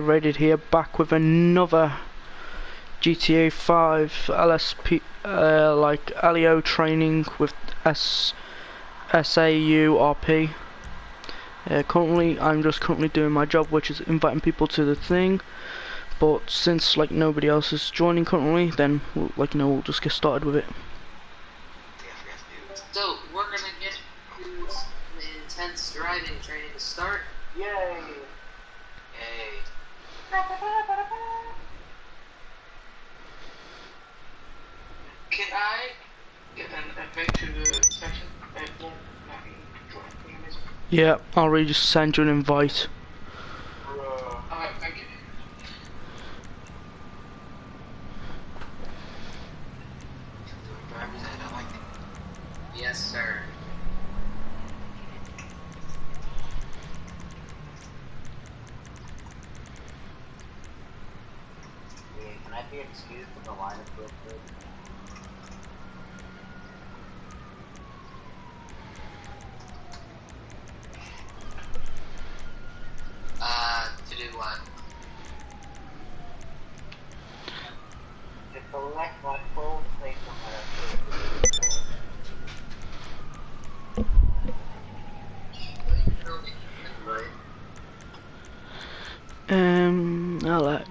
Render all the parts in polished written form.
Rated here, back with another GTA 5 LSP, like Leo training with SAURP. Currently, I'm just doing my job, which is inviting people to the thing. But since like nobody else is joining currently, then we'll just get started with it. So we're gonna get to the intense driving training to start. Yay! Yay! Can I get an invite to the section? Yeah, I'll really just send you an invite. Alright, thank you. Yes, sir. Can I be excused from the line of real quick? To do what? To collect my full place on my Alex.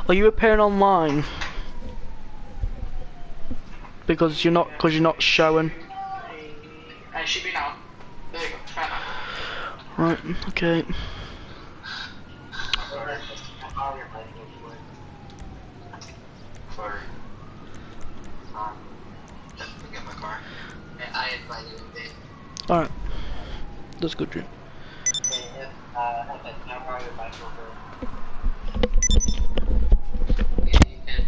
Are you appearing online? Because you're not showing. I should be now. There you go. Try now. Right. Okay. Just get my car. I invited you, Dave. All right. That's good, Drew. Yeah, you can.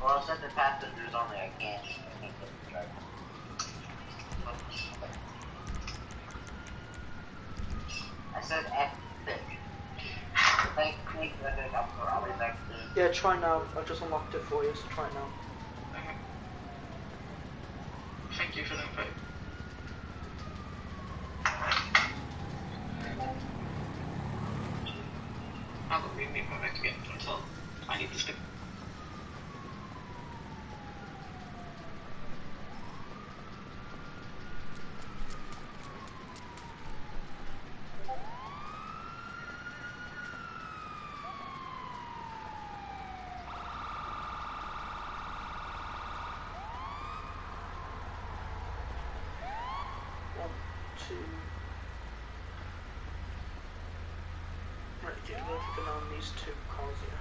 Well, I'll set the passengers only. I can't put the driver. I said epic. Thank you. I'll be back soon. Yeah, try now. I just unlocked it for you, so try now. Thank you for the invite. I'm gonna be making my back again until I need to speak. Right, get looking on these two cars here.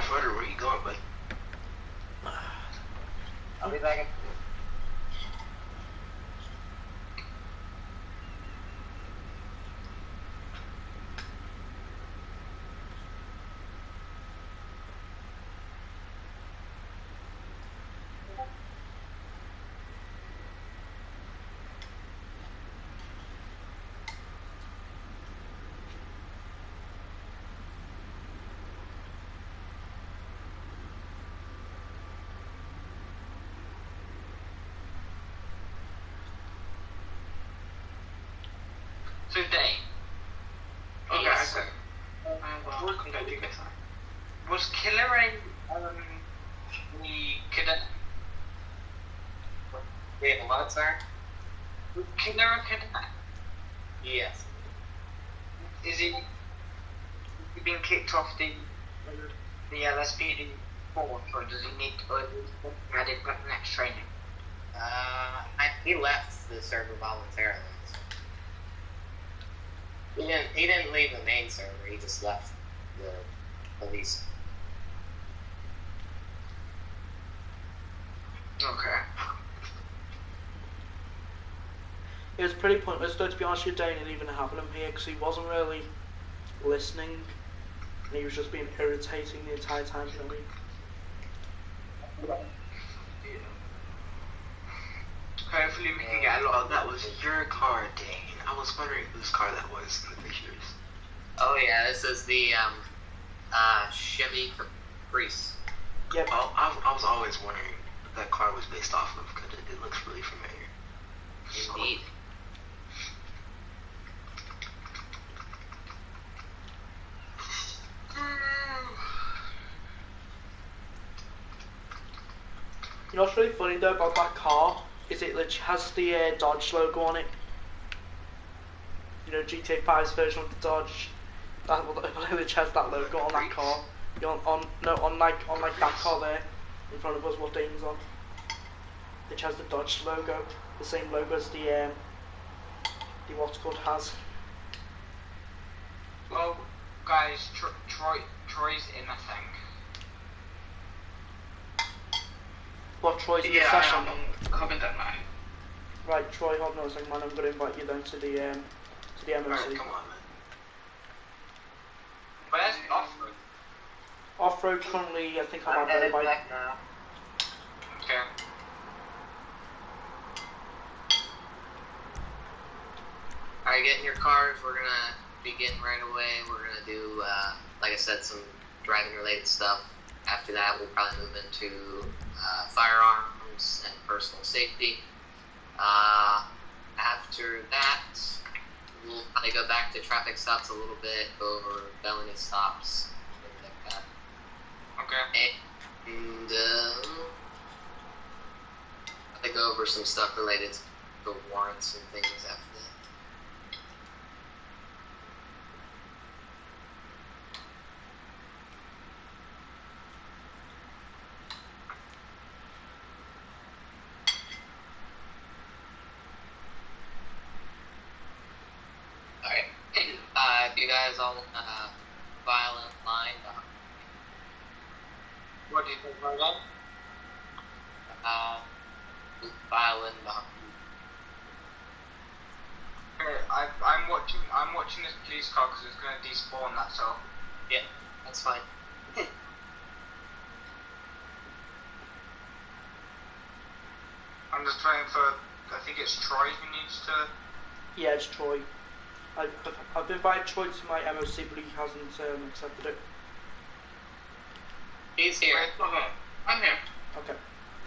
Where are you going, bud? I'll be back. Today. Okay, Yes. okay. We'll contact you guys. Was Killer the cadet? Wait, what, sir? Was Killer a cadet? Yes. Is he being kicked off the LSPD force, or does he need to add it back next training? He left the server voluntarily. He didn't leave the main server. He just left the police. Okay. It was pretty pointless though, to be honest with you, Dane, even having him here, because he wasn't really listening, and he was just being irritating the entire time, you know what I mean? Hopefully we can get a lot Oh, of that was your car, Dane. I was wondering whose car that was in the pictures. Oh yeah, this is the Chevy Caprice. Yep. Oh, I was always wondering what that car was based off of, because it looks really familiar. Indeed. You know what's really funny though about that car is it literally has the Dodge logo on it. You know, GTA 5's version of the Dodge. That literally has that logo on that car. You know, on that car there in front of us, what Dane's on. It has the Dodge logo, the same logo as the what's called has. Well, guys, Troy's in, I think. What, Troy's in the session? Coming that night. Right, Troy, hold on a second, man. I'm going to invite you then to the MOC. Alright, come on, man. Where's off-road? Off-road currently, I think I'm I'm on the headed bike. back now. Okay. Alright, get in your cars. We're gonna begin right away. We're gonna do, like I said, some driving related stuff. After that, we'll probably move into firearms and personal safety. After that, we'll probably go back to traffic stops a little bit, go over felony stops, things like that. Okay. And I go over some stuff related to warrants and things after that. If you guys all file in line, What do you think about that? file in behind. I'm watching this police car because it's going to despawn that, so. Yeah, that's fine. I'm just waiting for, I think it's Troy who needs to. Yeah, it's Troy. I've invited Troy to my MOC, but he hasn't accepted it. He's here. Okay, I'm here. Okay.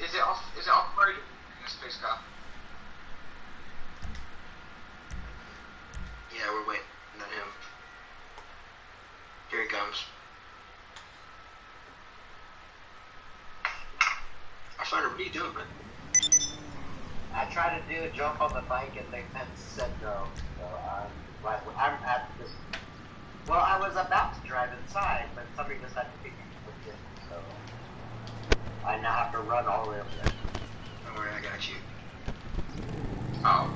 Is it off-road in this police car? Yeah, we're waiting on him. Here he comes. I found him. What are you doing, man? I tried to do a jump on the bike and they said no. So I'm at this. Well, I was about to drive inside, but somebody just had to pick me up with it. So I now have to run all the way up there. Don't worry, I got you. Oh.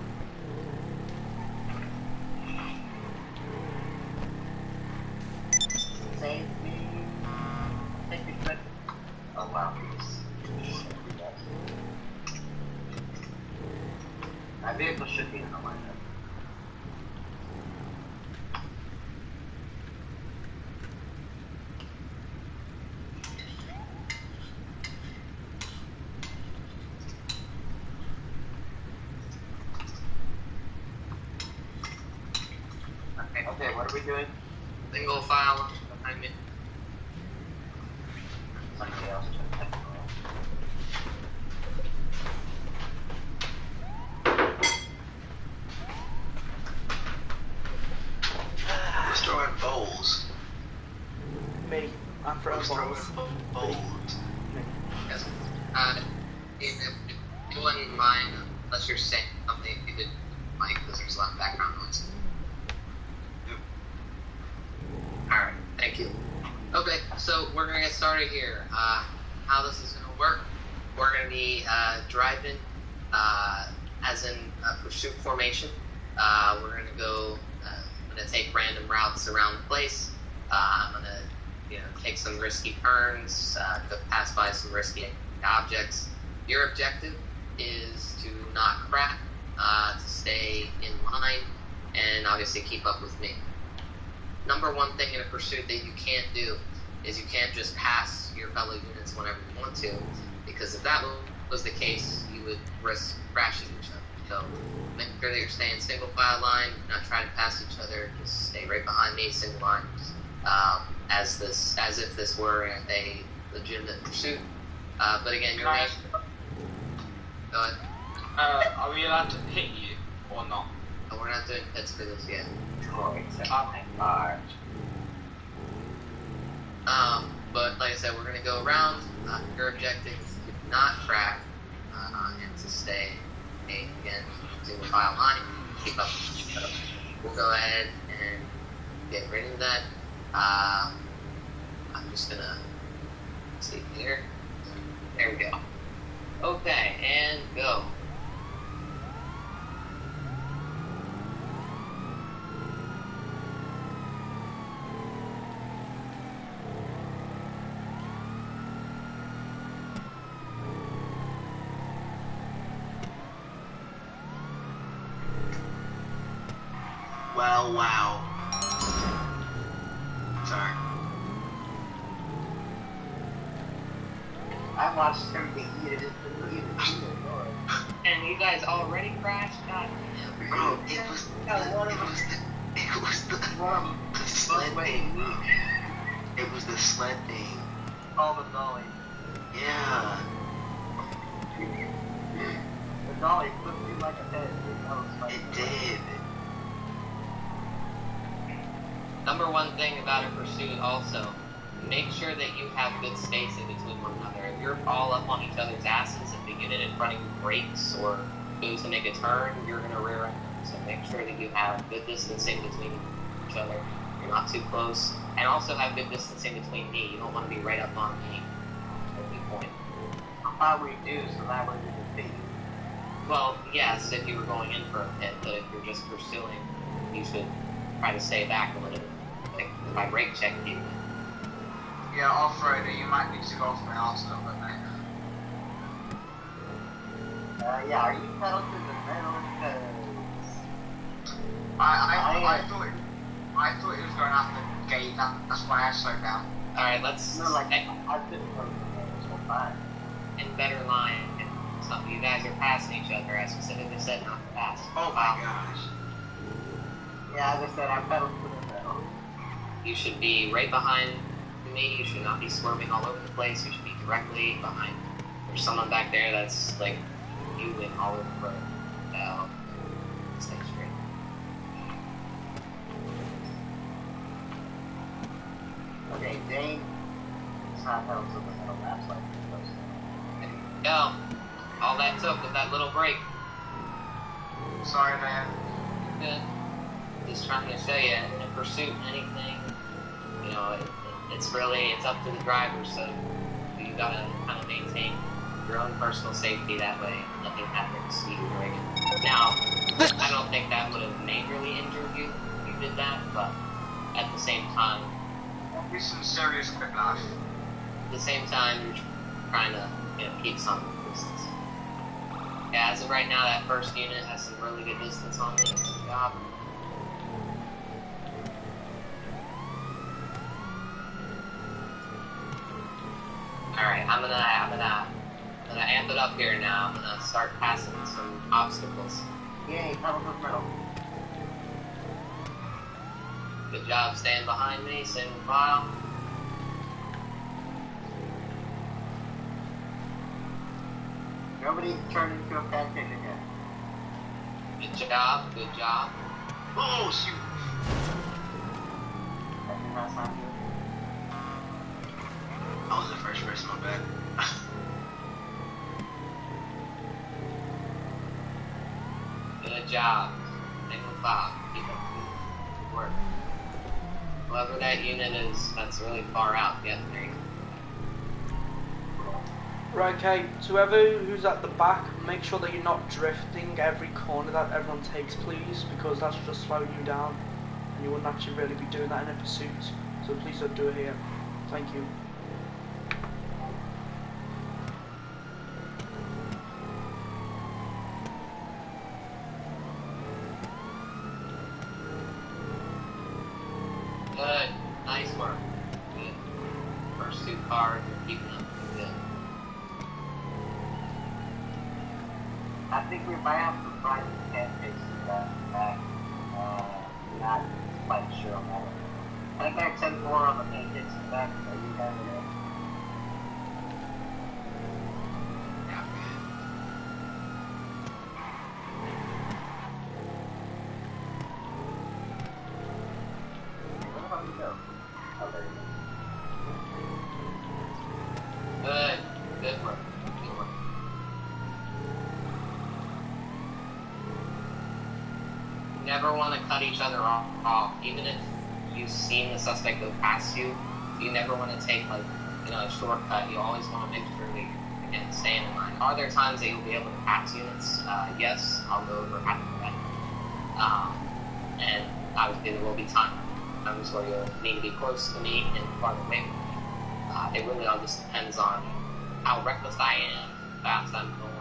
Save me. Take me quick. Oh wow, please. My vehicle should be in the lineup. Okay, what are we doing? Single file behind me. Somebody else took that file. Who's throwing bowls? Me. I'm throwing Who's balls. throwing bowls? Me. Yes. If you wouldn't mind, unless you're saying something, if you did like, because there's a lot of background noise. Alright, thank you. Okay, so we're gonna get started here. How this is gonna work, we're gonna be driving as in pursuit formation. We're gonna go, I'm gonna take random routes around the place. I'm gonna, take some risky turns, go pass by some risky objects. Your objective is to not crash, to stay in line and obviously keep up with me. Number one thing in a pursuit that you can't do is you can't just pass your fellow units whenever you want to, because if that was the case, you would risk crashing each other. So make sure that you're staying single file line, not try to pass each other, just stay right behind me, single line, as if this were a legitimate pursuit. But again, you're right. Go ahead. Are we allowed to hit you or not? No, we're not doing pits for this yet. But like I said, we're going to go around. Your objective is to not crash and to stay, again, single file line, keep up. We'll go ahead and get right into that. I'm just going to see here. There we go. Okay, and go. Wow. Sorry. I watched everything you did. And you guys already crashed? God. Bro, it was the sled thing. It was the sled thing. All the dolly. Yeah. The dolly flipped me like a head. It did. Number one thing about a pursuit also, make sure that you have good space in between one another. If you're all up on each other's asses, if the unit in front of you brakes or goes to make a turn, you're going to rear end them. So make sure that you have good distancing between each other. You're not too close. And also have good distancing between me. You don't want to be right up on me at any point. I thought we do, so that way we can beat you. Well, yes, if you were going in for a pit, but if you're just pursuing, you should try to stay back a little bit. Like, if I brake check you. Yeah, off-roader, you might need to go off my arse a little bit, mate. Yeah, are you pedal to the metal? Because I thought it was going out the gate. That's why I slowed down. All right, let's. No, like I've been from the whole time. In better line. Some of you guys are passing each other. I specifically said not to pass. Oh my gosh. Yeah, as I said, I pedaled to the metal. You should be right behind me. You should not be swerving all over the place. You should be directly behind. There's someone back there that's like you and all over the road. Now, stay straight. Okay, Dane. It's not pedal to the metal. That's like it's supposed to. There you go. All that took was that little break. Sorry, man. Good. Just trying to show you, in a pursuit, anything, you know, it's up to the driver, so you gotta kind of maintain your own personal safety that way. Nothing happens to you during it. Now, I don't think that would have majorly injured you if you did that, but at the same time, There'll be some serious whiplash. at the same time, you're trying to, keep some distance. Yeah, as of right now, that first unit has some really good distance on me. Good job. Alright, I'm gonna amp it up here now. I'm gonna start passing some obstacles. Yay, pedal to the metal. Good job staying behind me, single file. Nobody turned into a pancake again. Good job, good job. Oh shoot. That did not sound good. I was the first person, my bad. Good job. Single file. Keep up good work. Whoever that unit is, that's really far out. Yeah, there you go. Right, okay, so whoever who's at the back, make sure that you're not drifting every corner that everyone takes, please, because that's just slowing you down, and you wouldn't actually really be doing that in a pursuit, so please don't do it here. Thank you. car and you're keeping them good. I think we might have to find the pancakes back. Not quite sure on that. I think I 10 more on the pancakes back. Are you guys there? Good work. Good work. You never want to cut each other off. Even if you've seen the suspect go past you, you never want to take like, a shortcut. You always want to make sure that you're, again, staying in line. Are there times that you'll be able to pass units? Yes, I'll go over half of that. And obviously there will be times where you'll need to be close to me and farther away from me. It really all just depends on how reckless I am, how fast I'm going,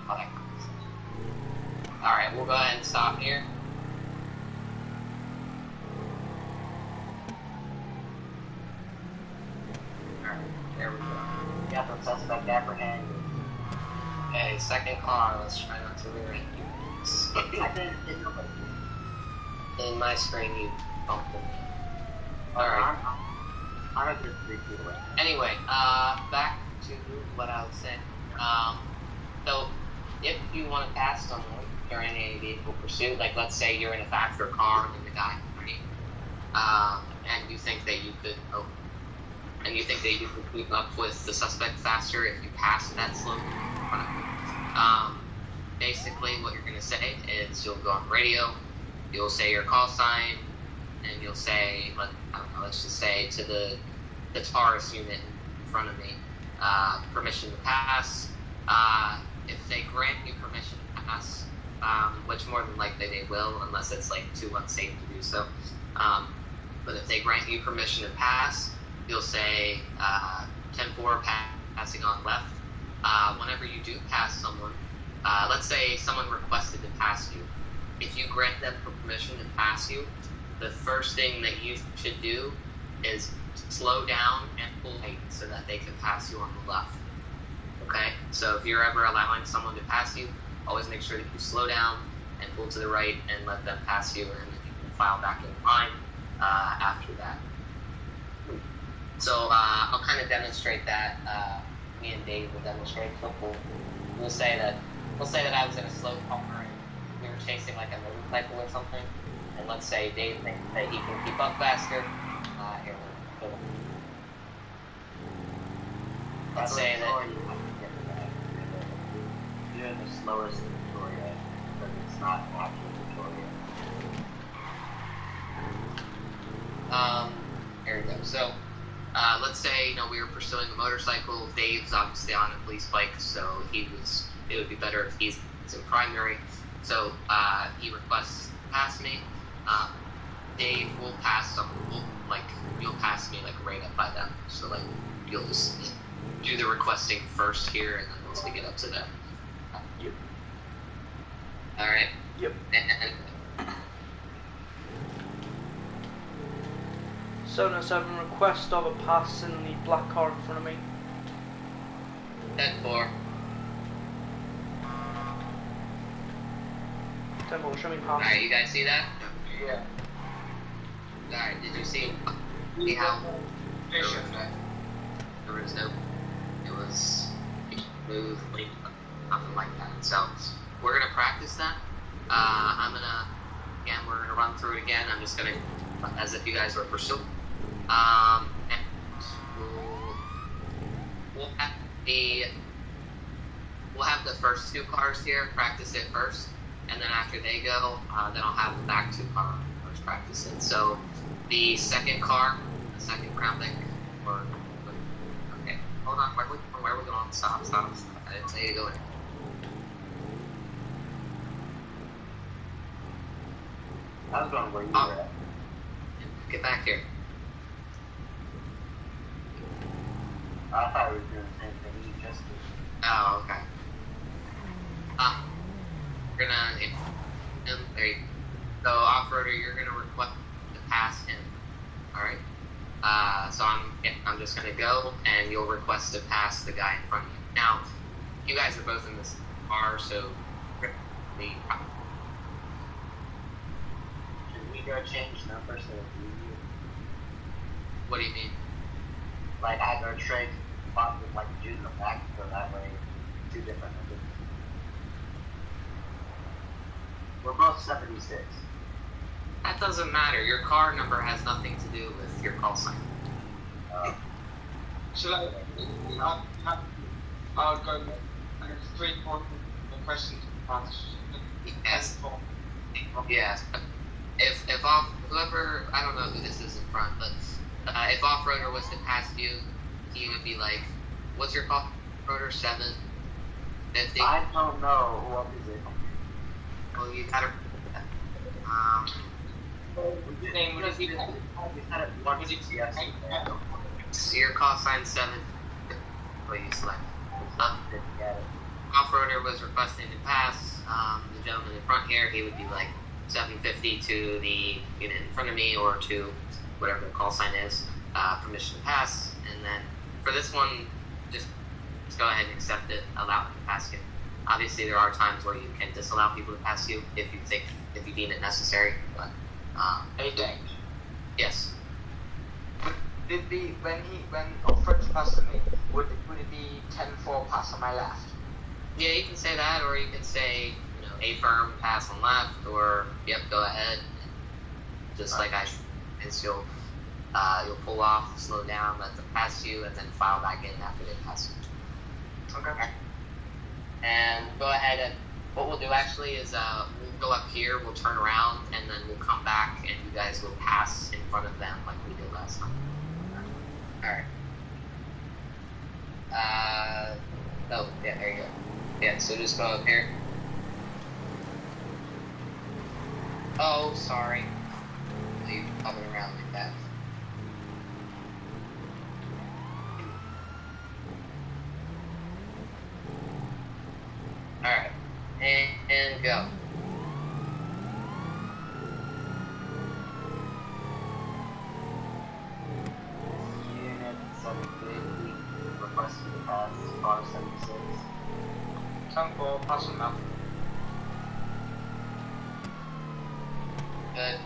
all that kind of stuff. Alright, we'll go ahead and stop here. Alright, there we go. We got the suspect apprehended. Okay, second car, let's try not to rear end you. I didn't hit nobody. In my screen, you bumped me. Alright. I'm a good 3 feet away. Anyway, back to what I was saying. So, if you want to pass someone during a vehicle pursuit, like let's say you're in a faster car than the guy in front of you, and you think that you could keep up with the suspect faster if you pass that slope in front of you. Basically, what you're going to say is you'll go on the radio, you'll say your call sign, and you'll say, let's just say to the Taurus unit in front of me, permission to pass. If they grant you permission to pass, which more than likely they will, unless it's like too unsafe to do so. But if they grant you permission to pass, you'll say 10-4 passing on left. Whenever you do pass someone, let's say someone requested to pass you. If you grant them permission to pass you, the first thing that you should do is slow down and pull right so that they can pass you on the left. Okay? So if you're ever allowing someone to pass you, always make sure that you slow down and pull to the right and let them pass you, and then you can file back in line after that. So I'll kind of demonstrate that. Me and Dave will demonstrate. We'll say that I was in a slow car and we were chasing like a motorcycle or something. And let's say Dave thinks that he can keep up faster. Here, let's say that you're in the slowest Victoria, but it's not actual Victoria. Here we go. So, let's say we were pursuing a motorcycle. Dave's obviously on a police bike, so it would be better if he's in primary. So he requests to pass me. Dave will pass you'll pass me right up by them. So you'll just do the requesting first here, and then once we get up to them. Yep. All right. Yep. And 707 request of a pass in the black car in front of me. 10-4. 10-4, show me pass. Alright, you guys see that? Yeah. Alright, did you see how there was no, it was smooth, nothing like that. So we're gonna practice that. We're gonna run through it again. I'm just gonna, as if you guys were pursuing. And we'll have the first 2 cars here practice it first, and then after they go, then I'll have the back 2 cars practice it. So the second car, the second ground thing, okay, hold on, where are we going? Stop. I didn't say you to go in. I was going where you were at. Get back here. I thought we were doing the same thing you just did. Oh, okay. We're gonna, there you go. So, off-roader, you're gonna request to pass him. Alright? So I'm just gonna go, and you'll request to pass the guy in front of you. Now, you guys are both in this car, so the Should we go change numbers so it's easier? what do you mean? Like, I go trade spots with, like, Jews in the back, so that way, two different numbers. We're both 76. That doesn't matter. Your car number has nothing to do with your call sign. So I'll go 3 4 questions. Yes. Yes. If whoever, I don't know who this is in front, but if off-roader was to pass you, he would be like, "What's your call, off-roader? 750." I don't know. What is it? Well, you gotta. Name would it be? We had it once yesterday. So your call sign 7. What you select? Didn't get it. Off-roader was requesting to pass. The gentleman in front here, he would be like 750 to the unit in front of me, or to whatever the call sign is, permission to pass. And then for this one, just go ahead and accept it, allow him to pass you. Obviously, there are times where you can disallow people to pass you if you deem it necessary. But Hey, Dave. yes, Would it be when off-road passed to me? Would it be 10-4 pass on my left? yeah, you can say that, or you can say, a firm pass on left, or yep, go ahead. Just like is you'll pull off, slow down, let them pass you, and then file back in after they pass you. Okay. And go ahead, and what we'll do actually is we'll go up here, we'll turn around, and then we'll come back, and you guys will pass in front of them like we did last time. Alright. Oh, yeah, there you go. Yeah, so just go up here. Oh, sorry. You hopping around like that. Alright. And go. Unit 750, requested to pass, car 76. 10-4 pass on left. Good.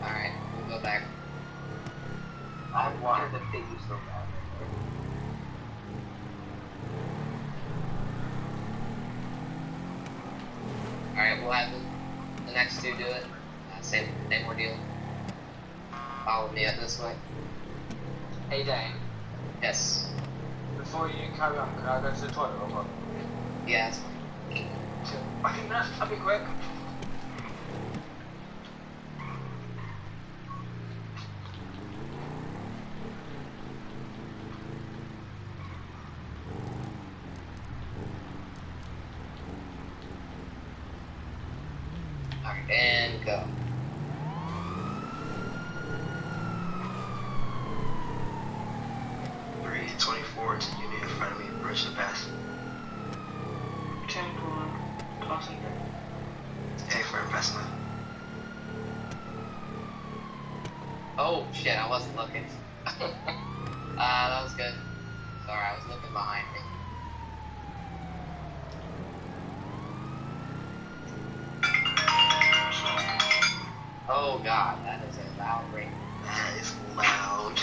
Alright, we'll go back. I wanted to think you still got Alright, we'll have the next two do it. Same ordeal. Follow me up this way. Hey, Dane. Yes. Before you carry on, can I go to the toilet real quick? Yeah, that's fine. I think that'll be quick. Alright, and go. Three 24 to unit in front of me, bridge to pass. 10-4 passing there. Hey, firm pass left. Oh, shit, I wasn't looking. That was good. Sorry, I was looking behind me. Oh god, that is a loud ring. That is loud.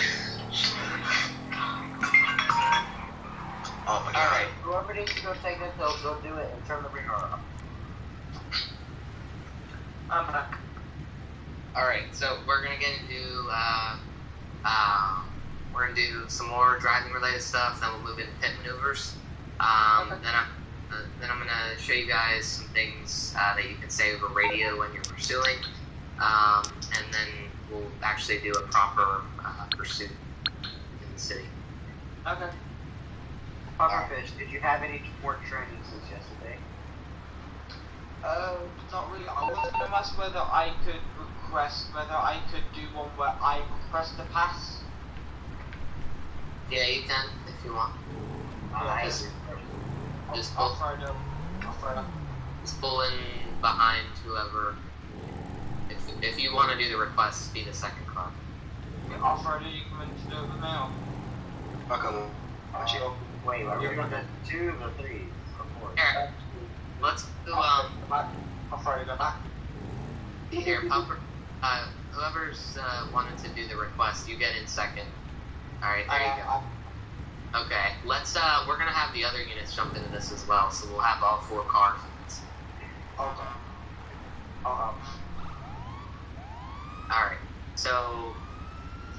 Oh my god. Alright, Whoever needs to go take this, they'll go do it and turn the ringer on. I'm back. alright, so we're gonna get into, we're gonna do some more driving related stuff, then we'll move into pit maneuvers. Okay. Then I'm gonna show you guys some things that you can say over radio when you're pursuing, and then we'll actually do a proper pursuit in the city. Okay. Pufferfish, did you have any more training since yesterday? Not really. I was going to ask whether I could do one where I request a pass. Yeah, you can if you want. Nice. Just Off-road. Just pull in behind whoever. If you want to do the request, be the second car. Offer you come in to do it with me or? I'll come watch you. Wait, are we gonna do 2 or 3 or 4? Here, let's do Offer you the back. here, Pumper. Whoever's wanted to do the request, you get in second. All right, there you go. Okay, let's. We're gonna have the other units jump into this as well, so we'll have all 4 cars. Okay. Alright, so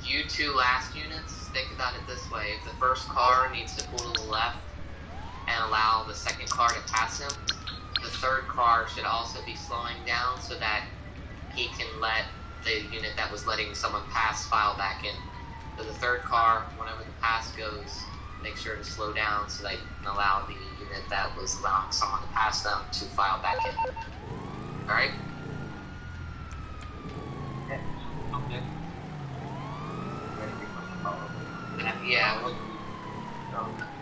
you 2 last units, think about it this way. If the first car needs to pull to the left and allow the second car to pass him, the third car should also be slowing down so that he can let the unit that was letting someone pass file back in. So the third car, whenever the pass goes, make sure to slow down so that you can allow the unit that was allowing someone to pass them to file back in. Alright? Yeah,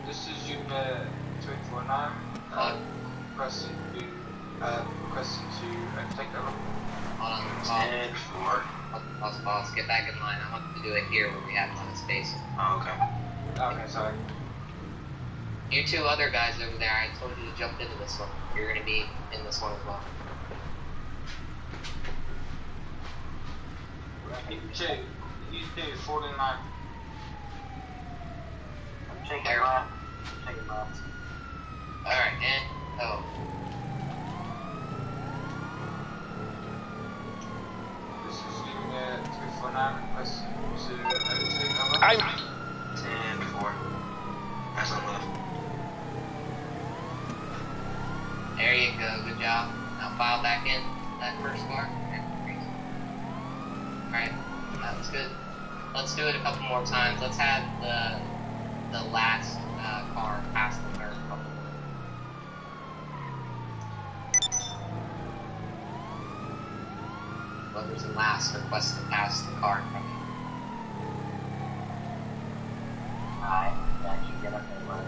This is unit 349. Requesting to take over. hold on, pause, get back in line. I want to do it here where we have a lot of space. Oh, okay. Okay, sorry. You 2 other guys over there, I told you to jump into this one. You're going to be in this one as well. You two, 49. I'm taking left. Alright, and go. This is unit 349. Requesting to take over. 10-4. Pass on left. There you go, good job. Now file back in that first car. Alright, that was good. Let's do it a couple more times. Let's have the last car pass the third car. Whoever's in last request to pass the car in front of you. Alright, actually get up there right.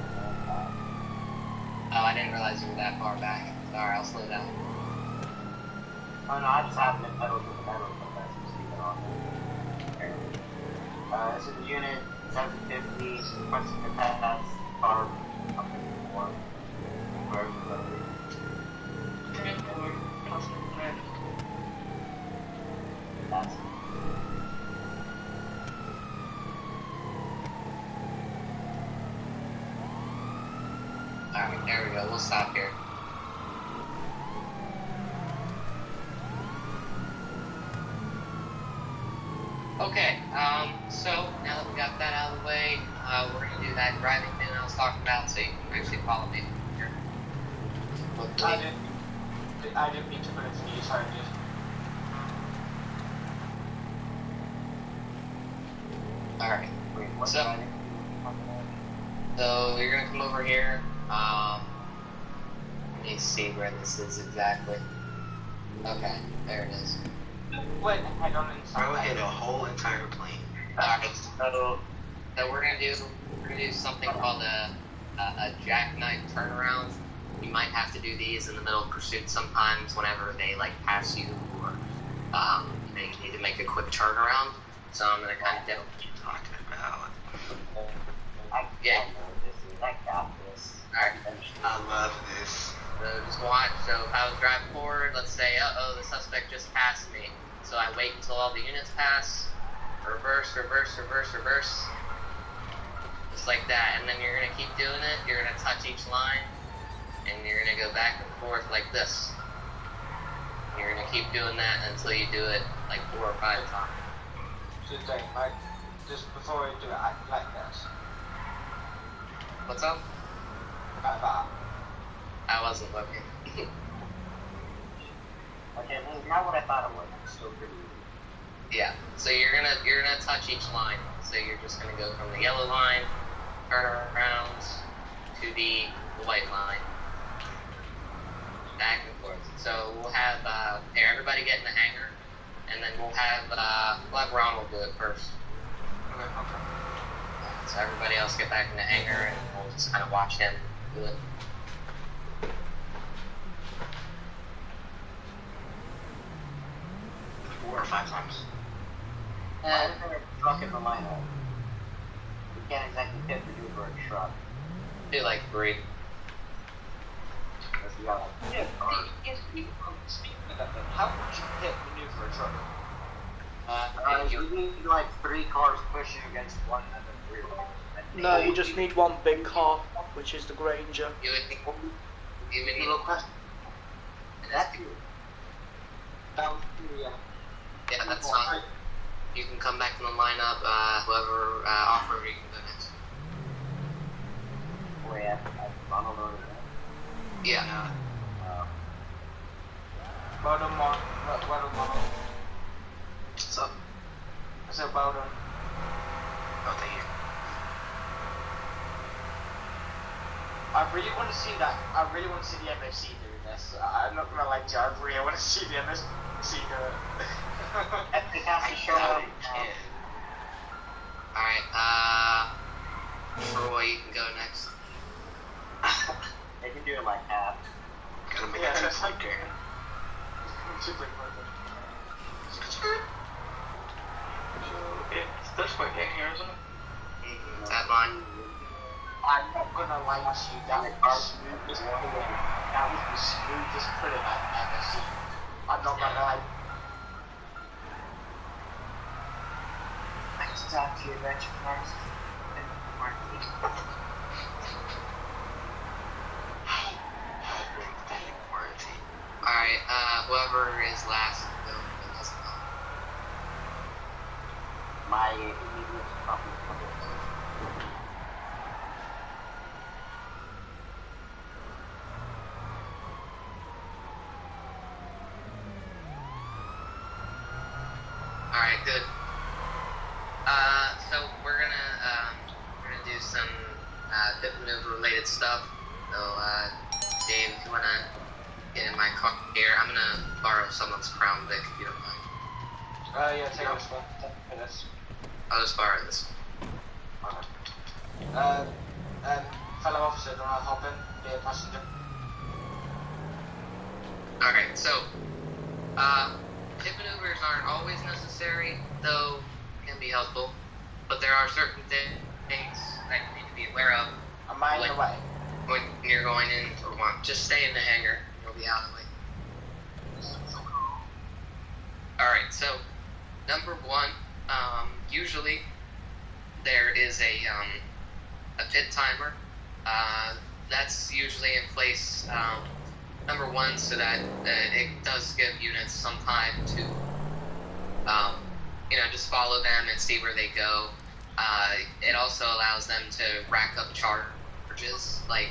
Oh, I didn't realize you were that far back. Sorry, I'll slow down. Oh no, I just haven't been pedal to the metal, but that's just leave it on there. This is unit 750, requesting to pass car up in 4. Where's the other? That's Alright, there we go. We'll stop here. Okay, so now that we got that out of the way, we're going to do that driving thing I was talking about, so you can actually follow me here. I didn't mean to put it to you, sorry, dude. Alright, wait, what's So- driving? so you're going to come over here. Let me see where this is exactly. Okay, there it is. Wait, I don't I understand. will hit a whole entire plane. Alright, so we're gonna do something called a Jackknife turnaround. You might have to do these in the middle of pursuit sometimes whenever they like pass you or you need to make a quick turnaround. So I'm gonna kind of What you talking about? I Yeah. know this is, I got this. Alright. I love this. So just watch. So if I was driving forward, let's say, uh-oh, the suspect just passed me. So I wait until all the units pass. Reverse, reverse, reverse, reverse. Just like that. And then you're going to keep doing it. You're going to touch each line. And you're going to go back and forth like this. You're going to keep doing that until you do it like 4 or 5 times. Should take, like, just before I do it, I like this. What's up? Like that. I wasn't looking. Okay, well, not what I thought it was. It's still pretty easy. Yeah. So you're gonna touch each line. So you're just gonna go from the yellow line, turn around to the white line, back and forth. So we'll have here everybody get in the hangar, and then we'll have Ronald do it first. Okay, okay. So everybody else get back in the hangar, and we'll just kind of watch him do it. 4 or 5 times. Why is there truck in the lineup. You can't exactly pit maneuver a truck. Do like 3. Unless you got like, Speaking of that, then, how would you pit maneuver a truck? you need like 3 cars pushing against one and then 3. No, you just need one big car, which is the Granger. You would need Little question. That's you. Yeah. Yeah, that's fine. You can come back in the lineup. Whoever operator you can go next. Oh yeah, I don't know that. Yeah. Well done, Mark. Well done, Mark. What's up? I said well done. Oh, thank you. I really want to see that. I really want to see the MFC doing this. I'm not gonna lie to you. I really want to see the MFC do it. It has to show up. Alright, Troy, you can go next. They can do it like half. Gotta make Yeah, it that's like like- there. Super important. So it's this way down here, isn't it? That line. I'm not gonna lie to you. That was the smoothest pulling. That was the smoothest pulling I've ever seen. I'm not gonna lie. I just talked to you about your cars. Alright, whoever is last, go. My immediate copy. Alright, good. So we're gonna do some pit maneuver related stuff. So Dave, if you wanna get in my car here, I'm gonna borrow someone's Crown Vic if you don't mind. Yeah, take this one. Take this. I'll just borrow this. Fellow officer, do I hop in? Be a passenger. Alright, so pit maneuvers aren't always necessary, though can be helpful. But there are certain things that you need to be aware of I'm miles Like- away. when you're going in or one. Just stay in the hangar. You'll be out of the way. Alright, so number 1, usually there is a pit timer. That's usually in place, number 1, so that it does give units some time to, just follow them and see where they go. It also allows them to rack up charges. Like,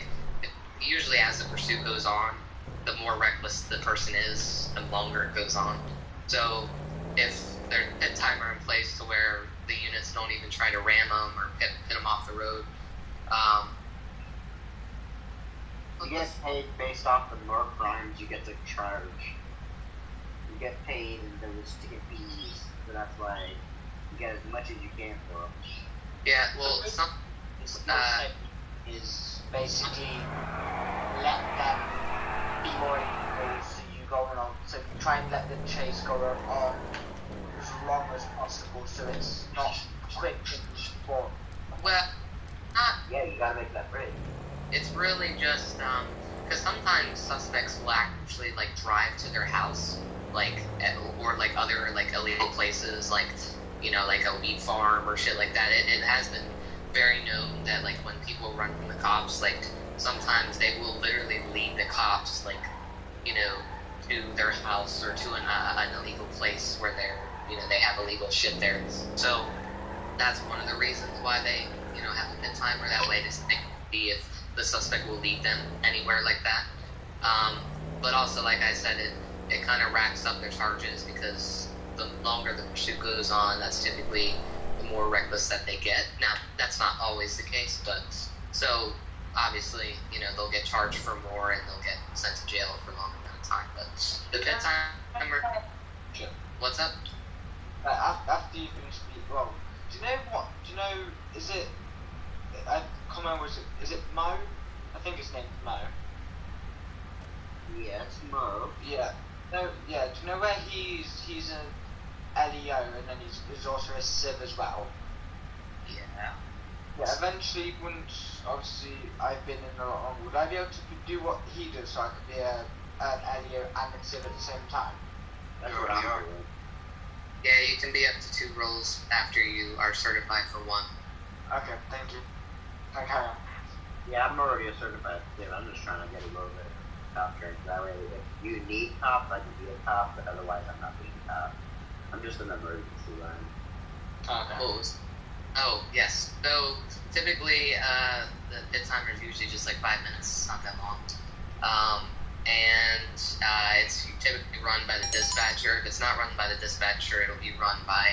usually as the pursuit goes on, the more reckless the person is, the longer it goes on. So if there's a pit timer in place to where the units don't even try to ram them or pit them off the road, You get paid based off the more crimes you get to charge. You get paid in those ticket fees, so that's why you get as much as you can for them. yeah, well, some, Is basically let them be more equal, so you go on, so you try and let the chase go on as long as possible, so it's not quick and sport. well, not Yeah, you gotta make that break. it's really just because sometimes suspects will actually like drive to their house, or like other like illegal places, like like a weed farm or shit like that. It has been very known that like when people run from the cops, like sometimes they will literally lead the cops to their house or to an illegal place where they have illegal shit there. So that's one of the reasons why they have a pit timer that way to see if the suspect will lead them anywhere like that. But also, like I said, it kind of racks up their charges because the longer the pursuit goes on, that's typically the more reckless that they get. Now, that's not always the case, but so obviously, they'll get charged for more and they'll get sent to jail for a longer amount of time. But the pit timer, what's up? After you finish speaking, well, do you know what? Do you know? Is it? I can't remember. Is it Mo? I think his name's Mo. Yeah, it's Mo. Yeah. No. Yeah. Do you know where he's an Leo, and then he's also a Civ as well. Yeah. Yeah, eventually, once obviously I've been in a lot longer, would I be able to do what he does so I could be an Leo and a Civ at the same time? That's You what already I'm are. doing. Yeah, you can be up to 2 roles after you are certified for 1. Okay, thank you. Can I carry on? Yeah, I'm already a certified Civ. I'm just trying to get a little bit of top training. That way, if you need cops, I can be a cop, but otherwise, I'm not being a cop. I'm just an emergency line. Okay. Oh, yes. So, typically, the pit timer is usually just like 5 minutes. It's not that long. It's typically run by the dispatcher. If it's not run by the dispatcher, it'll be run by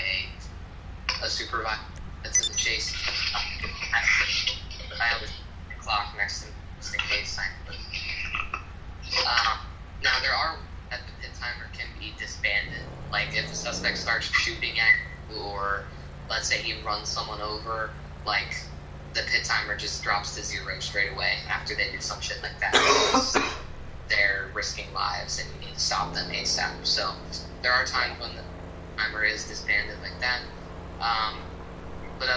a supervisor that's in the chase. I always put the clock next to me just in case now, there are that the pit timer can be disbanded. Like, if the suspect starts shooting at you, or let's say he runs someone over, like, the pit timer just drops to 0 straight away after they do some shit like that. They're risking lives and you need to stop them ASAP. So there are times when the timer is disbanded like that. But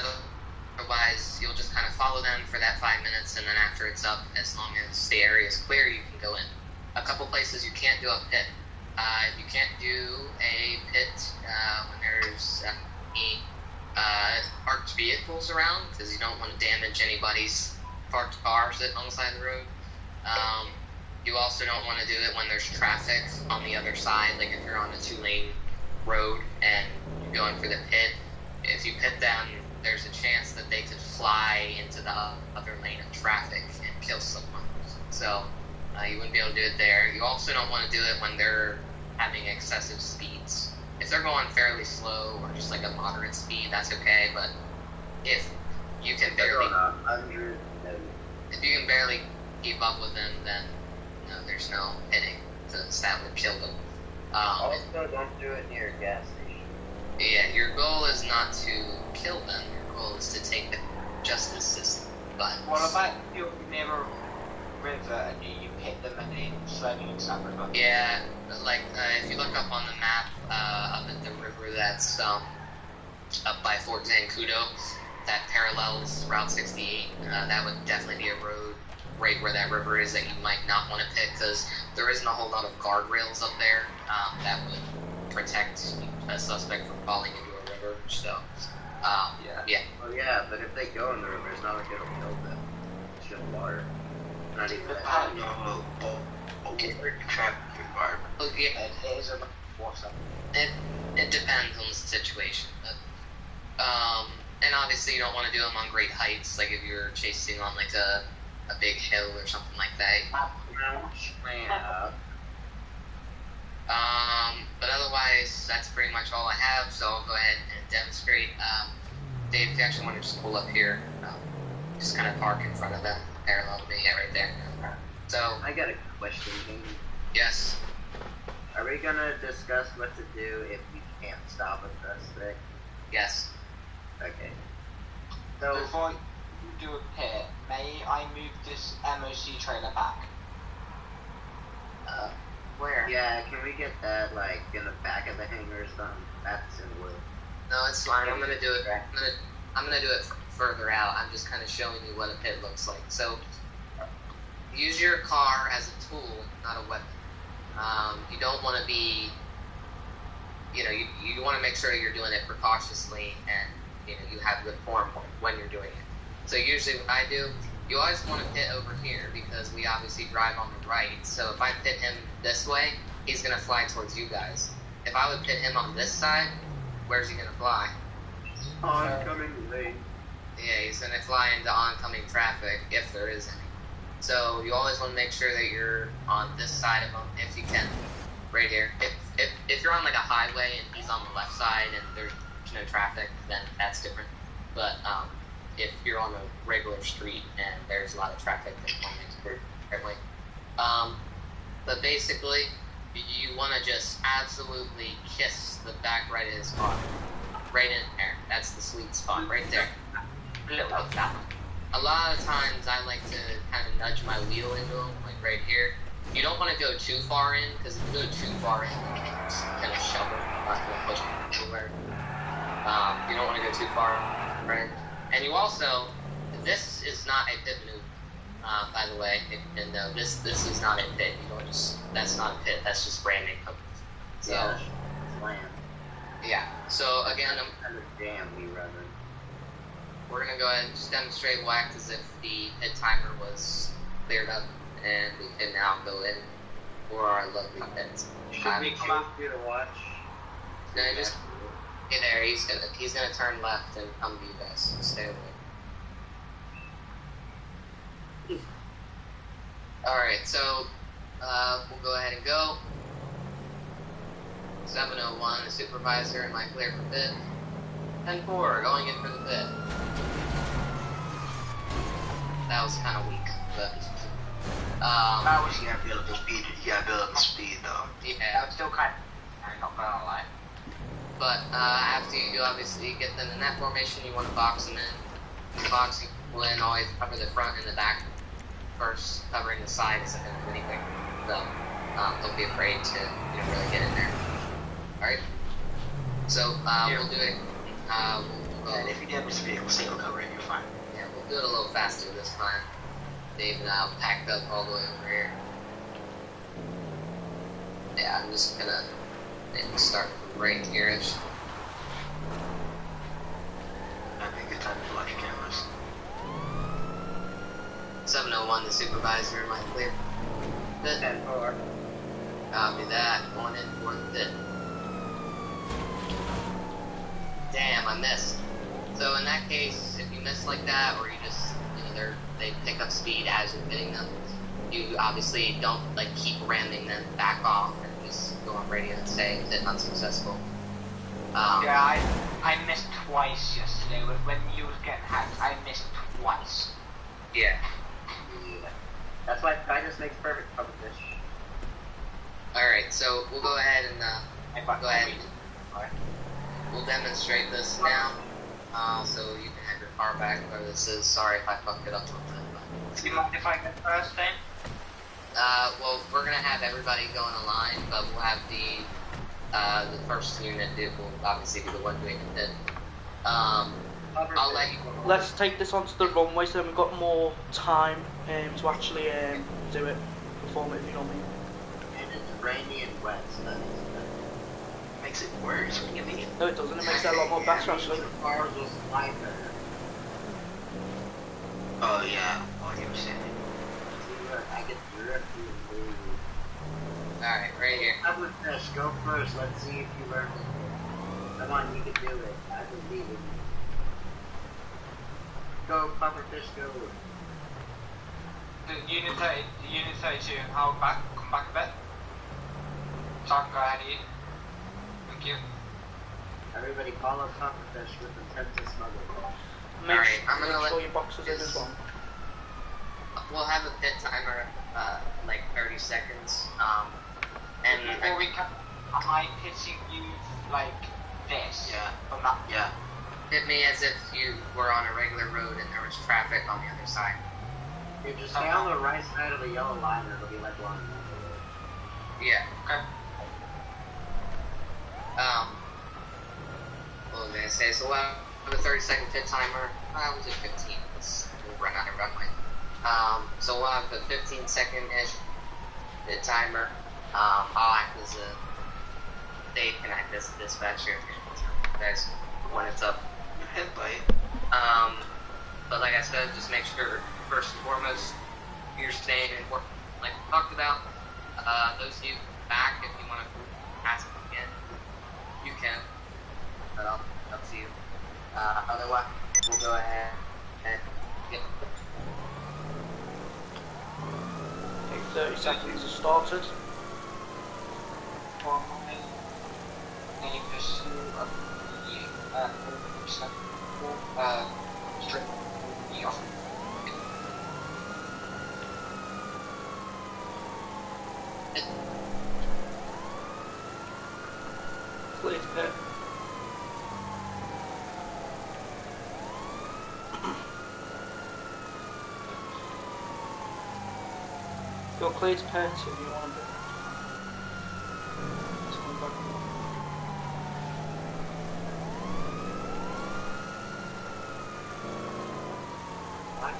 otherwise, you'll just kind of follow them for that 5 minutes, and then after it's up, as long as the area is clear, you can go in. A couple places you can't do a pit. You can't do a pit when there's any parked vehicles around, because you don't want to damage anybody's parked cars on the side of the road. You also don't want to do it when there's traffic on the other side, like if you're on a 2-lane road and you're going for the pit. If you pit them, there's a chance that they could fly into the other lane of traffic and kill someone. So you wouldn't be able to do it there. You also don't want to do it when they're having excessive speeds. If they're going fairly slow or just like a moderate speed, that's okay. But if you can barely, if you can barely keep up with them, then there's no hitting, because that would kill them. Also, don't do it near a gas station. Yeah, your goal is not to kill them. Your goal is to take the justice system. But what about if you're near a river and you hit them and they slowly into that river? Yeah, like if you look up on the map up at the river that's up by Fort Zancudo, that parallels Route 68, that would definitely be a road right where that river is that you might not want to pit, because there isn't a whole lot of guardrails up there that would protect a suspect from falling into a river. So, yeah. Well, yeah, but if they go in the river, it's not like it'll kill them. It's just water. Not even that. No, traffic environment. Well, yeah, It is a water. it depends on the situation. But, and obviously you don't want to do them on great heights, like if you're chasing on like a big hill or something like that. But otherwise, that's pretty much all I have, so I'll go ahead and demonstrate. Dave, if you actually want to just pull up here, just kind of park in front of them, parallel to me, yeah, right there. So, I got a question, Jamie. yes. Are we gonna discuss what to do if we can't stop a suspect? Yes. Okay. So, Before you do a pit, may I move this MOC trailer back? Where? yeah, can we get that, like, in the back of the hangar or something? That's in wood. No, it's fine. I'm gonna do it. I'm gonna do it further out. I'm just kind of showing you what a pit looks like. So, use your car as a tool, not a weapon. You don't want to be, you want to make sure you're doing it precautiously, and you have good form when you're doing it. So usually what I do, you always want to pit over here, because we obviously drive on the right. So if I pit him this way, he's gonna fly towards you guys. If I would pit him on this side, where's he gonna fly? Oncoming lane. Yeah, he's gonna fly into oncoming traffic, if there is any. So you always want to make sure that you're on this side of him, if you can, right here. If you're on like a highway and he's on the left side and there's no traffic, then that's different. But if you're on a regular street and there's a lot of traffic, then one makes it differently. But basically, you want to just absolutely kiss the back right of his car, right in there. That's the sweet spot, right there. A lot of times I like to kind of nudge my wheel into him, like right here. You don't want to go too far in, because if you go too far in, you can kind of shove him, not going to push him. anywhere. You don't want to go too far, right? And you also, this is not a pit maneuver, by the way. And no, this is not a pit. You don't just, that's not a pit. That's just branding. So, Yeah, land. yeah. So again, Kind of damn me, rather. we're gonna go ahead and just demonstrate. We'll act as if the pit timer was cleared up, and we can now go in for our lovely pits. Should we come out here to watch? No, just get there. He's gonna turn left and come to you guys. So stay away. All right, so we'll go ahead and go. 701, the supervisor, am I clear for pit? 10-4, going in for the pit. That was kind of weak, but You gotta build up the speed. You gotta build up the speed, though. yeah. I'm still kind of, I'm not gonna lie. But after you obviously get them in that formation, you want to box them in. Boxing will in, always cover the front and the back first, covering the sides and anything. So don't be afraid to really get in there. All right. So we'll do it. And if you damage the vehicle, single cover it, you're fine. Yeah, we'll do it a little faster this time. Dave and I packed up all the way over here. Yeah, I'm just gonna start from right here-ish. That'd be a good time to watch your cameras. 701, the supervisor, am I clear? Pit. 10-4. Copy that. Going in for the pit. Damn, I missed. So in that case, if you miss like that, or you just, they pick up speed as you're hitting them, you obviously don't keep ramming them back off and just go on radio and say that unsuccessful. Yeah, I missed twice yesterday. When you was getting hacked, I missed twice. Yeah. That's why practice makes perfect cover fish. Alright, so we'll go ahead and go ahead. Alright. We'll demonstrate this now. So you can have your car back, where this is. Sorry if I fucked it up a little bit. Do you mind if I get first then? Well, we're gonna have everybody go in a line, but we'll have the first unit will obviously be the one doing the pit. I'll let you. Let's take this onto the runway so then we've got more time to actually do it, perform it, if you know what I mean. And it's rainy and wet, so that is Makes it worse. What do you mean? No, it doesn't. It makes it a lot more better, actually. the cars will slide better. Oh, yeah. 100%. See, look, I get directly and move. Alright, right here. Cover fish, go first. Let's see if you learned it. Come on, you can do it. I believe in you. Go, cover fish, go. The unit 32, come back a bit. So I can go ahead of you. Thank you. Everybody follow cover fish with intent to smuggle. Alright, I'm gonna Make let sure your boxes in as well. We'll have a pit timer, 30 seconds. And Before we come, am I pitching you like this? Yeah. From that? Yeah. hit me as if you were on a regular road and there was traffic on the other side. You just stay on the right side of the yellow line, or it'll be like long. Yeah. Okay. What was I gonna say? So we'll have a 30-second pit timer. We'll do 15. We'll run out of runway. So we'll have a 15-second-ish pit timer. I'll act as a... Dave can act as a dispatcher guys when it's up. Headlight. But like I said, just make sure, first and foremost, you're staying in work, like we talked about. Those of you back, if you want to ask again, you can. But up to you. Otherwise, we'll go ahead and get Take 30 seconds to start it. For my name is straight me off. Clear to pit. You're clear to pit if you want to.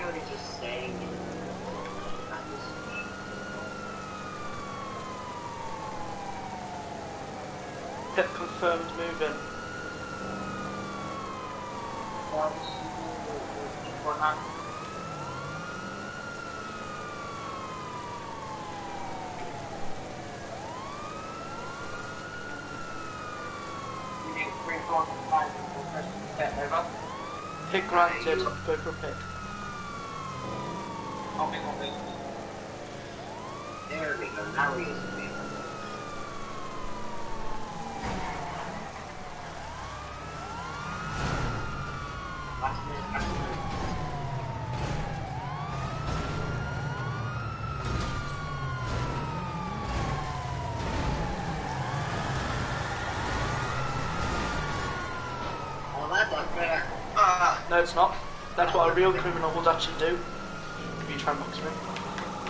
technically just staying in not using Pit confirmed moving. Pit granted, go for a pit. There we go, now we're using it. Well, that's unfair. No, it's not. That's what a real criminal would actually do. If you try and box me.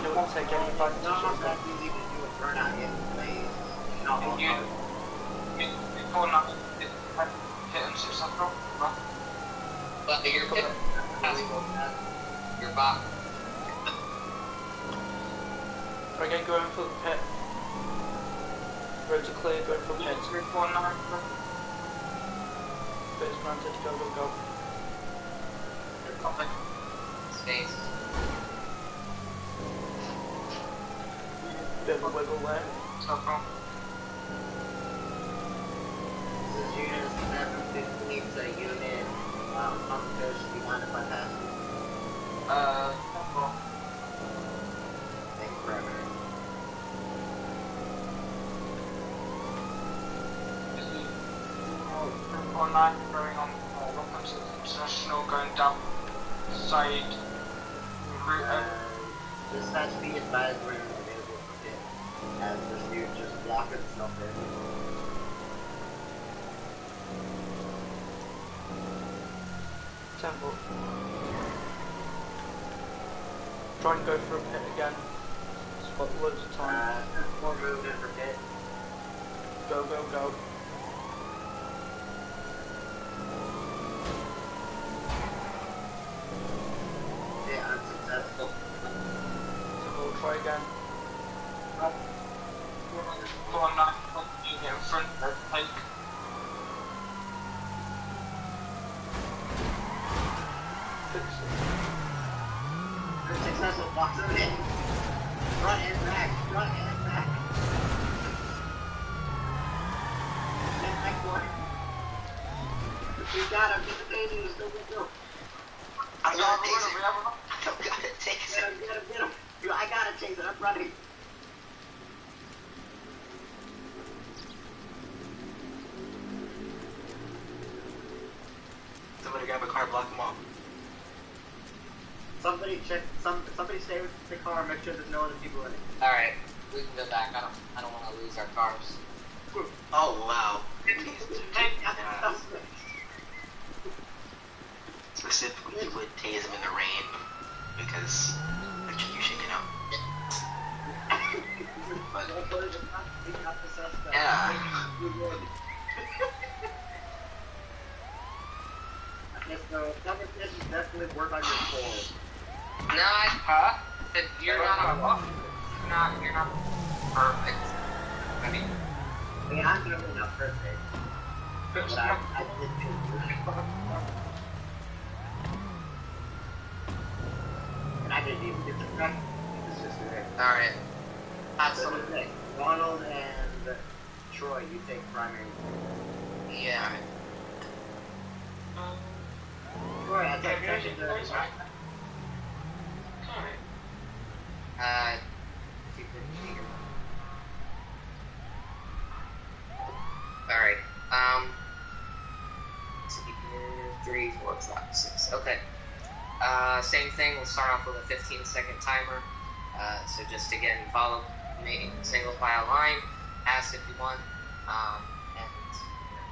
You won't take any advantage No, of that it. you even do a burnout yet, please. But you're back. Again, going for the pit. Roads are clear, going for the pit. Pit is granted, go, go, go. Space. Bit of a wiggle there. This is unit 715 to unit Pumpfish. Do you mind if I pass you? Thank you very much. Going on welcome to the international, going down side route. Dispatch be advised we're available for hit. As this dude just blocking stuff in. Temple. Try and go for a pit again. Spot loads of time. More movement for hit. Go, go, go. Hit unsuccessful. Temple, try again. In front, like, Fix it. Unsuccessful, box him in. Front and back, front and back. Get back for it. We got him, get the pages, go, go, go. I'm gonna take it. I'm gonna take Get him, it. get him, get him. Yo, I gotta chase it, I'm running. Somebody grab a car, block them off. Somebody check, somebody stay with the car, make sure there's no other people in it. Alright, we can go back. I don't want to lose our cars. Oh wow. Specifically, you would tase him in the rain because execution, you know. But yeah. Yes, so conversations definitely work on your soul. No, you're not perfect. I mean, I mean, I'm definitely not perfect. But I did do and I didn't even get the track. It's just great. alright. So what do you think? Ronald and Troy, you take primary. Yeah. Troy, I take secondary. Keep it here. Alright, 3, 4, 5, 6, okay. Same thing, we'll start off with a 15-second timer. So just again, follow me, single file line, pass if you want, and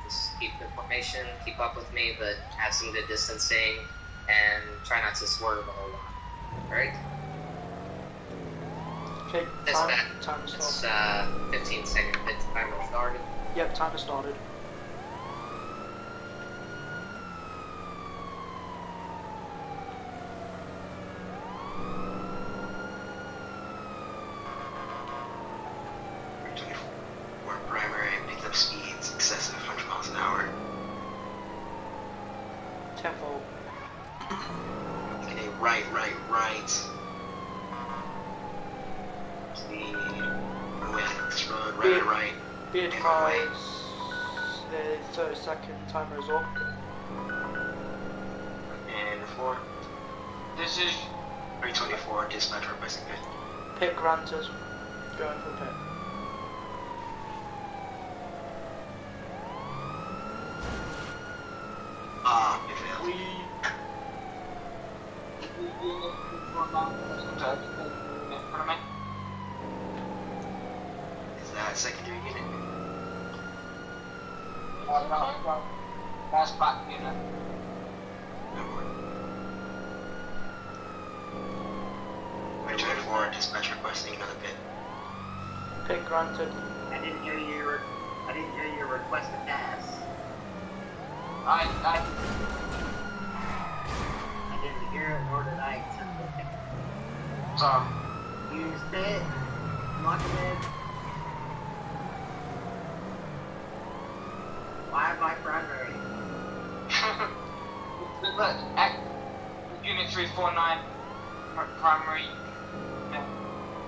just keep the formation, keep up with me, but have some good distancing, and try not to swerve a whole lot. Alright? Okay, time It's started. 15-second timer started. Yep, timer started. Right. Speed. This road, right. Be Make our way. advised, the 30-second timer is up. And 4. This is 324, dispatch requesting pit. Pit granted. Going for pit. It failed. Is that secondary unit? That's back unit. No more. 324, dispatch requesting another pit. Pit granted. I didn't hear your request to pass. I didn't hear it, nor did I. so Use pit. Lock it in. Why am I primary? look, unit 349 primary.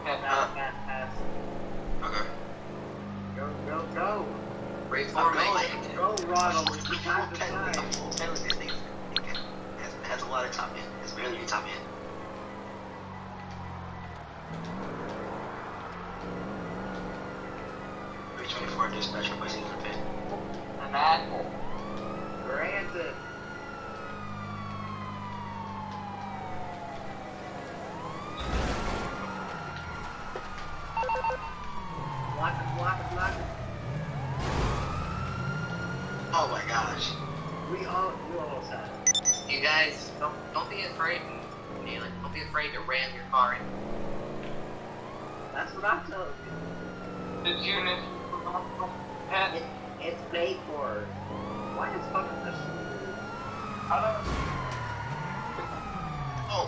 Pass. Okay. Go. Reforming. Go, Ronald. It's time to shine. This thing has a lot of top end. It's barely your top end. Dispatch requesting another pit. And that. Granted. Block it. Oh my gosh. We almost had it. You guys, don't be afraid. Don't be afraid to ram your car in. That's what I'm telling you. This unit. It's paid for. Why is fucking this? I don't know. Oh.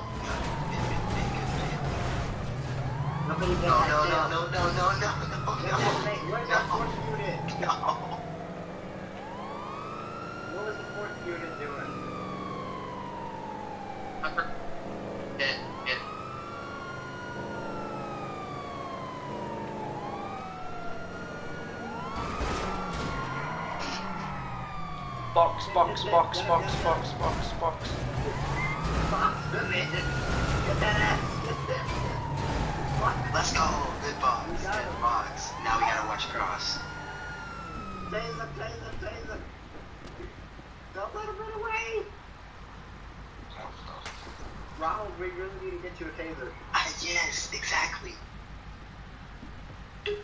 Nobody gets No. Where's that fourth unit? No. What was the fourth unit doing? Box. Box them in. Get that ass. Let's go. Good box. Good box. Now we gotta watch cross. Taser. Don't let him run away. Ronald, we really need to get you a taser. Yes, exactly. You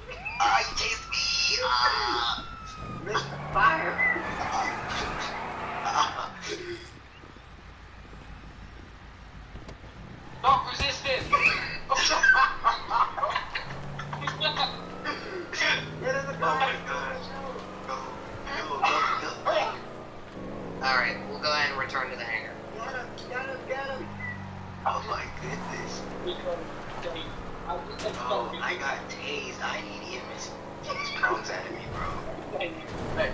tased me. Missed fire. Not resisting! Get in the Oh car. my gosh. Go. Alright, we'll go ahead and return to the hangar. Get him. Oh my goodness. Oh, I got tased. I need EMS. These prongs out of me, bro.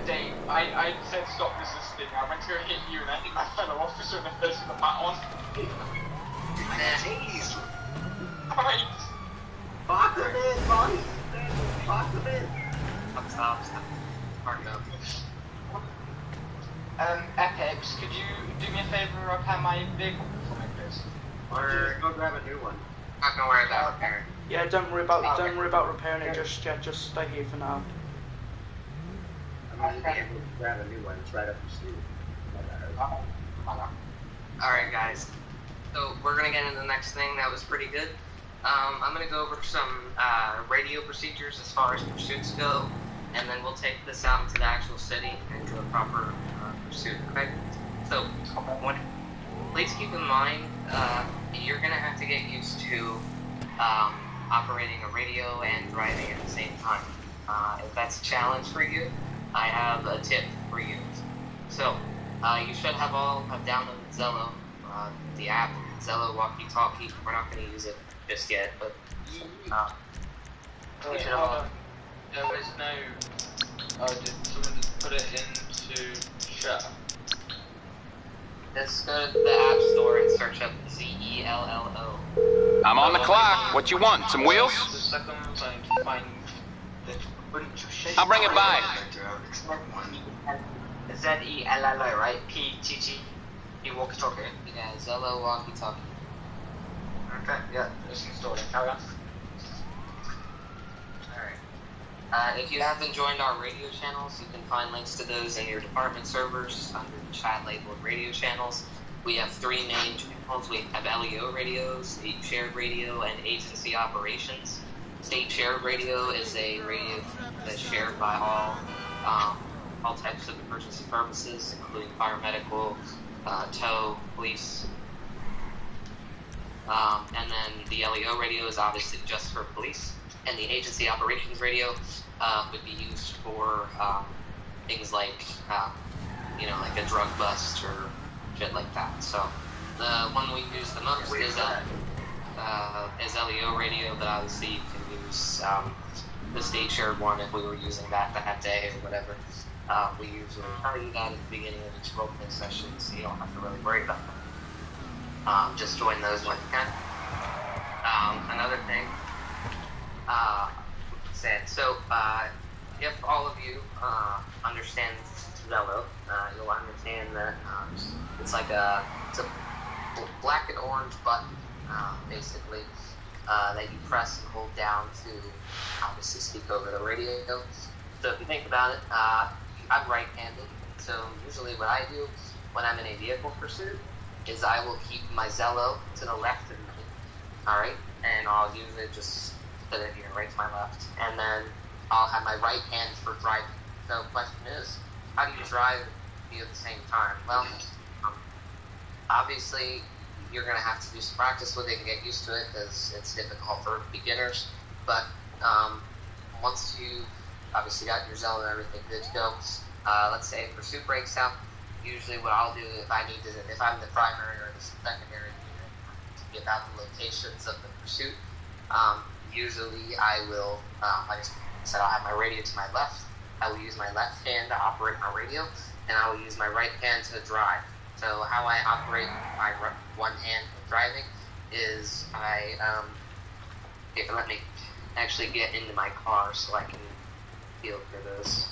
Dave, I said stop resisting. I went to go hit you and I hit my fellow officer in the face with a baton. I got tased. Right. Box him in, buddy. Box him in. Stop. Park up. Apex, could you do me a favor and repair my vehicle for me, please? Or go grab a new one. Not gonna worry about repairing. Yeah, don't worry about repairing it just yet. Just stay here for now. I mean, you can't grab a new one. It's right up your sleeve. Alright guys, so we're gonna get into the next thing. That was pretty good. I'm gonna go over some radio procedures as far as pursuits go, and then we'll take this out into the actual city and do a proper pursuit, okay? So, please keep in mind, you're gonna have to get used to operating a radio and driving at the same time. If that's a challenge for you, I have a tip for you. So, you should have downloaded Zello, the app, Zello walkie-talkie. We're not going to use it just yet, but you should have all. There was no... Oh, did someone just put it into share? Just go to the App Store and search up ZELLO. I'm on the clock. What you want? Some wheels? The second I'm trying to find. I'll bring it by. ZELLO, right? PTT. You walkie-talkie. Yeah, Zello walkie-talkie. Okay, yeah, just installed it. Carry on. Alright. If you haven't joined our radio channels, you can find links to those in your department servers under the chat labeled radio channels. We have three main channels. We have LEO radio, state shared radio, and agency operations. State shared radio is a radio that's shared by all types of emergency purposes, including fire, medical, tow, police. And then the LEO radio is obviously just for police. And the agency operations radio would be used for things like, like a drug bust or shit like that. So the one we use the most is LEO radio, but obviously you can use the state shared one if we were using that day or whatever. We usually tell you that at the beginning of each roleplay session, so you don't have to really worry about that. Just join those when you can. Another thing, if all of you understand Zello, you'll understand that it's a black and orange button, basically, that you press and hold down to obviously speak over the radio. So if you think about it, I'm right-handed, so usually what I do when I'm in a vehicle pursuit is I will keep my Zello to the left of me, alright? And I'll usually just put it here, right to my left. And then I'll have my right hand for driving. So the question is, how do you drive at the same time? Well, obviously, you're going to have to do some practice with it and get used to it because it's difficult for beginners. But once you obviously got your Zello and everything good to go, let's say pursuit breaks out, usually what I'll do if I'm the primary or the secondary unit to give out the locations of the pursuit, usually I will, like I said, I'll have my radio to my left. I will use my left hand to operate my radio, and I will use my right hand to drive. So how I operate my one hand when driving is let me actually get into my car so I can feel for this.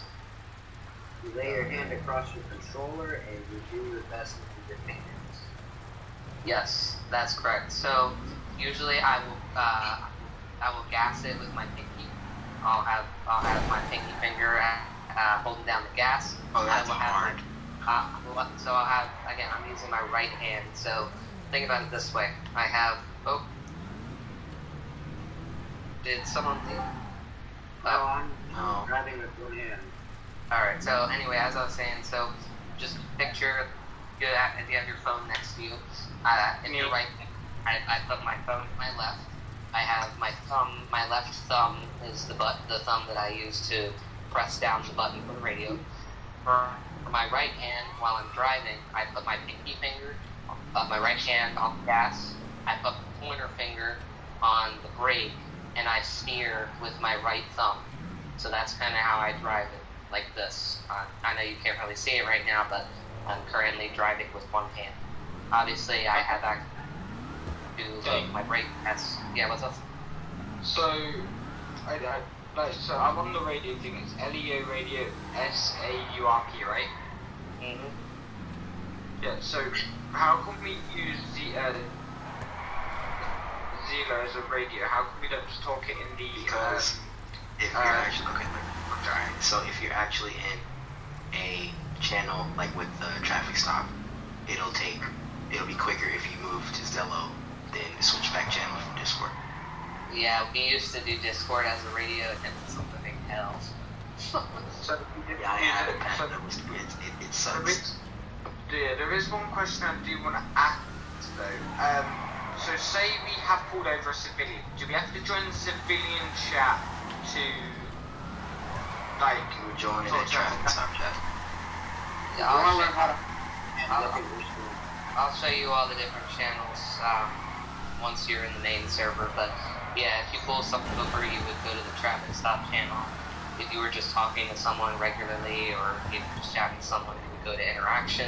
You lay your hand across your controller and you do your best with your fingers. Yes, that's correct. So usually I will gas it with my pinky. I'll have my pinky finger holding down the gas. Oh, that's hard. So I'll have, again, I'm using my right hand. So think about it this way. I have, did someone leave? I'm driving with one hand. Alright, so anyway, as I was saying, so just picture you have your phone next to you. In your right, I put my phone to my left. I have my left thumb is the thumb that I use to press down the button for the radio. For my right hand, while I'm driving, I put my pinky finger, my right hand on the gas. I put the pointer finger on the brake, and I steer with my right thumb. So that's kind of how I drive it, like this. I know you can't really see it right now, but I'm currently driving with one hand. Obviously, I have access to my brake. What's up? So, so I'm on the radio thing. It's LEO radio, SAURP, right? Yeah. So how can we use Zelo as a radio? How come we don't just talk it in the? Because if you're actually so if you're actually in a channel like with the traffic stop, it'll be quicker if you move to Zello than switch back channel from Discord. Yeah, we used to do Discord as a radio, and it's something else. So yeah, I have it. It sucks. There is one question I do want to ask though. So say we have pulled over a civilian. Do we have to join the civilian chat to You join a traffic stop chat. Yeah, I'll show you all the different channels once you're in the main server, but yeah, if you pull something over, you would go to the traffic stop channel. If you were just talking to someone regularly, or if you were just chatting to someone, you would go to interaction.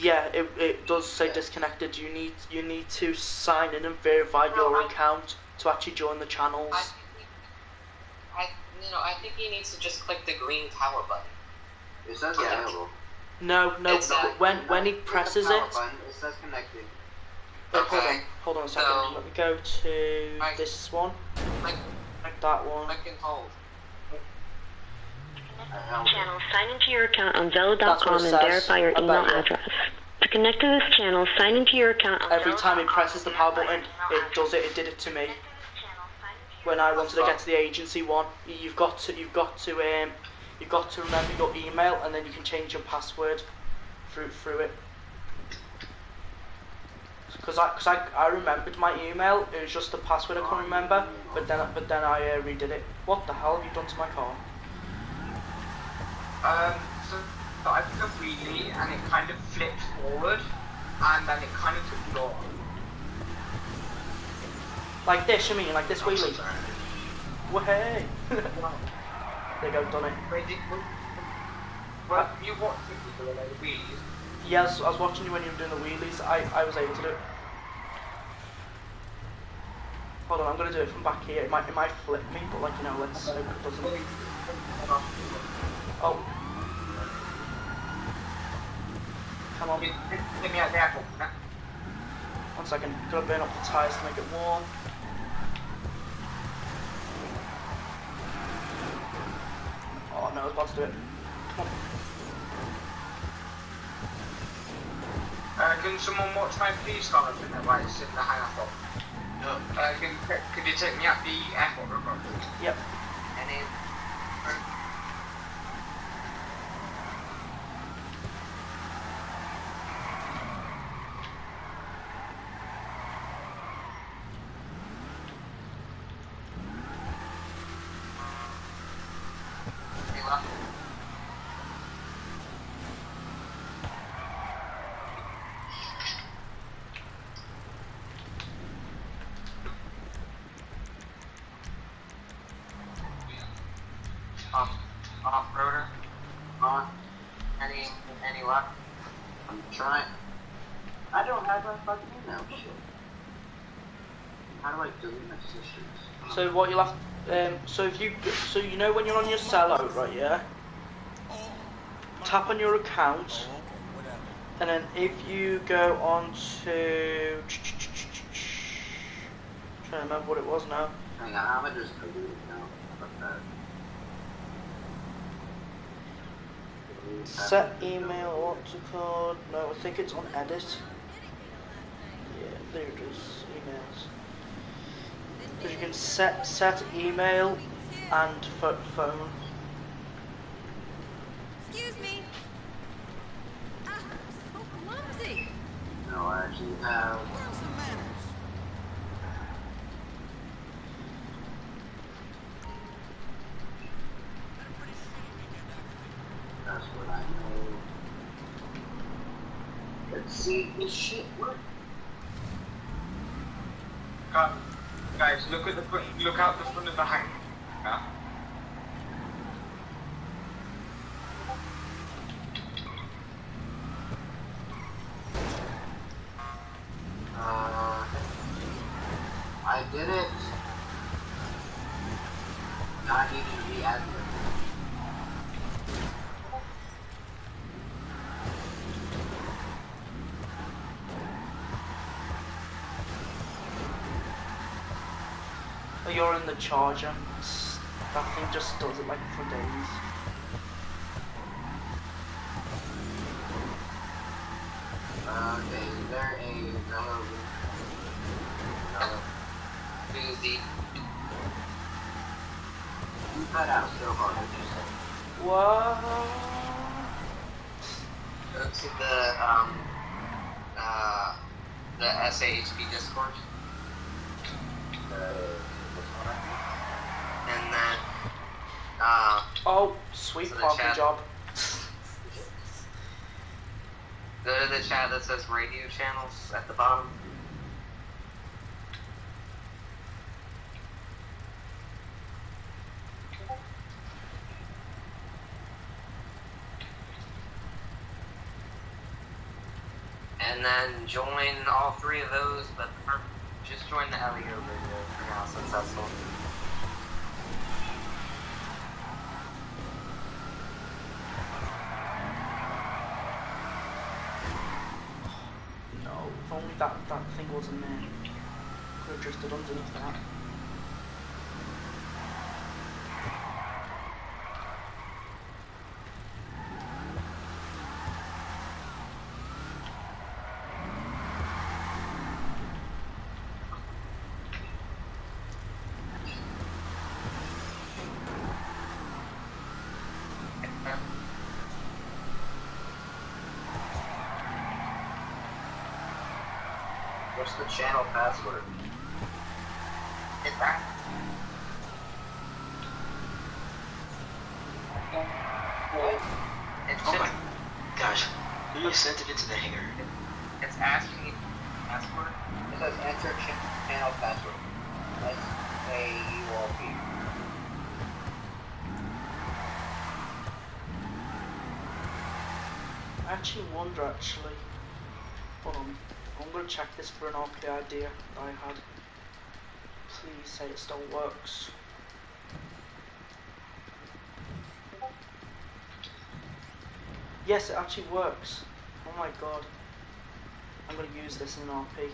Yeah, it does say disconnected. You need to sign in and verify your account to actually join the channels. I think he needs to just click the green tower button. It says available. No. When he presses it. Button, it says connected. Wait, hold on a second. So, Let me go to this one. That one. I can hold. Channel, sign into your account on Zello.com and verify your email address. To connect to this channel, sign into your account on Every time he presses the power button, it does it. It did it to me. When I wanted to get to the agency one, you've got to remember your email, and then you can change your password through it. Because I remembered my email, it was just the password I couldn't remember, but then I redid it. What the hell have you done to my car? So I took a wheelie and it kind of flipped forward, and then it kind of took you off. Like this, you mean? Like this wheelie? Well, hey! There you go, done it. Well, you watched me do the wheelies. Yes, I was watching you when you were doing the wheelies. I was able to do it. Hold on, I'm gonna do it from back here. It might flip me, but like, you know, let's hope it doesn't. Oh. Come on. Let me out there. 1 second. Gotta burn up the tyres to make it warm. Oh no, I was about to do it. Come on. Can someone watch my police car in there while it's in the hangar hole? No. Could you take me at the airport real quick? Yep. And then... Off-roader? Any luck? I'm trying. I don't have my fucking email. Shit. How do I delete my sisters? So what you'll have, so you know when you're on your sellout, right? Yeah. Tap on your account, and then if you go on to, trying to remember what it was now. Hang on, I'm gonna just delete it now. How about that? Set email, what's it called? No, I think it's on edit. Yeah, there it is, emails. So you can set email and phone. Excuse me. Ah, so clumsy. No, I actually have. Learn some manners. That's what I know. Let's see this shit work. Guys, look at the front, look out the front of the hangar. I did it. Now I need to re-add it. Oh, you're in the charger. That thing just does it like for days. Okay, is there a Zello? Boozy. You cut out so hard, what you say? What? Go to the SAHP Discord. And then, Oh, sweet So the parking chat- job. go to the chat that says radio channels at the bottom. and then join all three of those, but just join the Leo video for now since that's the one. No, if only that thing wasn't there. Could have drifted underneath that. What's the channel password? Hit that. It's Oh my gosh. Who just sent it into the hangar? It's asking you password. It says enter channel password. SAURP. I actually wonder hold on, I'm going to check this for an RP idea that I had. Please say it still works. Yes, it actually works. Oh my god. I'm going to use this in an RP.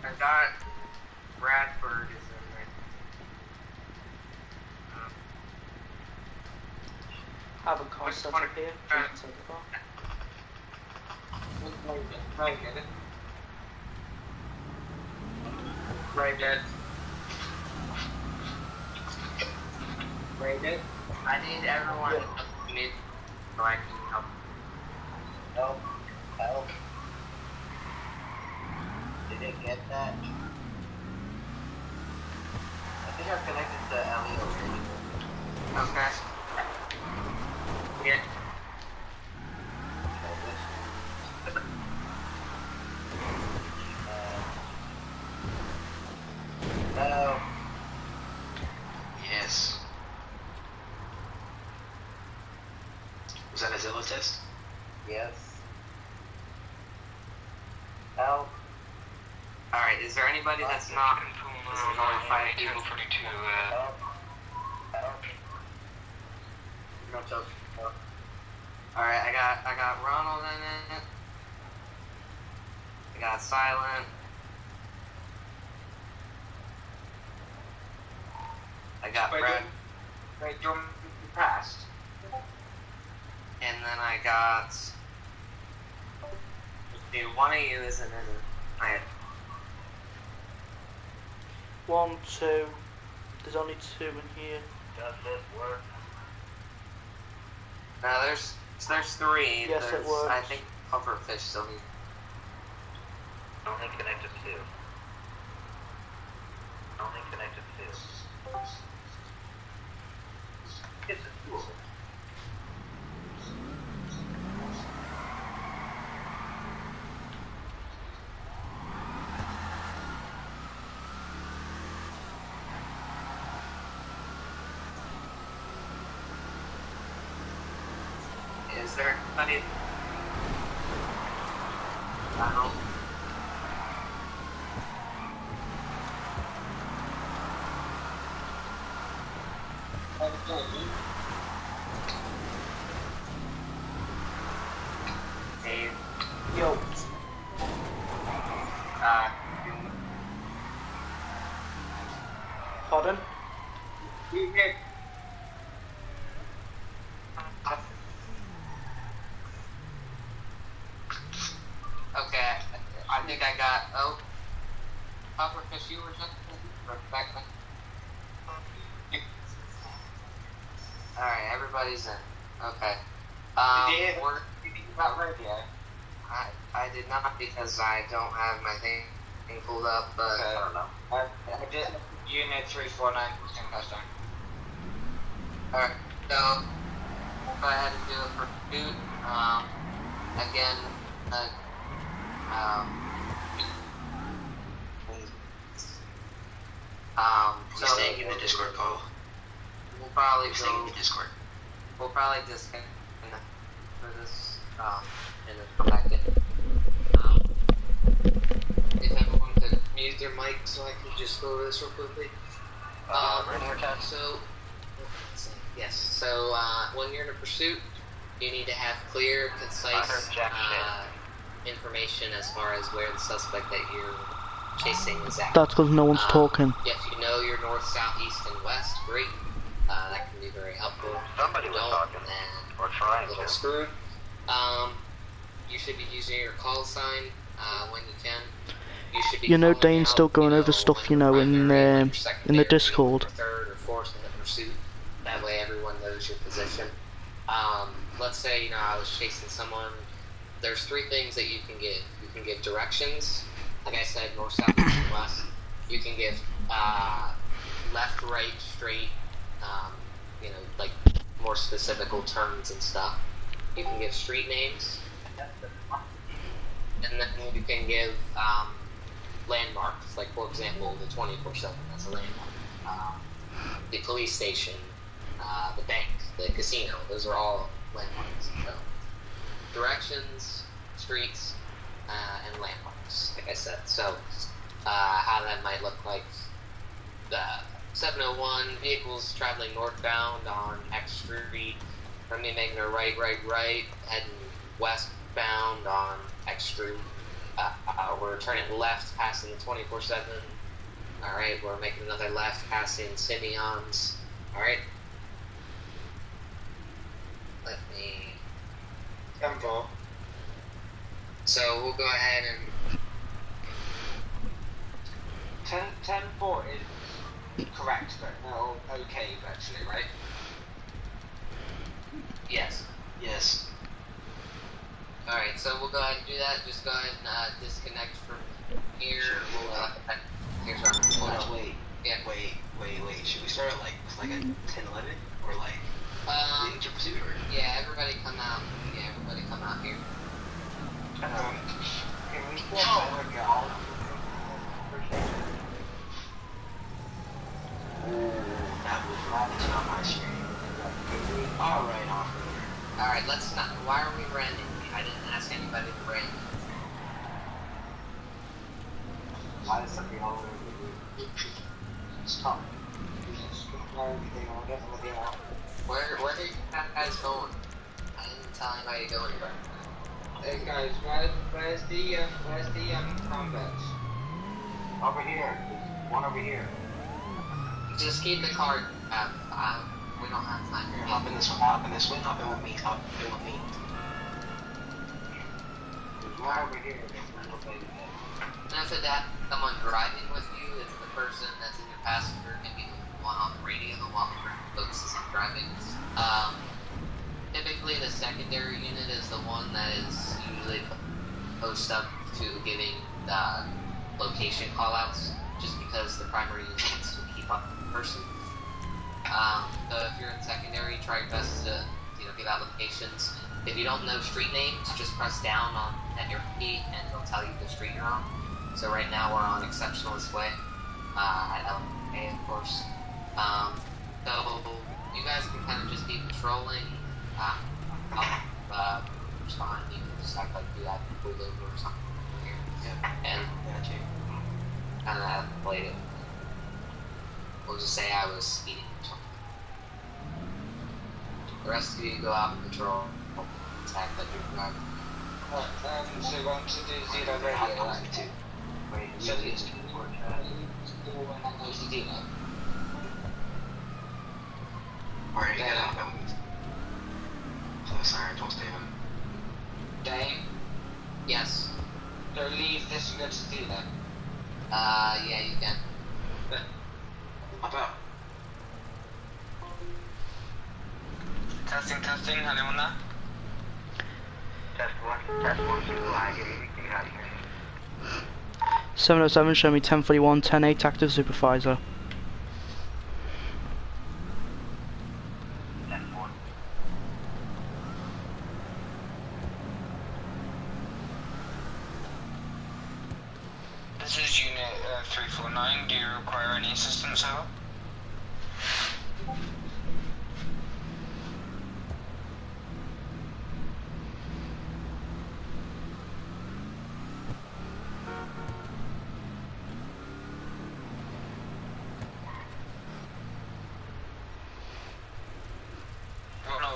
I got Bradford is in there. I have a car set up here. You can take the car. Right dead. Right dead. I need everyone to meet so I can help. Help. Help. Did it get that? I think I'm connected to Leo. Okay. Yeah. Hello. Yes. Was that a Zillow test? Yes. Help. Alright, is there anybody that's not only fighting people? Help. Help. No joke. Alright, I got Ronald in it. I got Silent. I got Brad. Wait, you passed? And then I got... Dude, one of you isn't in it. I... 1, 2. There's only 2 in here. Does this work? No, there's 3. Yes, it works. I think Pufferfish still needs... Only connected 2. Only connected 2. It's a tool. Is there anybody... I don't... Dave. Yo. Pardon? Okay, I think I got... Oh. Pufferfish, you were just... Back. Alright, everybody's in. Okay. Did you got radio? I did not because I don't have my thing pulled up, but... Okay. I don't know. I did Unit 349 touchdown. Alright, so... Go ahead and do it for food. Again, We're staying in the Discord call. We'll probably We're staying in the Discord. We'll probably disconnect for this. and then come back in. If everyone could mute their mic so I can just go over this real quickly. So, yes, so when you're in a pursuit, you need to have clear, concise information as far as where the suspect that you're chasing is at. That's because no one's talking. If you know your north, south, east, and west, great. That can be very helpful. Somebody was talking, or trying a little to. screwed. You should be using your call sign when you can. You should be Dane's still going over stuff, in the Discord. Third or fourth in the pursuit. That way everyone knows your position. Let's say, I was chasing someone. There's 3 things that you can give. You can give directions. Like I said, north, south, east, and west. You can give left, right, straight, like more specific terms and stuff. You can give street names. And then you can give landmarks, like for example, the 24/7, that's a landmark. The police station, the bank, the casino, those are all landmarks. So, directions, streets, and landmarks, like I said. So, how that might look like: 701 vehicles traveling northbound on X Street. From me making a right, heading westbound on X Street. We're turning left, passing the 24/7. Alright, we're making another left, passing Simeon's. Alright. Let me... Tempo. So we'll go ahead and... 10-4 is correct, but no, okay, actually, right? Yes. Yes. Alright, so we'll go ahead and do that. Just go ahead and disconnect from here. We'll, here's our Wait. Yeah. Wait. Should we start at like a 10-11? Or like leading to pursuit? Or? Yeah, everybody come out. Yeah, everybody come out here. That was right on my screen. Alright, officer. Alright, let's not. Why are we renting? I didn't ask anybody to rent. Why is something all over the stop? Where are you guys going? I didn't tell anybody to go anywhere. Hey guys, where's the combat? Over here. There's one over here. Just keep the car. We don't have time. Here, hop in this one, hop in with me. There's one over here. And after that, someone driving with you is the person that's in your passenger can be the one on the radio while the focuses on driving. Typically the secondary unit is the one that is usually post up to giving location callouts, just because the primary unit needs to keep up with the person. So if you're in secondary, try your best to give out locations. If you don't know street names, just press down at your key and it'll tell you the street you're on. So right now we're on Exceptionalist Way at LA, of course. So you guys can kind of just be patrolling. I'll respond. You can just act like you have pulled over or something here. Yeah. And kind of played it. We'll just say I was speeding or something. The rest of you go out and patrol. Act like you're driving. So you want to do zero radio, right? Wait, So it's Alright, get out. So sorry, don't stay in. Dame, Yes. so leave this and go to dealer. Yeah, you can. Hop out. Testing, anyone there? Test 1, 2, I get anything out of here. 707, show me 1041, 10-8, active supervisor. 10-4. This is Unit 349. Do you require any assistance, over?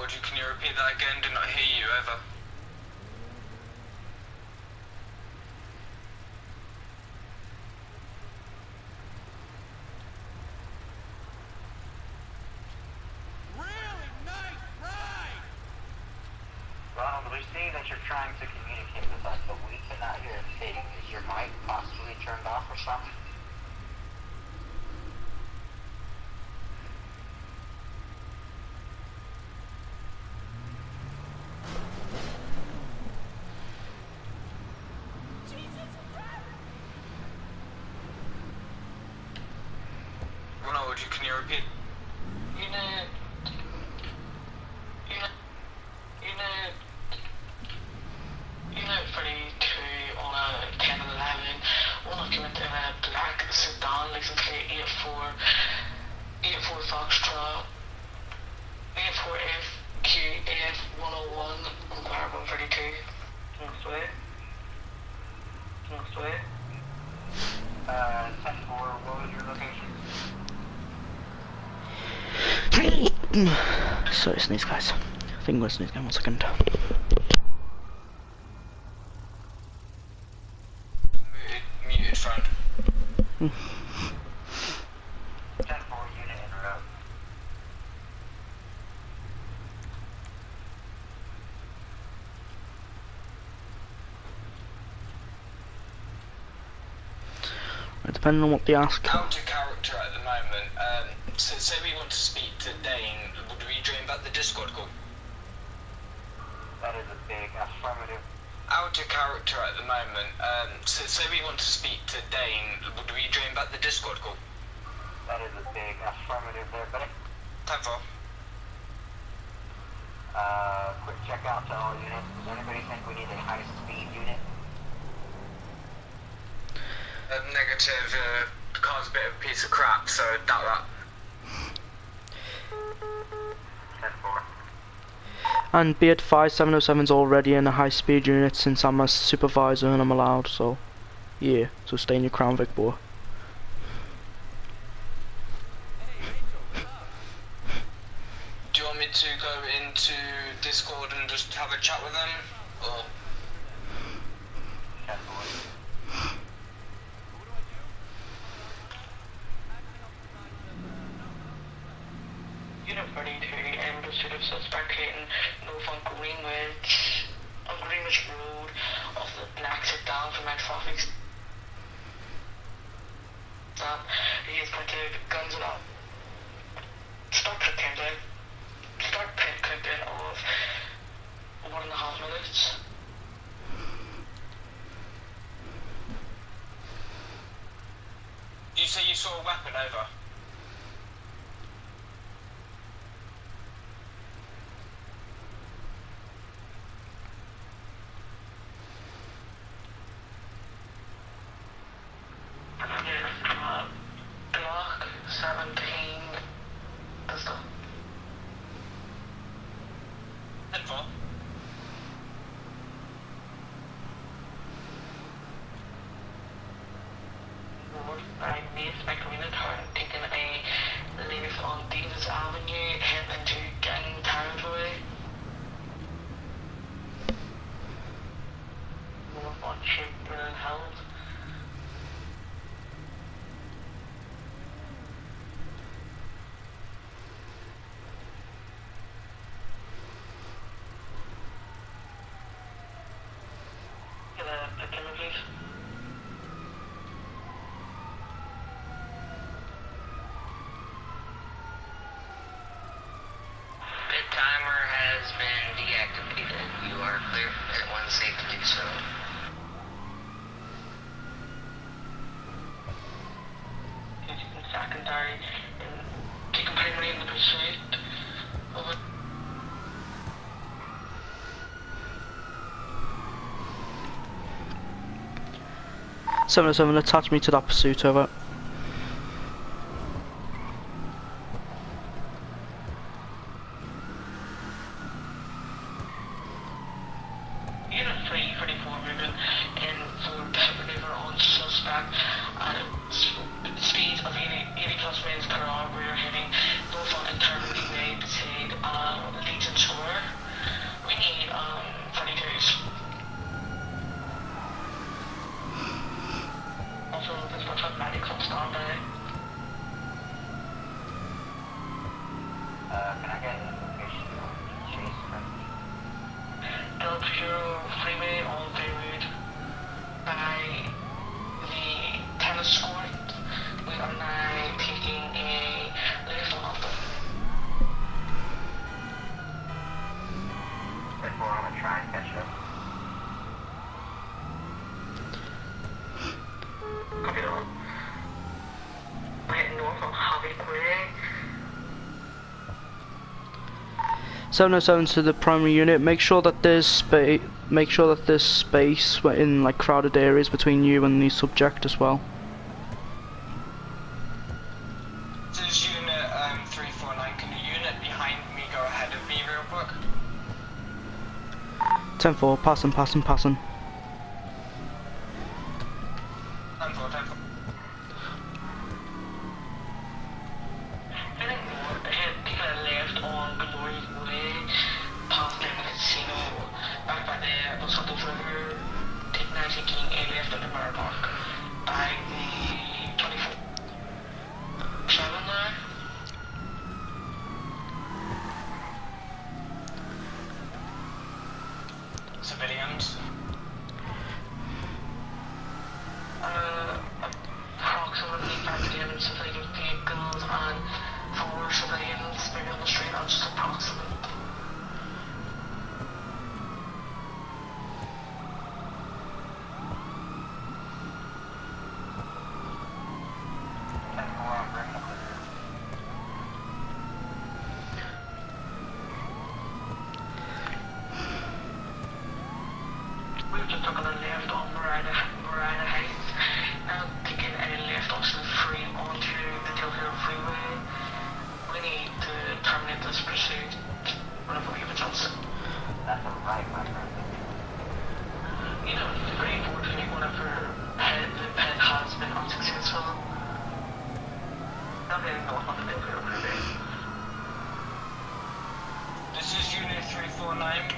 would you, can you repeat that again? Did not hear you, over. Ronald, we see that you're trying to communicate with us, but we cannot hear it stating. Is your mic possibly turned off or something? Ronald, would you, can you repeat? Unit 32 on a 1011, one document in a black sedan, license plate 84 Foxtrot, 84 FQF 101, on car 132. Next way. 10-4, what was your location? Sorry, sneeze, guys. I think I'm gonna sneeze again. 1 second. Muted front. 10-4, unit interrupt. Depending on what they ask. Out of character at the moment. So say we want to speak to Dane, would we join back the Discord call? That is a big affirmative. Out of character at the moment. So say we want to speak to Dane, would we join back the Discord call? That is a big affirmative there, buddy. 10-4. Quick check out to all units. Does anybody think we need a high-speed unit? Negative. The car's a bit of a piece of crap, so doubt that. 10-4. And be advised, 707's already in a high-speed unit since I'm a supervisor and I'm allowed, so yeah, so stay in your crown, Vic boy. Do you want me to go into Discord and just have a chat with them, or? 10-4. Unit 32 in pursuit of suspect hitting north on Greenwich Road off the black sedan from a traffic stop. He is pointed guns up. Start clipping of 1.5 minutes. You say you saw a weapon, over? Glock 17 pistol. 10-4. I made my community turn, taking a left on Davis Avenue, heading into gang territory. North on Chipburn Hills. Timer has been deactivated. You are clear and one safe to do so. Secondary and taking primary in the pursuit. Over. .707, attach me to that pursuit, over. Unit 334 moving in for maneuver on suspect at speed of 80 plus miles per hour. We are heading north on Intermediate Way beside Legion Square. Pure Freeway on Beirut by the tennis court. We are now taking a left off. Therefore, I'm gonna try and catch up. Copy that. We're heading north on Harvey Way. 707 to the primary unit. Make sure that there's space. Make sure that there's space in like crowded areas between you and the subject as well. This is unit 349. Can the unit behind me go ahead of me real quick? 10-4, passing. 10-4. Heading north, head left on Glory Way, past the casino, back by the Los Santos River, now taking a left at the Mirror Park. By the 24/7 now. Civilians. Approximately 5 civilian vehicles and 4 civilians maybe on the street. I'll just approximate. We've just taken a left on Marina Heights, now taking a left option free onto the Till Hill Freeway. We need to terminate this pursuit whenever we give a chance. That's a right, my friend. You know, it's very unfortunate whenever the pet has been unsuccessful. Not really know what to do for it. This is unit 349.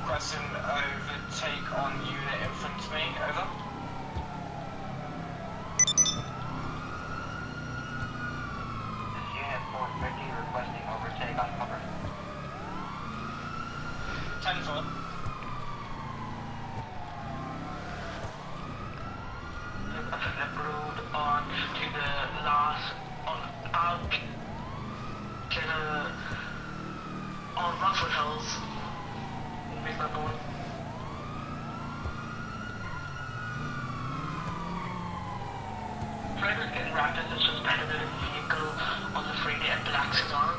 Requesting overtake on unit in front of me. Over. This is unit 450 requesting overtake on cover. 10-4. A flip road on to the last out to the on Rockford Hills. Make that going. Driver's getting rapid, it's just better than a vehicle on the freeway at Black Sedan.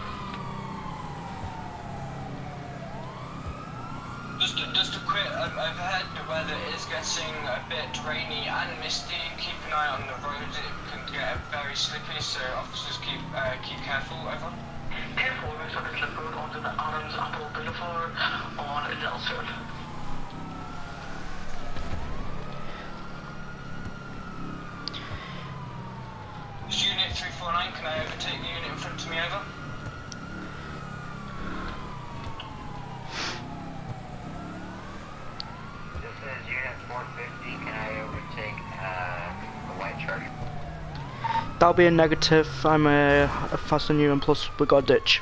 Just a quick overhead, the weather is getting a bit rainy and misty. Keep an eye on the road, it can get very slippy, so officers keep careful. Over. Careful, we're sort of slip road onto the Adams Apple Boulevard on Delsford. This is unit 349, can I overtake the unit in front of me? Over. This is unit 450. Can I overtake the white Charger? That'll be a negative. I'm faster than you, and plus we got a ditch.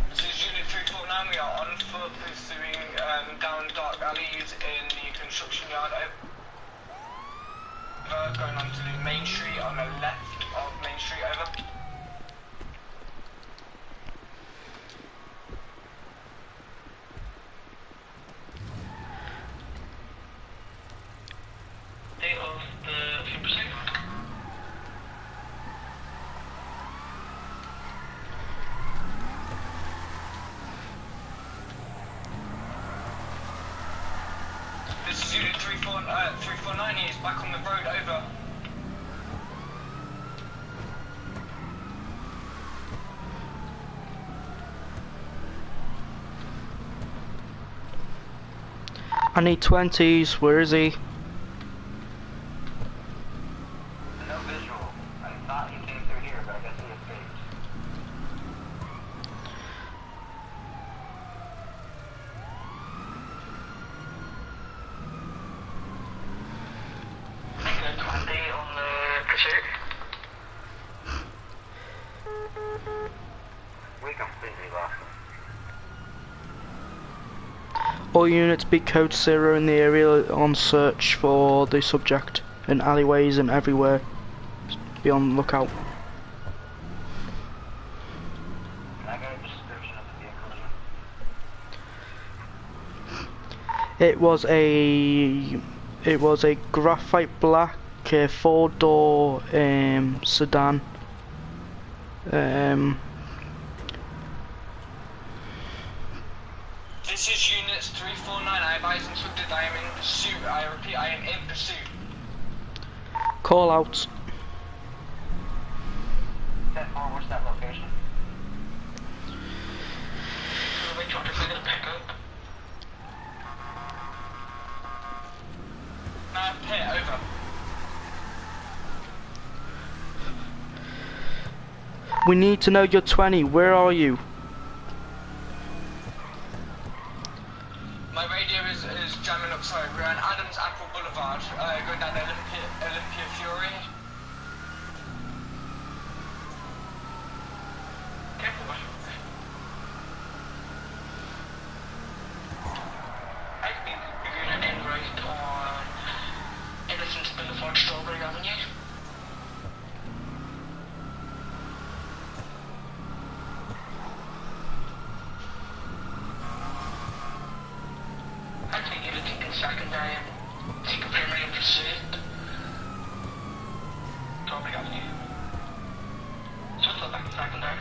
This is unit 349, we are on foot pursuing down dark alleys in the construction yard. Over. Going on to the main street on the left of Main Street. Over. Day of the few pursuit. This is unit 349, he is back on the road. Over. I need 20s. Where is he? No visual. I thought he came through here, but I guess he escaped. All units be code 0 in the area on search for the subject, in alleyways and everywhere. Be on the lookout. Can I get a description of the vehicle? It was a graphite black 4-door sedan. This is Units 349. I advise instructed. I am in pursuit. I repeat, I am in pursuit. Call outs. 10-4, what's that location? Wait, Doctor, if I get a pickup. Pit, over. We need to know you're 20. Where are you? My radio is jamming up. Sorry, we're on Adams Apple Boulevard, going down Olympia Fury. Careful, boy. I think we're gonna end right on Innocence Boulevard, Strawberry Avenue. I think you're taking secondary and take a primary and pursuit. Strawberry Avenue. Just look back to secondary.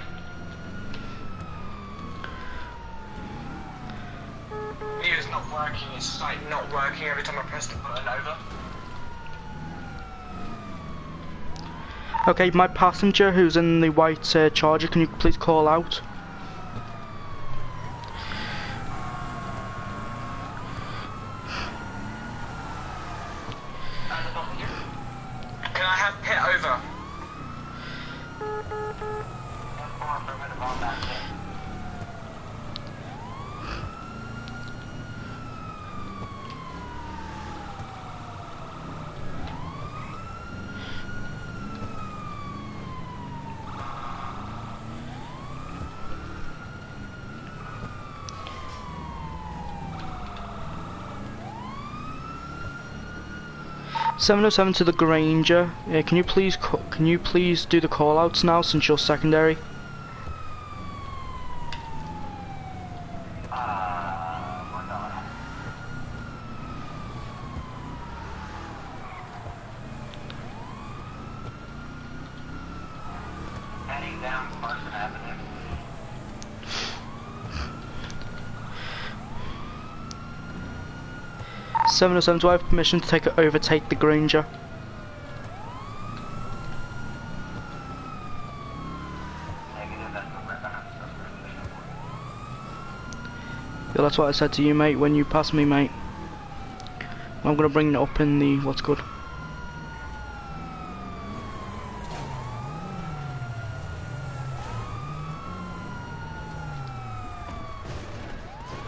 It is not working. It's like not working every time I press the button over. Okay, my passenger who's in the white Charger, can you please call out? And the passenger. Can I have pit over? 10-4, affirmative on that pit. .707 to the Granger. Can you please do the call outs now since you're secondary? We're going. Heading down Carson Avenue. .707, do I have permission to overtake the Granger? Negative, that's the red band. Yeah, that's what I said to you, mate, when you passed me, mate. I'm gonna bring it up in the what's good.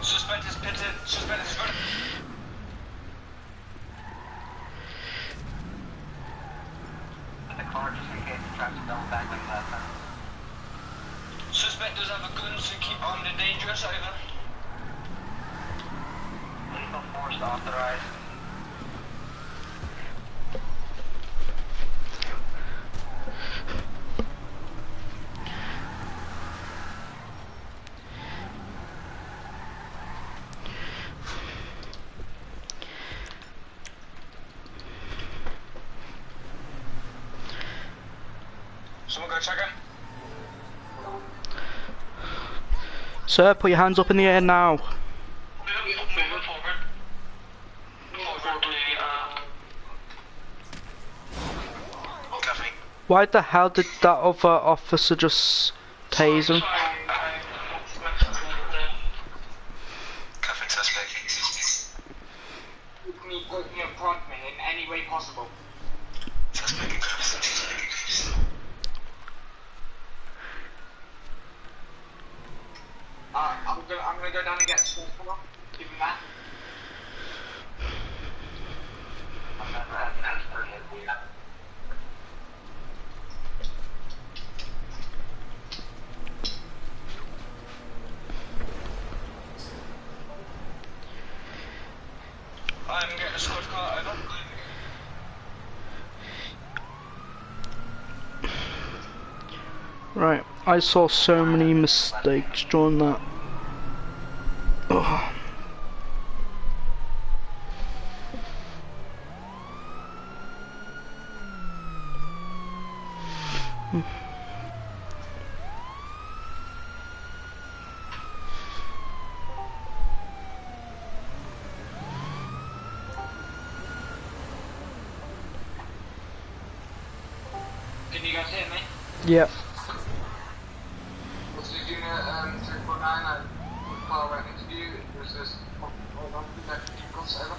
Suspect is pitted. Suspect is running. The car just in case it tries to double back like last time. Suspect does have a gun, so keep armed and dangerous. Over. Lethal force authorized. Someone go check him. Sir, put your hands up in the air now. Moving forward. Forward to Cuffing. Why the hell did that other officer just tase him? Cuffing suspect. Put me in front of me in any way possible. Suspect in cuffs. I'm gonna go down and get a small car. Give him that. I've never had an expert hit me. get the squad car over. Right, I saw so many mistakes during that. Ugh. Can you guys hear me? Yep. Was the unit 349 and far right interview? Was this hold on, cross over?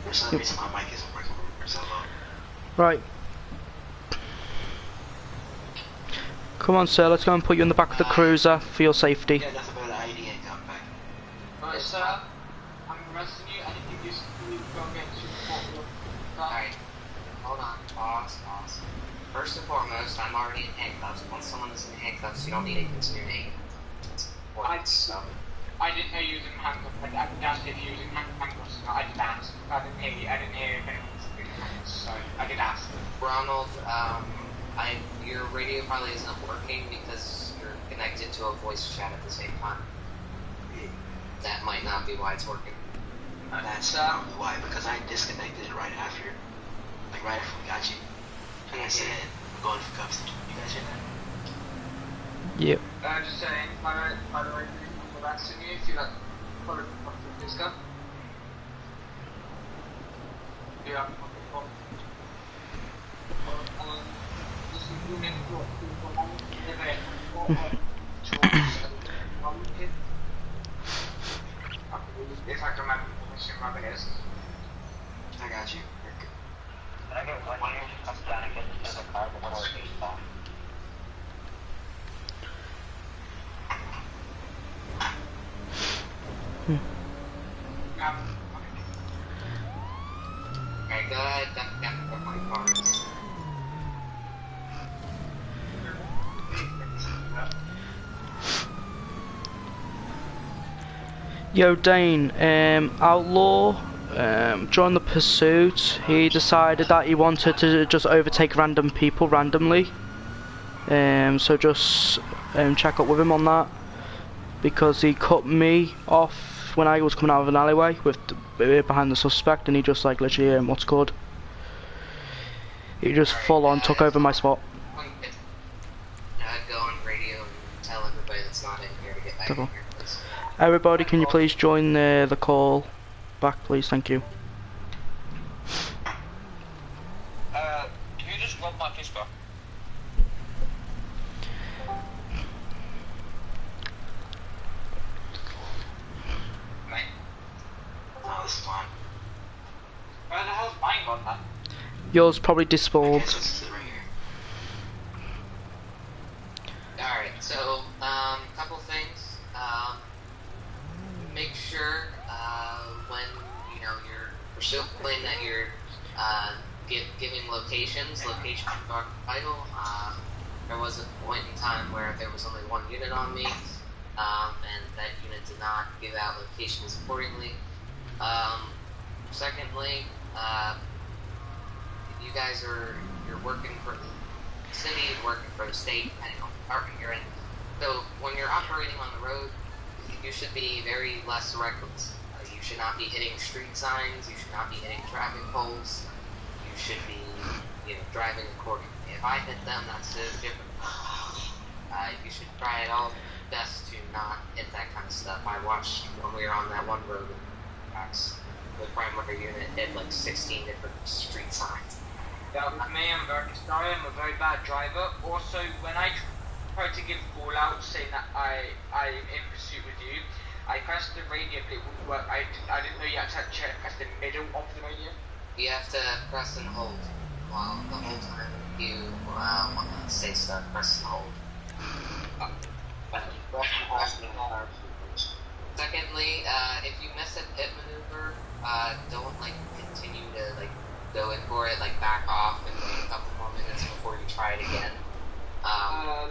For some reason my mic isn't working so well. Right. Come on, sir, let's go and put you in the back of the cruiser for your safety. Yeah, that's about the idea. Come back. Right, sir. I'm arresting you. Anything you go and get to report. Alright, hold on, pause. First and foremost, I'm already in handcuffs. Once someone is in handcuffs, you don't need to continue handcuffs. I didn't know you was in handcuffs. I asked if you was in handcuffs. No, I did ask. I didn't hear if anyone was in handcuffs, so I did ask. Ronald, your radio probably isn't working because you're connected to a voice chat at the same time. That might not be why it's working. That's probably why, because I disconnected it right after. Like right after we got you. And I said, we're going for cuffs. You guys hear that? Yep. Just saying, by the way, I'm arresting you if you like follow this gun. Yeah. If I can remember what it is. I got you. Can I get one here? I'm trying to get to the car before it gets off. Alright, go ahead, dump for my cars. Yo, Dane, Outlaw, during the pursuit, he decided that he wanted to just overtake random people randomly. So just check up with him on that, because he cut me off when I was coming out of an alleyway with behind the suspect, and he just like literally what's good. He just full on took over my spot. Go on radio and tell everybody that's not in here to get back in here, please. Everybody, can you please join the call back, please? Thank you. Can you just rob my pistol? Mate. Oh, this is fine. Where the hell's mine gone, man? Yours probably Okay, disposed. so this is right here. Alright, so, couple things. Make sure, when, you're pursuing that you're, giving locations are vital. There was a point in time where there was only one unit on me, and that unit did not give out locations accordingly. Secondly, you guys you're working for the city, working for the state, depending on the department you're in. So when you're operating on the road, you should be very less reckless. You should not be hitting street signs. You should not be hitting traffic poles. You should be, driving accordingly. If I hit them, that's different. You should try at all best to not hit that kind of stuff. I watched when we were on that one road, the primary unit hit like 16 different street signs. That was me. I'm very sorry. I'm a very bad driver. Also, when I tried to give call out saying that I'm in pursuit with you, I pressed the radio, but it wouldn't work. I didn't know you had to press the middle of the radio. You have to press and hold. Well, the whole time you want to say stuff, press and hold. Secondly, if you miss a pit maneuver, don't continue to go in for it. Back off and wait a couple more minutes before you try it again. I'll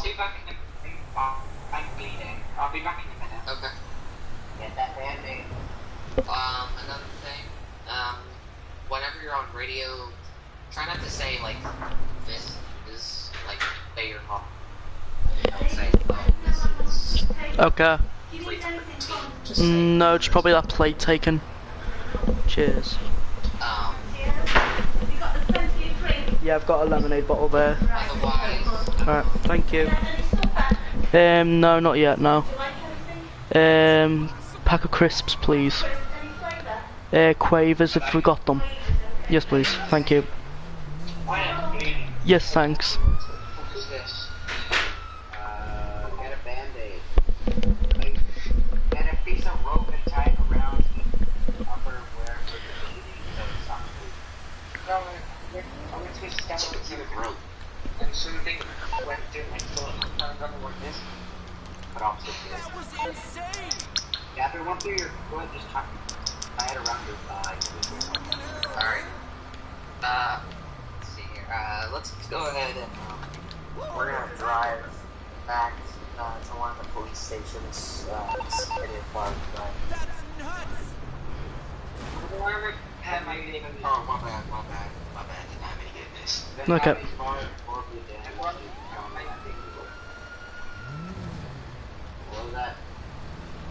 be back in a minute. I'm bleeding. I'll be back in a minute. Okay. Get that band-aid. Another thing, you're on radio, try not to say like this is like say your call. Don't say oh this is. Okay. Plate 13. Just say, No, it's probably that plate taken. Cheers. Yeah, I've got a lemonade bottle there. Otherwise, Alright, thank you. No, not yet, no. Pack of crisps, please. Quavers, if we got them. Yes, please, thank you. Yes, thanks. who's this? Get a band-aid. Like, get a piece of rope and tie it around the upper wherever you're bleeding so it's not bleeding. No, I'm going to switch down to the rope. And something went through my foot. I'm trying to remember what it is. But I'll stick to it. That was insane! Yeah, if it went through your foot, just tie it around your thigh. Alright. Let's see here. Let's go ahead and We're gonna drive back to one of the police stations in Park. That's nuts! Whoever had my name in Oh, my bad. Didn't have any goodness. Okay. What was that?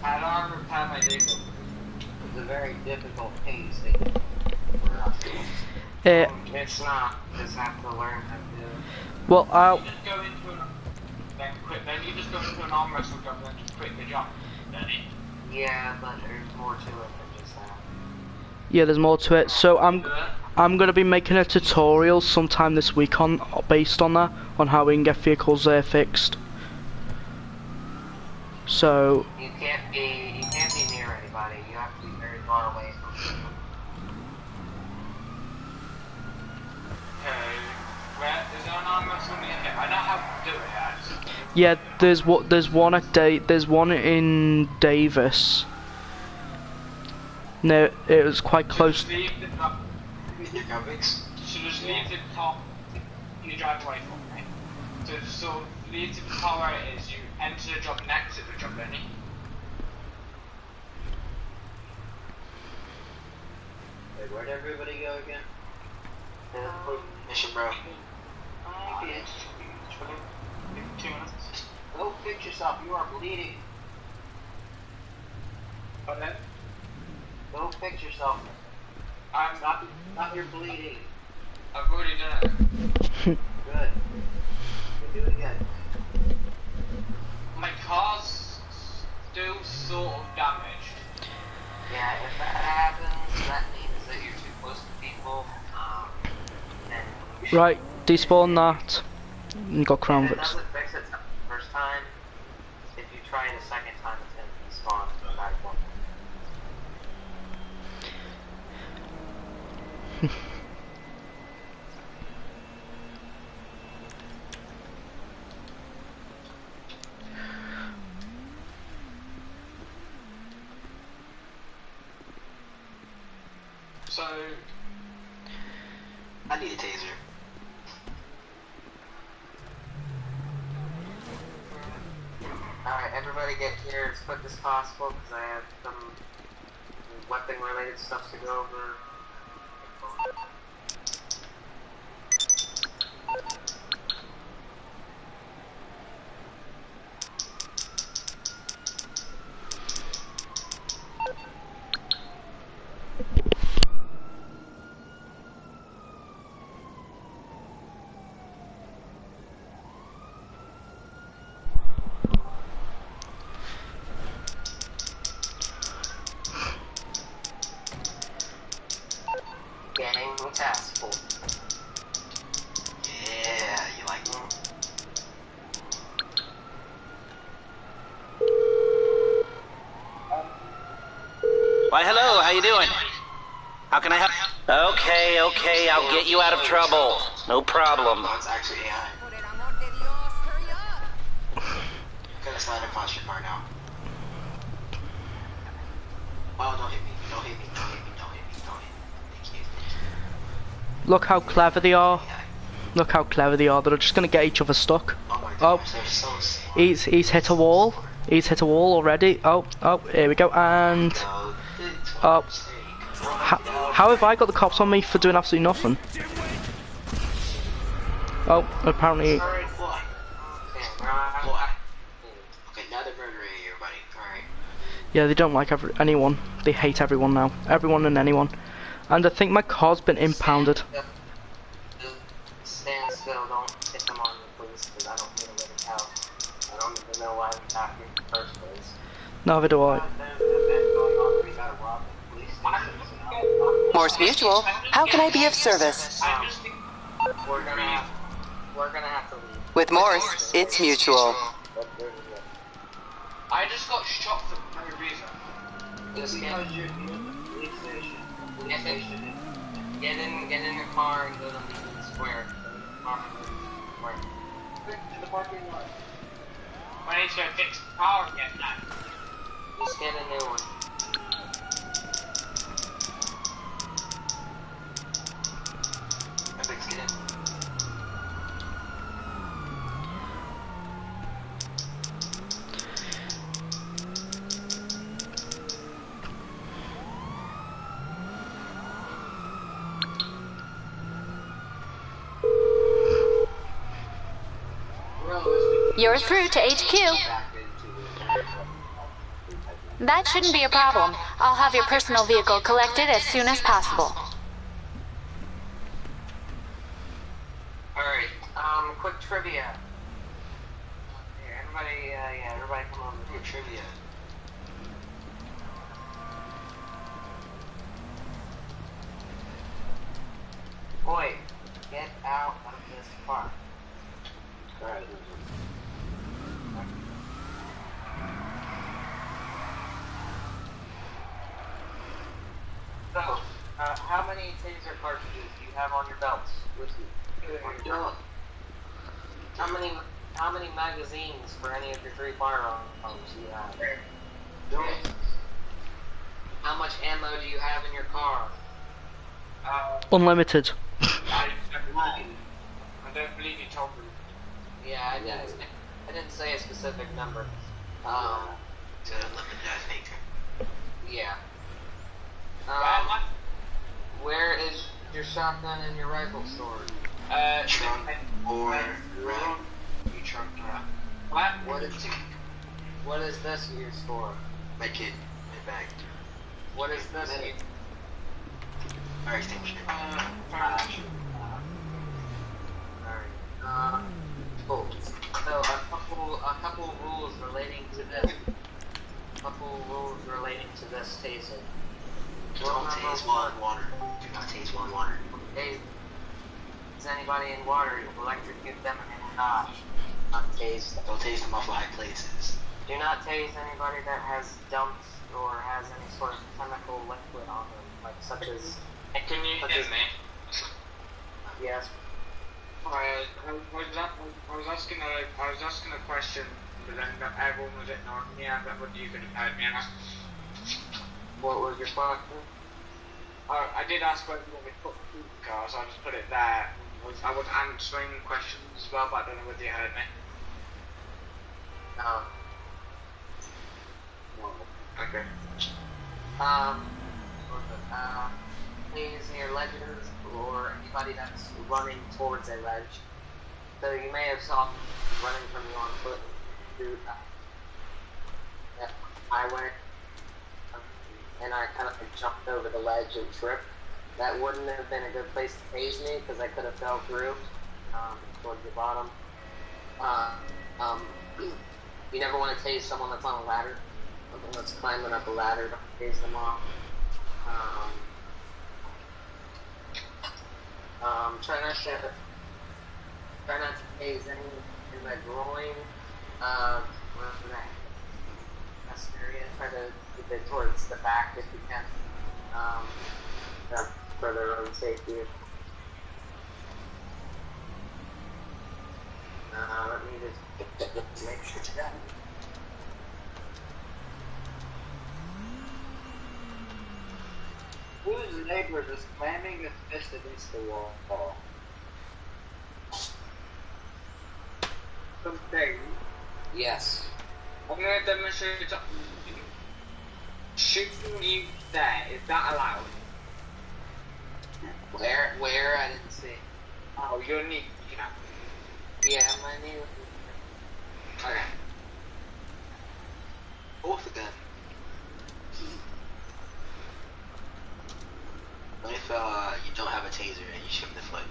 I don't repair my vehicle. It's a very difficult pain state for us. It's not. Just have to learn how to do it. Well, You just go into an then you just go into an arm wrestle job and then just quit the job. Yeah, but there's more to it than just that. yeah, there's more to it. So I'm gonna be making a tutorial sometime this week based on that, on how we can get vehicles fixed. So You can't be near anybody. You have to be very far away from people. Okay. Where is there an arm wrestle near here? I know how to do it. yeah, there's one in Davis. No, it was quite close. Just leave the top. Your convicts? So just leave the top. You drive away from me. So leave the car where it is. You enter the job and exit the job, don't you? Wait, where'd everybody go again? Mission, bro. Go fix yourself. You are bleeding. But then Go fix yourself. I'm Stop your bleeding. I've already done it. Good. Okay, do it again. My car's still sort of damaged. Yeah, if that happens, that means that you're too close to people. Then you should- Right, despawn that. You got crown If it bits. doesn't fix it the first time, if you try it a second time, it's going to despawn automatically. So I need a taser. Alright, everybody get here as quick as possible because I have some weapon related stuff to go over. Gang task force. Yeah, you like me? Why, hello, how you doing? How can I help? Okay, I'll get you out of trouble. No problem. No, it's actually AI. Por el amor de Dios, hurry up! Gonna slide across your car now. Oh, don't hit me. Don't hit me. Don't hit me. Don't hit me. Don't hit me. Thank you. Look how clever they are. Look how clever they are. They're just gonna get each other stuck. Oh my Oh, gosh, they're so smart. he's hit a wall. He's hit a wall already. Oh, here we go. And No, oh, ha How have I got the cops on me for doing absolutely nothing? Oh, apparently. Sorry, what? Okay, now they're murdering everybody. Alright. Yeah, they don't like anyone. They hate everyone now. Everyone and anyone. And I think my car's been impounded. Stand still, don't hit them on the police, because I don't need to let it out. I don't even know why we got here in the first place. Neither do I. There's an event going on where we gotta rob the police station. Morse Mutual, how can I be of service? We're gonna have to leave. With Morse, it's mutual. I just got shot for no reason. Just get you're near the police station. Police station. Get in your car and go to the square. In the parking lot. I need to fix the car again now. Just get a new one. Epic's get in. You're through to HQ. That shouldn't be a problem. I'll have your personal vehicle collected as soon as possible. Alright, quick trivia. Here, everybody, everybody come over here. Trivia. Boy, get out of this car. Alright. So, how many taser cartridges do you have on your belts with you? How many magazines for any of your 3 firearms do you have? How much ammo do you have in your car? Unlimited. I don't believe you told me. Yeah, I didn't say a specific number. To limit that Yeah. Where is your shotgun and your rifle stored? Trunk or rack. You trunk or rack. What is this year's for? My kid. My bag. What is this year? Fire extinguisher. Alright. Cool. So a couple rules relating to this. Taser. Don't tase while in water. Do not tase while in water. Is anybody in water? You electrocute them and they will die. Not tase them. Don't tase them off of high places. Do not tase anybody that has dumps or has any sort of chemical liquid on them, like such as. Can you hear me? Yes. I was asking a question, but then everyone was ignoring me, and that what you could have heard me ask. What was your question? I did ask whether you want me to put the car, so I just put it there. I was answering questions as well, but I don't know whether you heard me. No. Okay. Please near ledges or anybody that's running towards a ledge. So you may have saw running from you on foot through that highway, and I kind of jumped over the ledge and tripped. That wouldn't have been a good place to tase me because I could have fell through towards the bottom. You never want to tase someone that's on a ladder. Someone that's climbing up a ladder, don't tase them off. Try not to tase any in the groin, wherever that area. Try to keep it towards the back if you can, for their own safety. Let me just make sure to that. Whose neighbor is slamming his fist against the wall? Something. Yes. I'm going to demonstrate shooting you there. Is that allowed? your knee, you know. Yeah, my knee. Okay. Both of them. What if you don't have a taser and you shoot him in the foot?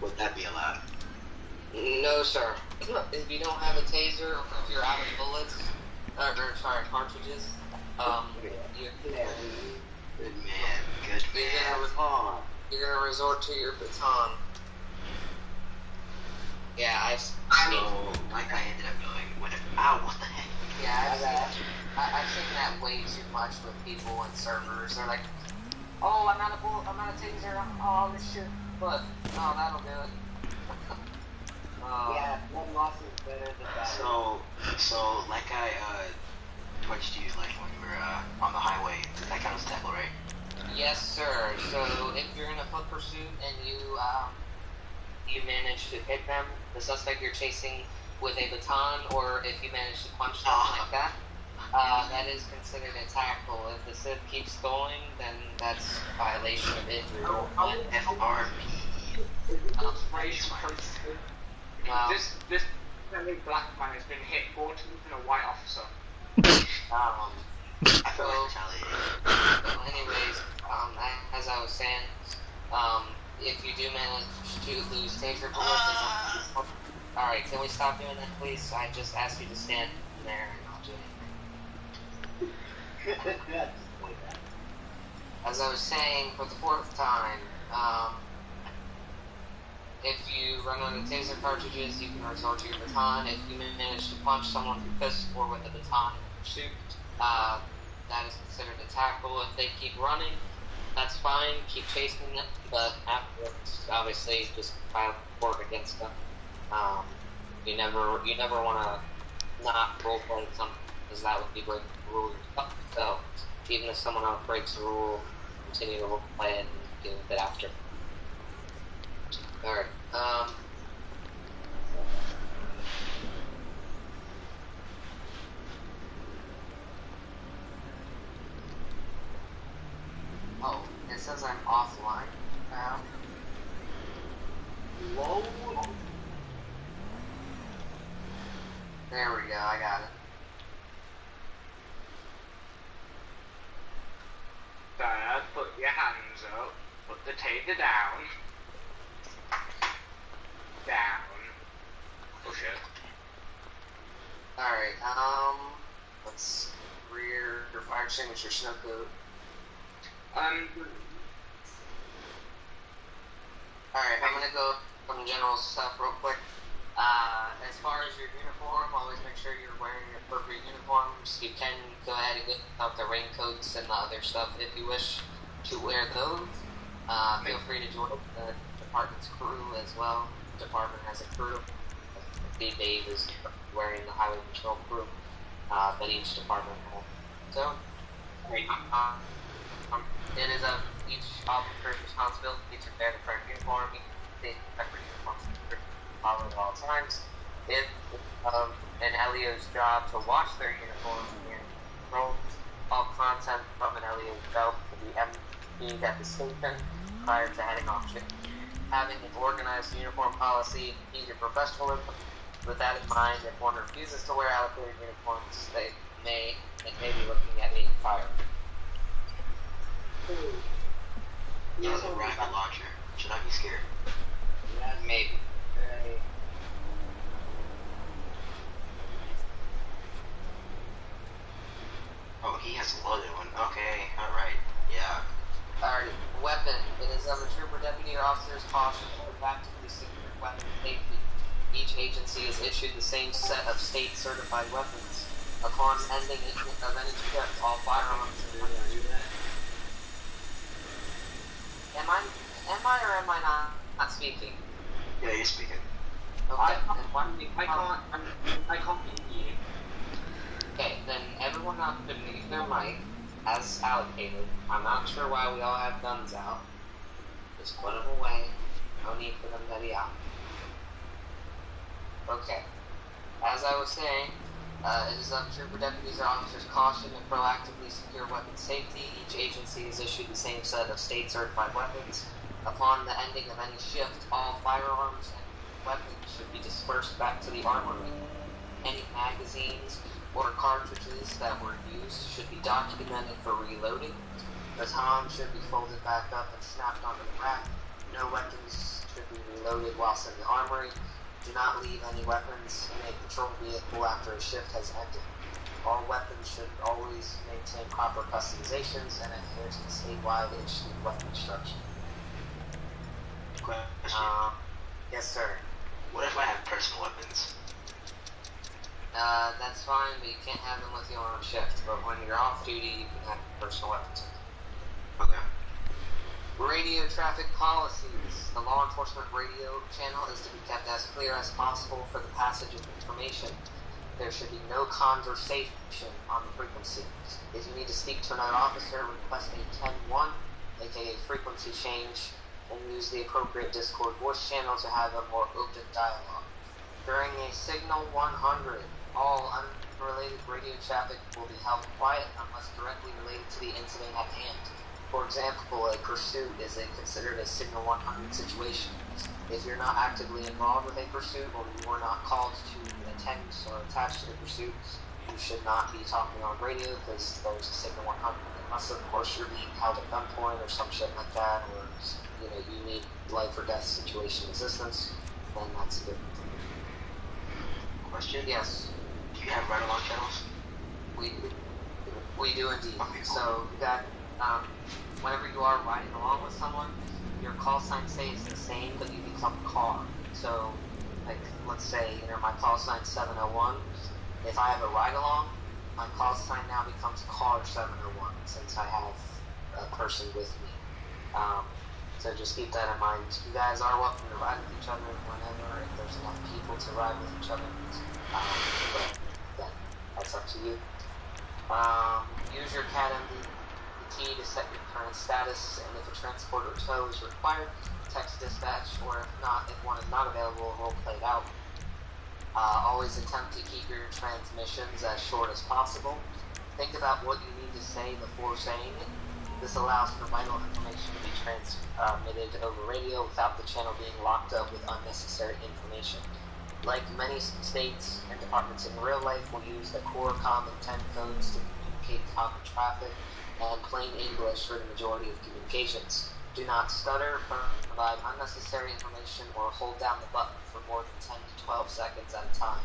Would that be allowed? No, sir. If you don't have a taser, or if you're out of bullets, cartridges, you're Good man, good You're man. you're gonna resort to your baton. Yeah, like I ended up doing when ow, what the heck? Yeah, I've seen that way too much with people and servers. They're like, oh, I'm out of bullet, I'm out of taser, oh, this shit, but, oh, that'll do it. Yeah, one loss is better than that. So like I punched you like when you were on the highway. That kind of tackle, right? Yes, sir. So if you're in a foot pursuit and you manage to hit them, the suspect you're chasing with a baton, or if you manage to punch something like that, that is considered a tackle. If the SID keeps going, then that's a violation of injury. FRP. This black man has been hit 4 times than a white officer. I feel like retaliating. So anyways, as I was saying, if you do manage to lose taser bullets, alright, can we stop doing that, please? I just asked you to stand there and not do anything. As I was saying, for the 4th time, if you run out of taser cartridges, you can resort to your baton. If you manage to punch someone with a fist or with a baton in pursuit, that is considered a tackle. If they keep running, that's fine. Keep chasing them, but afterwards, obviously, just file a report against them. You never want to not roleplay something, because that would be breaking the rule yourself. So even if someone else breaks the rule, continue to roleplay and deal with it after. Alright, oh, it says I'm offline now. Whoa. There we go, I got it. Dad, put your hands up, put the taser down. Down. Push it. Alright, let's rear your fire extinguisher snow coat. Alright, I'm gonna go some general stuff real quick. As far as your uniform, always make sure you're wearing appropriate uniforms. You can go ahead and get out the raincoats and the other stuff if you wish to wear those. Feel free to join the department's crew as well. The department has a crew. Dave is wearing the highway patrol crew, but each department has its own. It is of each officer's responsibility to wear the correct uniform. They separate uniforms followed at all times. It's an LEO's job to wash their uniforms and control all content from an LEO's belt to be emptied at the station prior to heading off shift. Having an organized uniform policy needs your professionalism. With that in mind, if one refuses to wear allocated uniforms, they may be looking at being fired. He has a rocket launcher. Should I be scared? Yeah, maybe. Oh, he has a loaded one. Okay, alright. Yeah. Alright, weapon. It is of a trooper, deputy, or officer's caution to practically secure weapon safety. Each agency is issued the same set of state-certified weapons. Upon ending of any trip, all firearms are Am I or am I not speaking? Yeah, you're speaking. Okay, I can't hear you. Okay, then everyone up could mute their mic as allocated. I'm not sure why we all have guns out. Just put them away. No need for them to be out. Okay. As I was saying, it is up to trooper deputies or officers' caution to proactively secure weapon safety. Each agency is issued the same set of state-certified weapons. Upon the ending of any shift, all firearms and weapons should be dispersed back to the armory. Any magazines or cartridges that were used should be documented for reloading. The tom should be folded back up and snapped onto the rack. No weapons should be reloaded whilst in the armory. Do not leave any weapons in a patrol vehicle after a shift has ended. All weapons should always maintain proper customizations and adhere to the statewide issued weapon instruction. Question. Yes, sir. What if I have personal weapons? That's fine, but you can't have them with you on shift. But when you're off duty, you can have personal weapons. Okay. Radio traffic policies. The law enforcement radio channel is to be kept as clear as possible for the passage of information. There should be no conversation on the frequency. If you need to speak to another officer, request a 10-1, aka frequency change, and use the appropriate Discord voice channel to have a more open dialogue. During a Signal 100, all unrelated radio traffic will be held quiet unless directly related to the incident at hand. For example, a pursuit is considered a Signal 100 situation. If you're not actively involved with a pursuit or you were not called to attend or attached to the pursuit, you should not be talking on radio because there's a Signal 100. Unless, of course, you're being held at gunpoint or some shit like that, or you need life or death situation assistance, then that's a different thing. Question? Yes. Do you have ride-along channels? We do indeed. Okay, cool. So you got whenever you are riding along with someone, your call sign stays the same, but you become car. So, like, let's say my call sign 701. If I have a ride along, my call sign now becomes car 701 since I have a person with me. So just keep that in mind. You guys are welcome to ride with each other whenever, if there's enough people to ride with each other. But then, that's up to you. Use your CAT-MD key to set your current status, and if a transport or tow is required, text dispatch, or if one is not available, role play it out. Always attempt to keep your transmissions as short as possible. Think about what you need to say before saying it. This allows for vital information to be transmitted over radio without the channel being locked up with unnecessary information. Like many states and departments in real life, will use the core common 10 codes to communicate common traffic and plain English for the majority of communications. Do not stutter, provide unnecessary information, or hold down the button for more than 10 to 12 seconds at a time.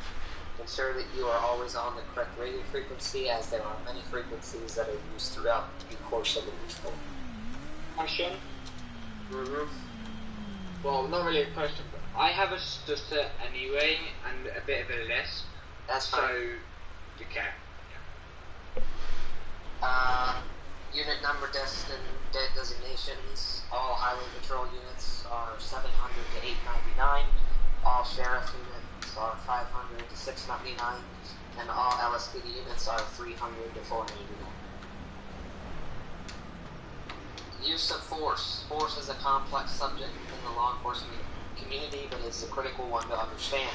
Ensure that you are always on the correct radio frequency, as there are many frequencies that are used throughout the course of the patrol. Question? Mm-hmm. Well, not really a question, but I have a stutter anyway, and a bit of a lisp. That's fine. So, okay. Unit number designations. All highway patrol units are 700 to 899. All sheriff units are 500 to 699. And all LSPD units are 300 to 499. Use of force. Force is a complex subject within the law enforcement community, but it's a critical one to understand.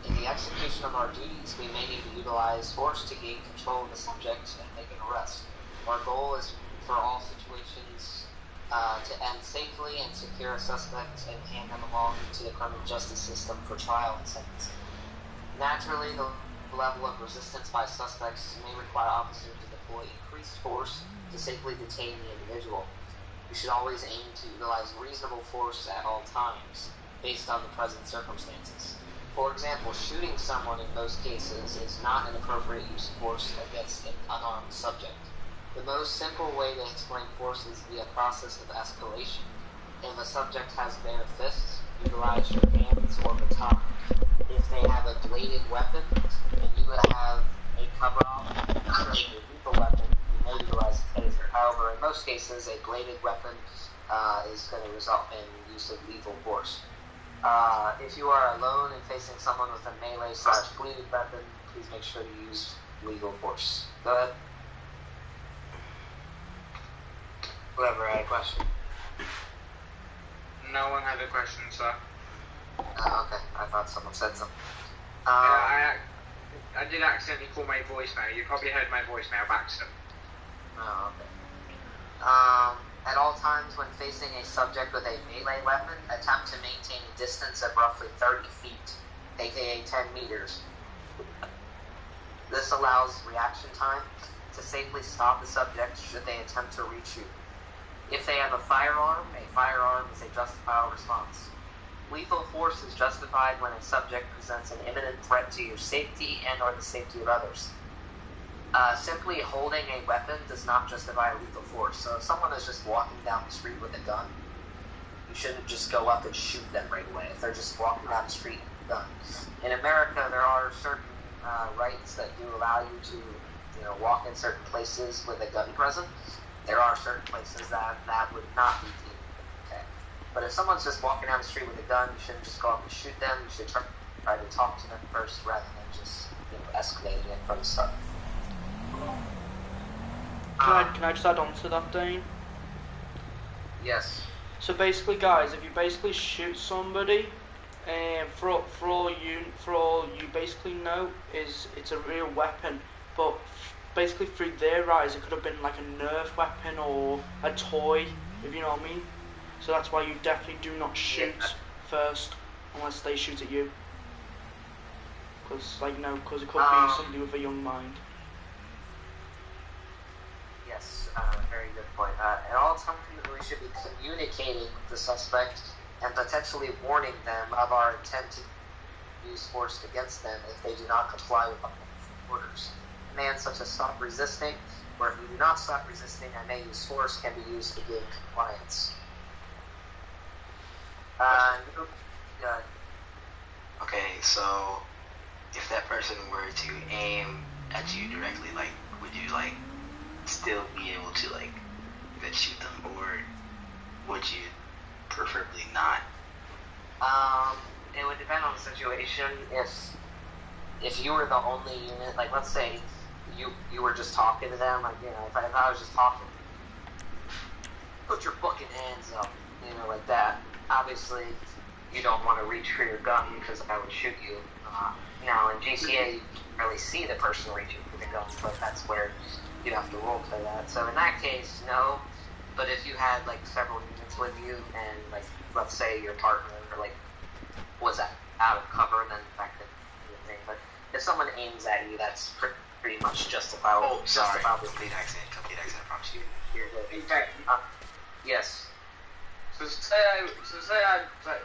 In the execution of our duties, we may need to utilize force to gain control of the subject and make an arrest. Our goal is for all situations to end safely and secure a suspect and hand them along to the criminal justice system for trial and sentencing. Naturally, the level of resistance by suspects may require officers to deploy increased force to safely detain the individual. We should always aim to utilize reasonable force at all times, based on the present circumstances. For example, shooting someone in most cases is not an appropriate use of force against an unarmed subject. The most simple way to explain force is via process of escalation. If a subject has bare fists, utilize your hands or baton. If they have a bladed weapon, and you have a cover-off concerning a lethal weapon, you may utilize a taser. However, in most cases, a bladed weapon is going to result in use of lethal force. If you are alone and facing someone with a melee/bladed weapon, please make sure to use legal force. Go ahead. Whoever had a question. No one had a question, sir. Okay. I thought someone said something. I did accidentally call my voicemail. You probably heard my voicemail back, sir. Oh, okay. At all times, when facing a subject with a melee weapon, attempt to maintain a distance of roughly 30 feet, aka 10 meters. This allows reaction time to safely stop the subject should they attempt to reach you. If they have a firearm is a justifiable response. Lethal force is justified when a subject presents an imminent threat to your safety and or the safety of others. Simply holding a weapon does not justify lethal force. So if someone is just walking down the street with a gun, you shouldn't just go up and shoot them right away if they're just walking down the street with a gun. In America, there are certain rights that do allow you to, walk in certain places with a gun present. There are certain places that would not be deemed okay. But if someone's just walking down the street with a gun, you shouldn't just go up and shoot them. You should try to talk to them first rather than just escalating it from the start. Can I just add on to that, Dane? Yes. So basically, guys, if you basically shoot somebody, for all you basically know is it's a real weapon, but basically through their eyes it could have been like a Nerf weapon or a toy, if you know what I mean. So that's why you definitely do not shoot first unless they shoot at you, because it could be somebody with a young mind. Yes, very good point. At all times, we should be communicating with the suspect and potentially warning them of our intent to use force against them if they do not comply with orders. Commands such as stop resisting, or if you do not stop resisting, I may use force, can be used to gain compliance. Okay, so if that person were to aim at you directly, would you still be able to then shoot them, or would you preferably not? It would depend on the situation. If you were the only unit, let's say you were just talking to them, if I was just talking, put your fucking hands up, like that. Obviously, you don't want to reach for your gun because I would shoot you. Now in GTA, you can't really see the person reaching for the gun, but that's where you'd have to roleplay that. So in that case, no. But if you had several units with you, and let's say your partner was out of cover, then that could be a thing. But if someone aims at you, that's pretty much justifiable. Oh, sorry. Complete accident. I promise you. You're good. Yes. So say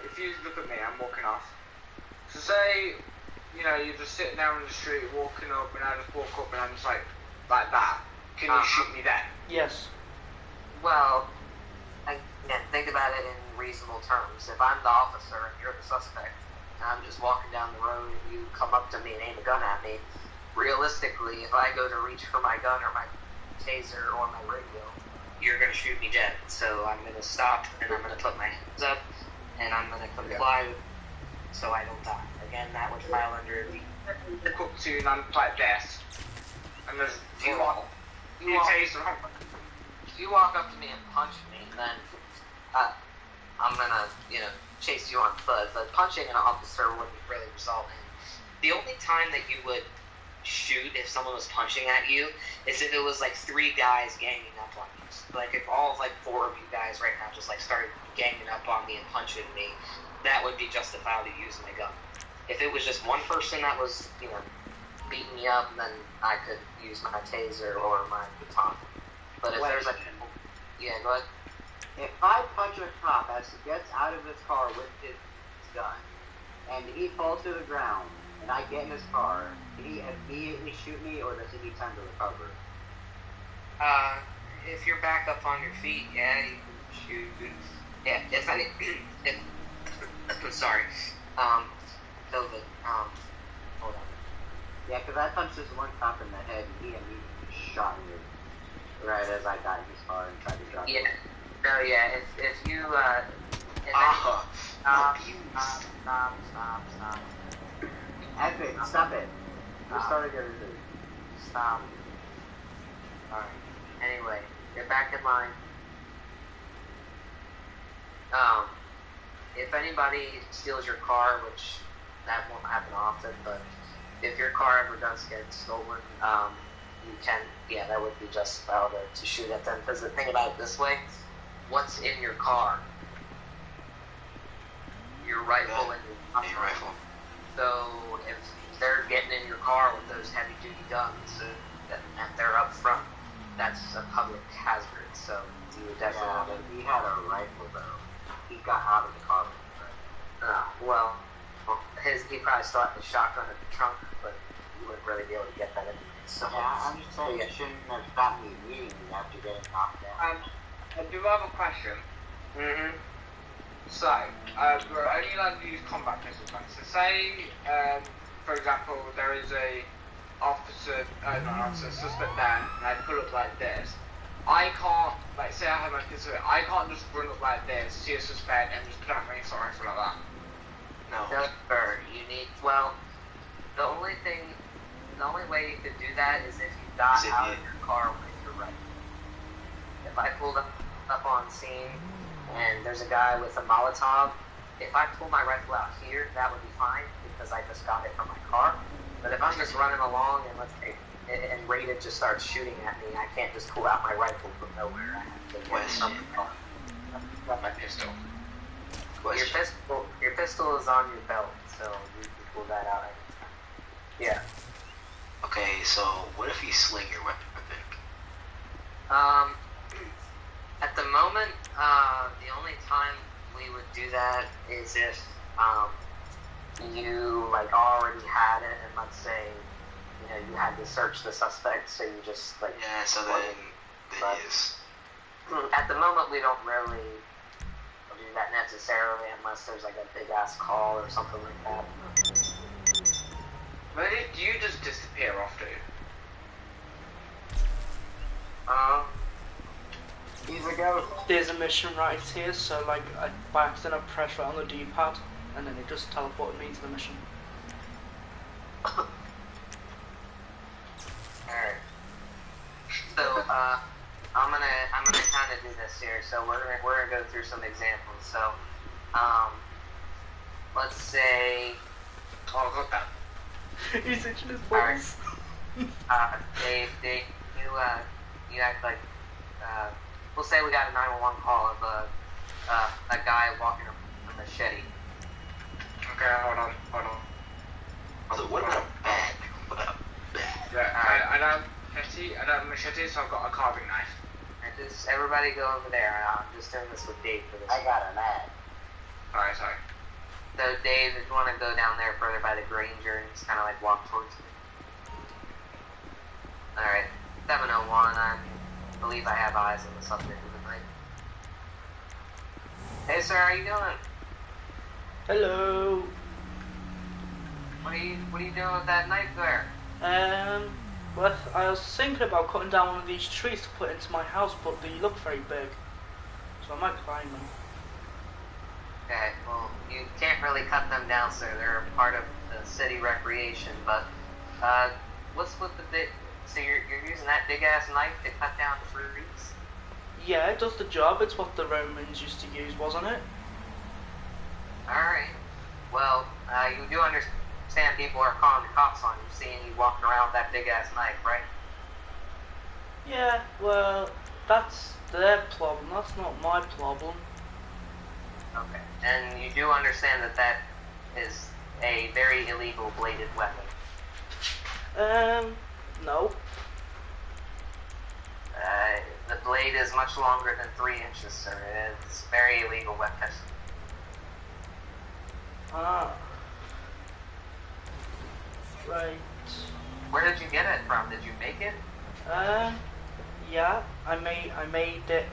if you look at me, I'm walking off. So say, you're just sitting down in the street, walking up, and I just walk up and I'm just like that. Can you shoot me then? Yes. Well, again, think about it in reasonable terms. If I'm the officer and you're the suspect, and I'm just walking down the road and you come up to me and aim a gun at me, realistically, if I go to reach for my gun or my taser or my radio, you're going to shoot me dead. So I'm going to stop and I'm going to put my hands up and I'm going to comply so I don't die. Again, that would file under the Cook to non-type death. And there's you walk up to me and punch me, then I'm gonna, chase you on foot. But punching an officer wouldn't really result in. The only time that you would shoot if someone was punching at you is if it was 3 guys ganging up on you. If all 4 of you guys right now just started ganging up on me and punching me, that would be justified to use my gun. If it was just one person that was, beating me up, then I could use my taser or my baton. But if there's yeah, go ahead. If I punch a cop as he gets out of his car with his gun, and he falls to the ground, and I get in his car, can he immediately shoot me, or does he need time to recover? If you're back up on your feet, yeah, you can shoot. Yeah, I'm sorry. COVID. Hold on. Yeah, because I punched this one cop in the head, and he immediately shot me right as I got in his car and tried to drive. Yeah. No, yeah. If you Stop. Epic, stop it. We started everything. Stop. Alright. Anyway, get back in line. If anybody steals your car, which that won't happen often, but if your car ever does get stolen, you can, that would be justifiable to shoot at them. Because the thing about it this way, what's in your car? Your rifle and your rifle. So if they're getting in your car with those heavy duty guns and they're up front, that's a public hazard. So you would definitely. He had a rifle though. He got out of the car. Well, he probably still had the shotgun in the trunk, but you wouldn't really be able to get that in. So yeah, I'm just saying, you shouldn't have gotten me immediately after getting knocked down. I do have a question. So, we're only allowed to use combat pistols. Right? So say, for example, there is a suspect there, and I pull up like this. I can't, like, say I have my pistol, I can't just run up like this, see a suspect, and just put out my assault rifle like that. No, sir. You need, well, the only way you could do that is if you got out of your car with your rifle. If I pulled up on scene and there's a guy with a Molotov, if I pull my rifle out here, that would be fine because I just got it from my car. But if I'm just running along and Raiden just starts shooting at me, I can't just pull out my rifle from nowhere. I have to get something else. Got my pistol. Your pistol is on your belt, so you can pull that out anytime. Yeah. Okay, so what if you sling your weapon? At the moment, the only time we would do that is if you like already had it, and let's say you had to search the suspect, so you just like so then yes. At the moment, we don't really do that necessarily unless there's like a big ass call or something like that. But do you just disappear off to? He's a ghost. There's a mission right here, so like by accident I pressed right on the D-pad, and then it just teleported me to the mission. Alright. So I'm gonna kind of do this here. So we're gonna go through some examples. So let's say. Oh, got that. He's itching his balls. You act like, we'll say we got a 911 call of a guy walking a machete. Okay, hold on. So what about a bag? What about a bag? Yeah, I don't have machete, so I've got a carving knife. Just everybody go over there. I'm just doing this with Dave for this. I got a bag. Alright, sorry. So Dave, if you want to go down there further by the Granger and just kind of like walk towards me. Alright, 701, I believe I have eyes on the subject of the night. Hey sir, how you doing? Hello. What are you doing with that knife there? Well, I was thinking about cutting down one of these trees to put into my house, but they look very big, so I might climb them. Okay, well, you can't really cut them down, sir. They're part of the city recreation, but, what's with the big... So you're using that big-ass knife to cut down trees? Yeah, it does the job. It's what the Romans used to use, wasn't it? Alright. Well, you do understand people are calling the cops on you, seeing you walking around with that big-ass knife, right? Yeah, well, that's their problem. That's not my problem. Okay. And you do understand that is a very illegal bladed weapon? No. The blade is much longer than 3 inches, sir. It's a very illegal weapon. Ah. Right. Where did you get it from? Did you make it? Yeah, I made it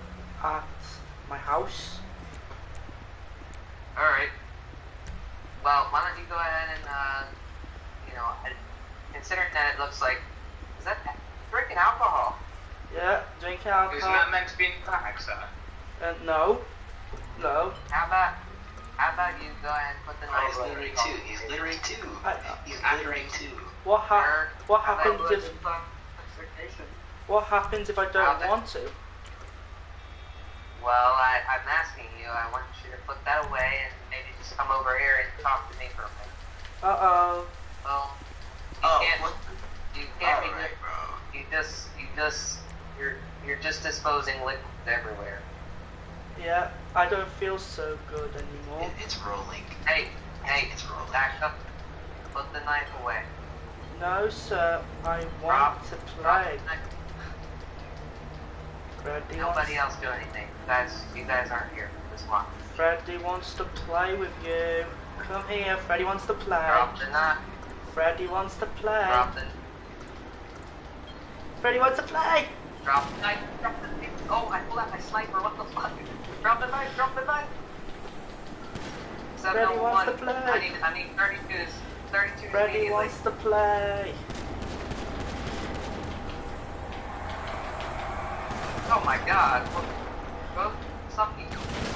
at my house. Alright. Well, why don't you go ahead and, considering that it looks like... Is that drinking alcohol? Yeah, drinking alcohol. Isn't that meant to be in the bag, sir? No. No. How about you go ahead and put the knife... He's littering too. He's littering too. He's littering too. What happens if I don't want to? Well, I'm asking you. I want you to put that away and maybe just come over here and talk to me for a minute. Uh-oh. Well, you can't be right, bro. You're just disposing liquids everywhere. Yeah, I don't feel so good anymore. It's rolling. Hey, It's rolling. back up. Put the knife away. No, sir, I want to play. Drop the knife. Freddy Nobody wants, else do anything. You guys aren't here. Just watch. Freddy wants to play with you. Come here, Freddy wants to play. Drop the knife. Freddy wants to play. Drop the. Freddy wants to play. Drop the knife. Drop the knife. Oh, I pulled out my sniper. What the fuck? Drop the knife. Drop the knife. Freddy wants to play. I need 32s. 32s Freddy immediately. wants to play. Oh my god. Go something.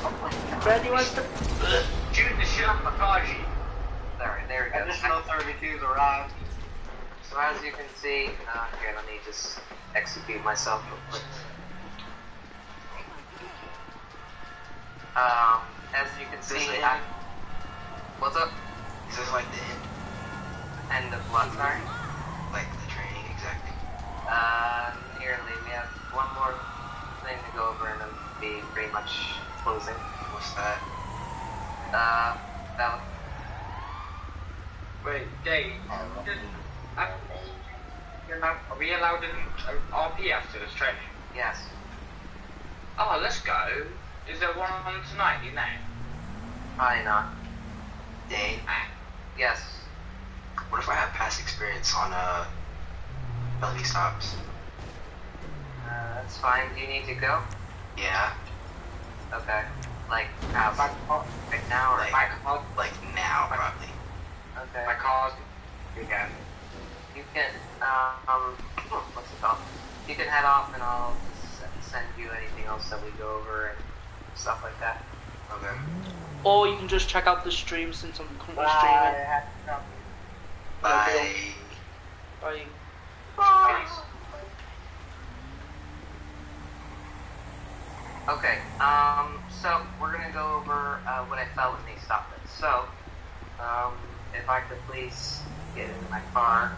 Oh my god. Freddy wants to. Shoot the shit up Makaji. There we go. Additional 32s arrived. So as you can see, here, let me just execute myself real quick. As you can see, what's up? Is this like the End of what, sorry? like the training exactly? Nearly. We have one more thing to go over and then be pretty much closing. What's that? That Wait, Dave. Are we allowed an RP after this training? yes. Oh, let's go. Is there one on tonight, you know? Probably not. Dane, Yes. what if I have past experience on felony stops? That's fine. Do you need to go? Yeah, Okay. Like, how? Right now or like now probably. Okay. My car's... You can. You can, what's it called? You can head off and I'll send you anything else that we go over and stuff like that. Okay. Or you can just check out the stream since I'm currently streaming. Bye. Bye. Okay, so we're gonna go over what I felt when they stopped it. So, if I could please get in my car.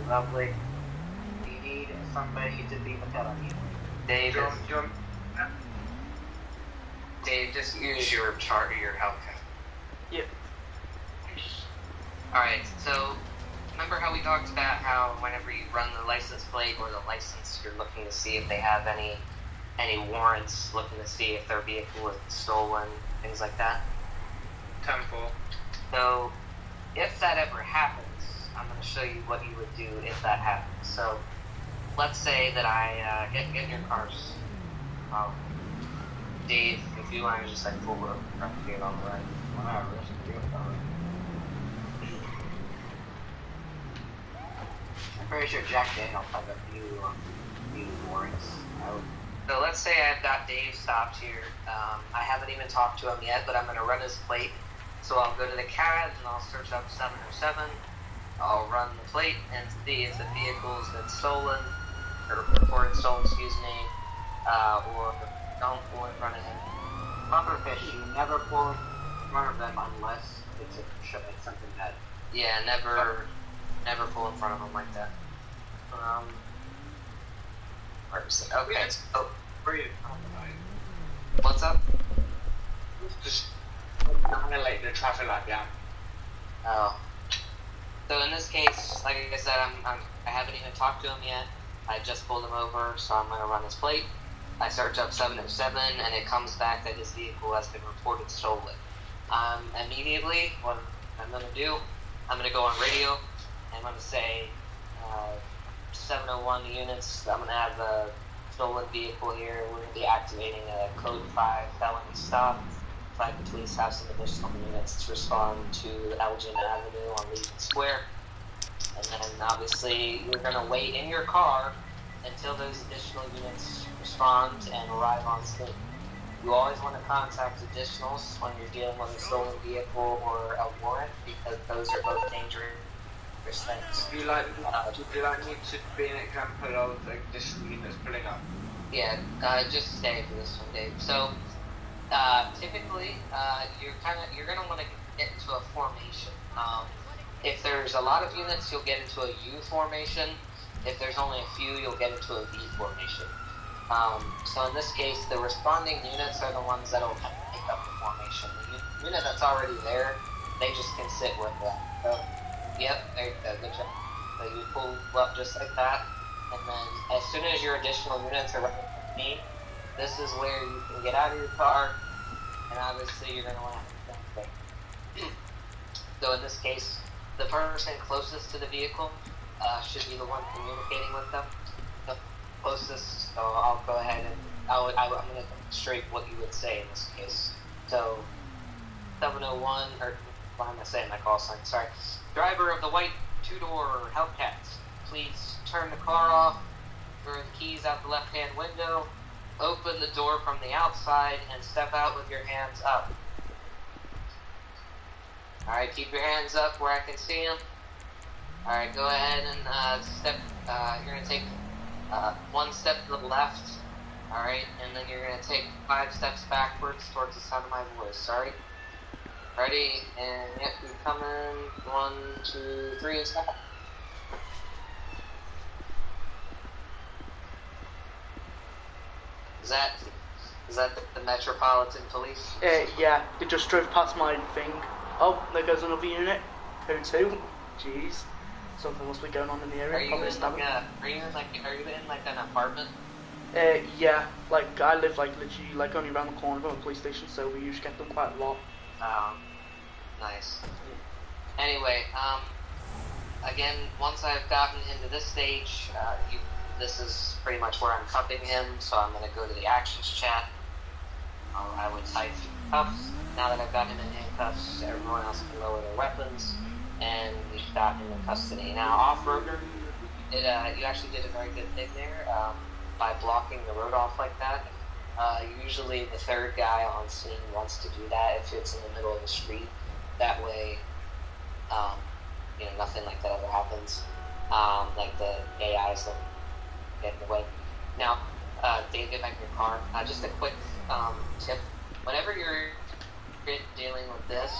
Lovely. We need somebody to be the felony. Dave, Dave, just use your chart or your health. Yep. Alright, so remember how we talked about how whenever you run the license plate or the license, you're looking to see if they have any warrants, looking to see if their vehicle was stolen, things like that? 10-4. So, if that ever happens, I'm going to show you what you would do if that happens. So, let's say that I get in your cars. Dave, if you want to just like pull up here on the right. Whatever. I'm pretty sure Jack Daniel has a few warrants. So let's say I've got Dave stopped here. I haven't even talked to him yet, but I'm going to run his plate. So I'll go to the CAD and I'll search up 707. I'll run the plate and see if the vehicle's been stolen, or reported stolen, excuse me, or don't pull in front of him. Proper fish, you never pull in front of them unless it's something that... Yeah, never pull in front of them like that. Okay, so... What's up? Just I'm gonna let the traffic light down. Oh. So in this case, like I said, I haven't even talked to him yet. I just pulled him over, so I'm gonna run his plate. I search up 707, and it comes back that his vehicle has been reported stolen. Immediately, what I'm gonna do, I'm gonna go on radio, and I'm gonna say, 701 units, I'm gonna have a stolen vehicle here. We're gonna be activating a code 5 felony stop. If I could please have some additional units to respond to Elgin Avenue on Legion Square. And then obviously you're gonna wait in your car until those additional units respond and arrive on scene. You always want to contact additionals when you're dealing with a stolen vehicle or a warrant, because those are both dangerous things. Would you like me to be an example of additional units pulling up? Yeah, just stay for this one, Dave. So, typically, you're gonna want to get into a formation. If there's a lot of units, you'll get into a U formation. If there's only a few, you'll get into a V formation. So in this case, the responding units are the ones that will kind of pick up the formation. The unit that's already there, they just can sit where they're at. So, yep, there you go, good job. So you pull up just like that, and then as soon as your additional units are ready to meet, this is where you can get out of your car, and obviously you're going to want to have to. So in this case, the person closest to the vehicle should be the one communicating with them. The closest, so I'll go ahead and I'm going to demonstrate what you would say in this case. So 701, or what am I saying? My call sign. Sorry. Driver of the white two-door Hellcat, please turn the car off, throw the keys out the left-hand window, open the door from the outside, and step out with your hands up. Alright, keep your hands up where I can see them. Alright, go ahead and step, you're going to take one step to the left, alright, and then you're going to take 5 steps backwards towards the sound of my voice, alright? Ready, and yep, you're coming, 1, 2, 3, and stop. Is that the Metropolitan Police? Yeah, they just drove past my thing. Oh, there goes another unit. Who too? Jeez. Something must be going on in the area. Are you in like an apartment? Yeah, like I live like literally like only around the corner from a police station, so we usually get them quite a lot. Nice. Anyway, again, once I've gotten into this stage, this is pretty much where I'm cuffing him, so I'm going to go to the actions chat. I would type cuffs. Now that I've got him in handcuffs, everyone else can lower their weapons, and we've got him in custody. Now, off-roader, you actually did a very good thing there by blocking the road off like that. Usually the third guy on scene wants to do that if it's in the middle of the street. That way, nothing like that ever happens. Like the AIs don't get in the way. Now, Dave, get back in your car. Just a quick tip. Whenever you're dealing with this,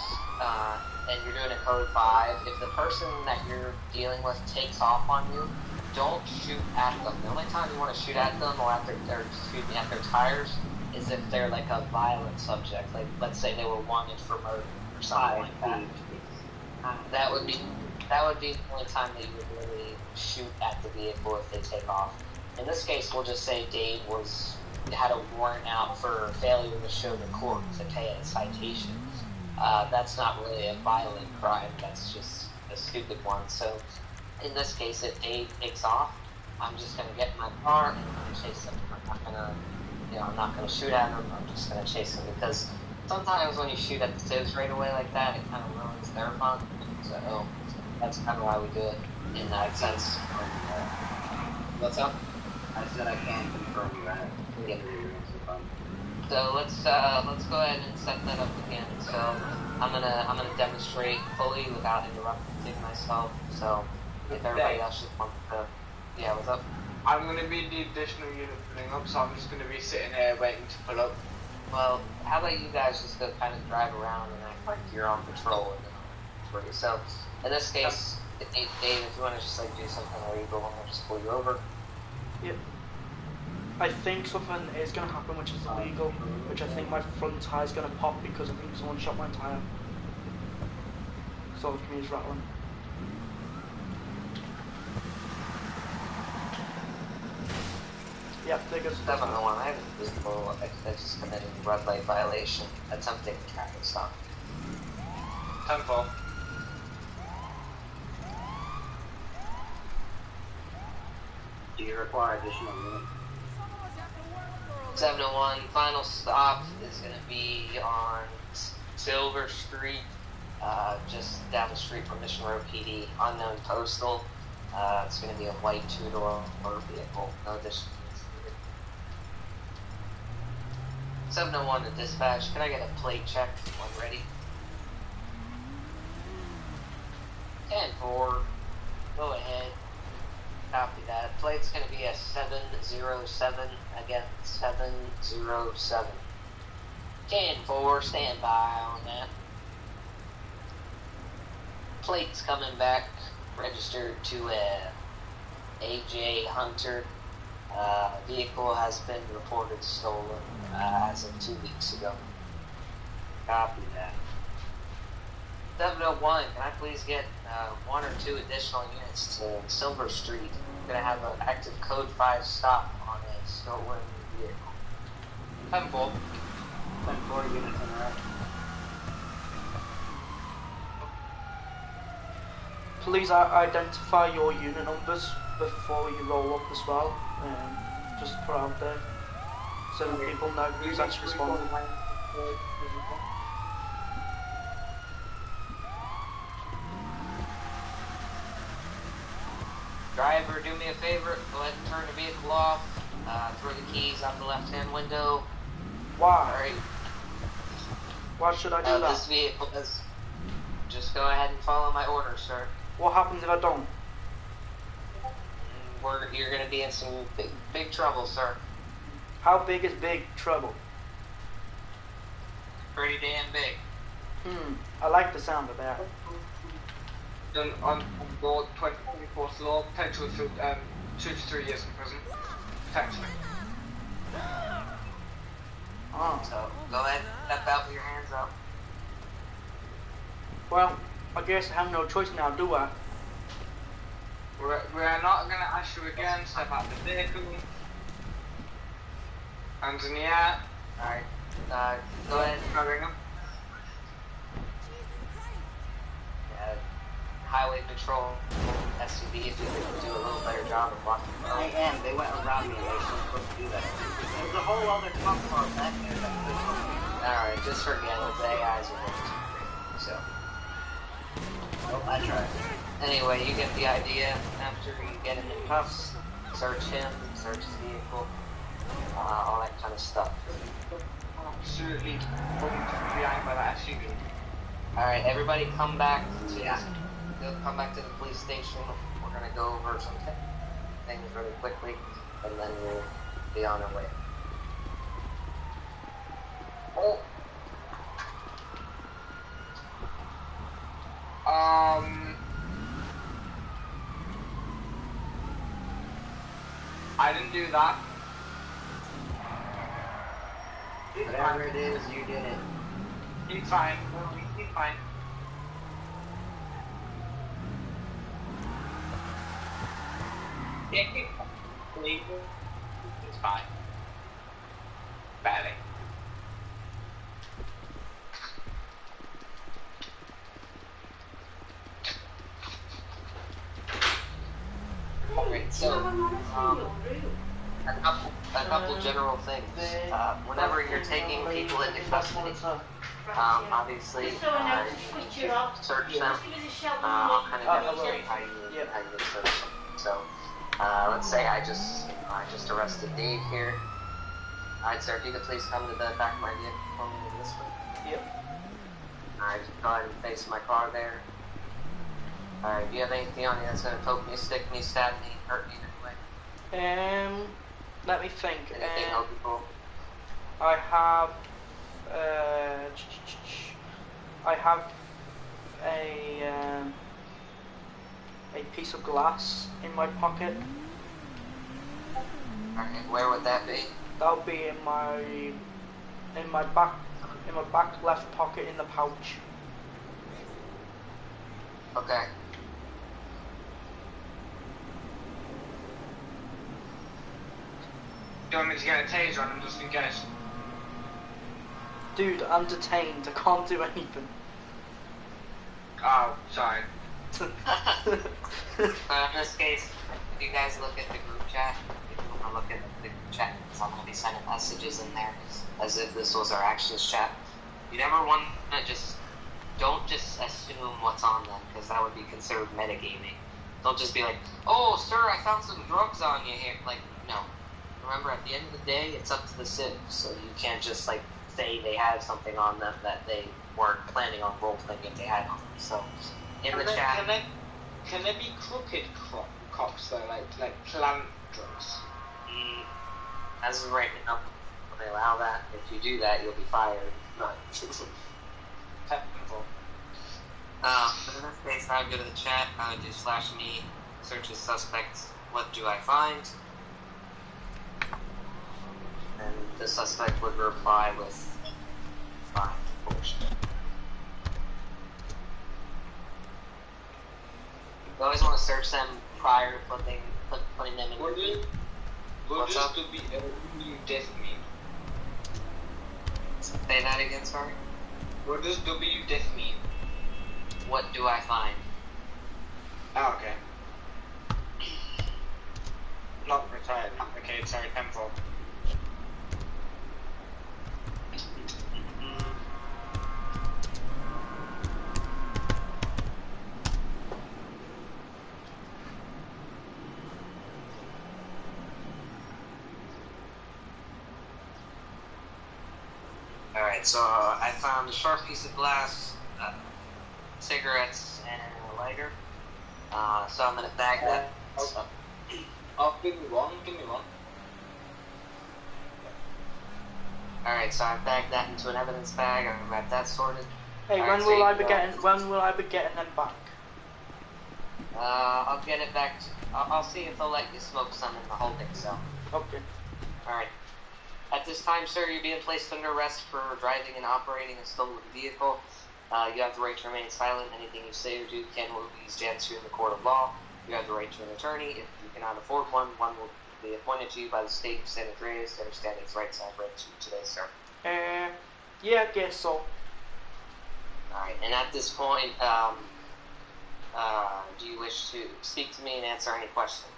and you're doing a code 5, if the person that you're dealing with takes off on you, don't shoot at them. The only time you want to shoot at them or at their tires is if they're like a violent subject. Like, let's say they were wanted for murder or something like that. That would be the only time that you would really shoot at the vehicle if they take off. In this case, we'll just say Dave had a warrant out for failure to show the court to pay a citation. That's not really a violent crime. That's just a stupid one. So in this case, if Dave takes off, I'm just going to get in my car and I'm going to chase him. I'm not going to shoot at him. I'm just going to chase him, because sometimes when you shoot at the civs right away like that, it kind of ruins their fun. So that's kind of why we do it in that sense. What's up? I said I can't confirm that. Yeah. So let's go ahead and set that up again. So I'm gonna demonstrate fully without interrupting myself. So if everybody else just wants to, yeah, what's up? I'm gonna be the additional unit pulling up, so I'm just gonna be sitting there waiting to pull up. Well, how about you guys just go kind of drive around and act like you're on patrol and for yourself. In this case, Dave, if you want to just like do something illegal, I'll just pull you over. Yep. I think something is going to happen which is illegal, which I think my front tire is going to pop because I think someone shot my tire. So the commuter's rattling. Yep, there goes the 701. I have a visible. I just committed a red light violation, attempting a traffic stop. 10-4. Do you require additional units? 701, final stop is going to be on Silver Street, just down the street from Mission Road PD, unknown postal. It's going to be a white two-door motor vehicle, no additional. 701 to dispatch, can I get a plate check when ready? 10-4, go ahead. Copy that. Plate's going to be a 707. Again, 707. 10-4, stand by on that. Plate's coming back, registered to AJ Hunter. Vehicle has been reported stolen as of 2 weeks ago. Copy that. 701, can I please get 1 or 2 additional units to Silver Street? I'm going to have an active code 5 stop on a stolen vehicle. 10-4. 10-4 units in a row. Please identify your unit numbers before you roll up as well. Just put out there so that people know who's actually responding. Driver, do me a favor, go ahead and turn the vehicle off, throw the keys out the left-hand window. Why? Alright. Why should I do that? This vehicle is... Just go ahead and follow my orders, sir. What happens if I don't? You're gonna be in some big trouble, sir. How big is big trouble? Pretty damn big. I like the sound of that. Then on board 2024's law, potential for 2 to 3 years in prison. Potentially. So, go ahead and step out with your hands up. Well, I guess I have no choice now, do I? We're not gonna ask you again, step out the vehicle. Hands in the air. Alright, go ahead and Covering them. Highway Patrol, SUV, if you could do a little better job of blocking the road. They went around me. They weren't supposed to do that. There's a whole other cop car back there that could have. Alright, just forget it. The AIs are working too great. So. Oh, I tried. Anyway, you get the idea. After you get him in cuffs, search him, search his vehicle, all that kind of stuff. Absolutely behind by that SUV. Alright, everybody come back to come back to the police station. We're gonna go over some things really quickly, and then we'll be on our way. Oh. I didn't do that. Whatever it is, you did it. He's fine. He's fine. It's fine. Barely. Alright, so, a couple general things. Whenever you're taking people into custody, obviously, you search them. I'll kind of demonstrate how you search them. So, let's say I just arrested Dave here. Alright, sir, if you could please come to the back of my vehicle this way. Yep. Alright, just go ahead and face my car there. Alright, do you have anything on you that's gonna poke me, stick me, stab me, hurt me in any way? Let me think. Anything helpful? I have a piece of glass in my pocket. Alright, where would that be? That'll be in my back left pocket in the pouch. Okay. Do you want me to get a taser on him just in case? Dude, I'm detained. I can't do anything. Oh, sorry. In this case, if you guys look at the group chat, if you want to look at the group chat, because I'm going to be sending messages in there as if this was our actions chat. You never want to don't just assume what's on them, because that would be considered metagaming. Don't just be like, oh, sir, I found some drugs on you here. Like, no. Remember, at the end of the day, it's up to the civs, so you can't just, like, say they have something on them that they weren't planning on role-playing if they had on them. So, in the chat... Can there be crooked cops, though, like plant drugs? As of right now, when they allow that, if you do that, you'll be fired. But, technical. But in this case, I would go to the chat, I would do /me, search as suspects, what do I find? the suspect would reply with fine, of course. You always want to search them prior to putting them in your feed. What does W def mean? Say that again, sorry? What does W def mean? What do I find? Oh, okay. Not retired. Okay, sorry, 10-4. Alright, so I found a sharp piece of glass, cigarettes, and a lighter. So I'm gonna bag that. Give me one. Alright, so I bagged that into an evidence bag. I've got that sorted. Hey, All right, when so will I you be go- getting? When will I be getting them back? I'll get it back. I'll see if they'll let you smoke some in the holding cell. Okay. Alright. At this time, sir, you're being placed under arrest for driving and operating a stolen vehicle. You have the right to remain silent. Anything you say or do can will be used against you in the court of law. You have the right to an attorney. If you cannot afford one, one will be appointed to you by the state of San Andreas. To understand its rights, I have read to you today, sir. Yeah, I guess so. Alright, and at this point, do you wish to speak to me and answer any questions?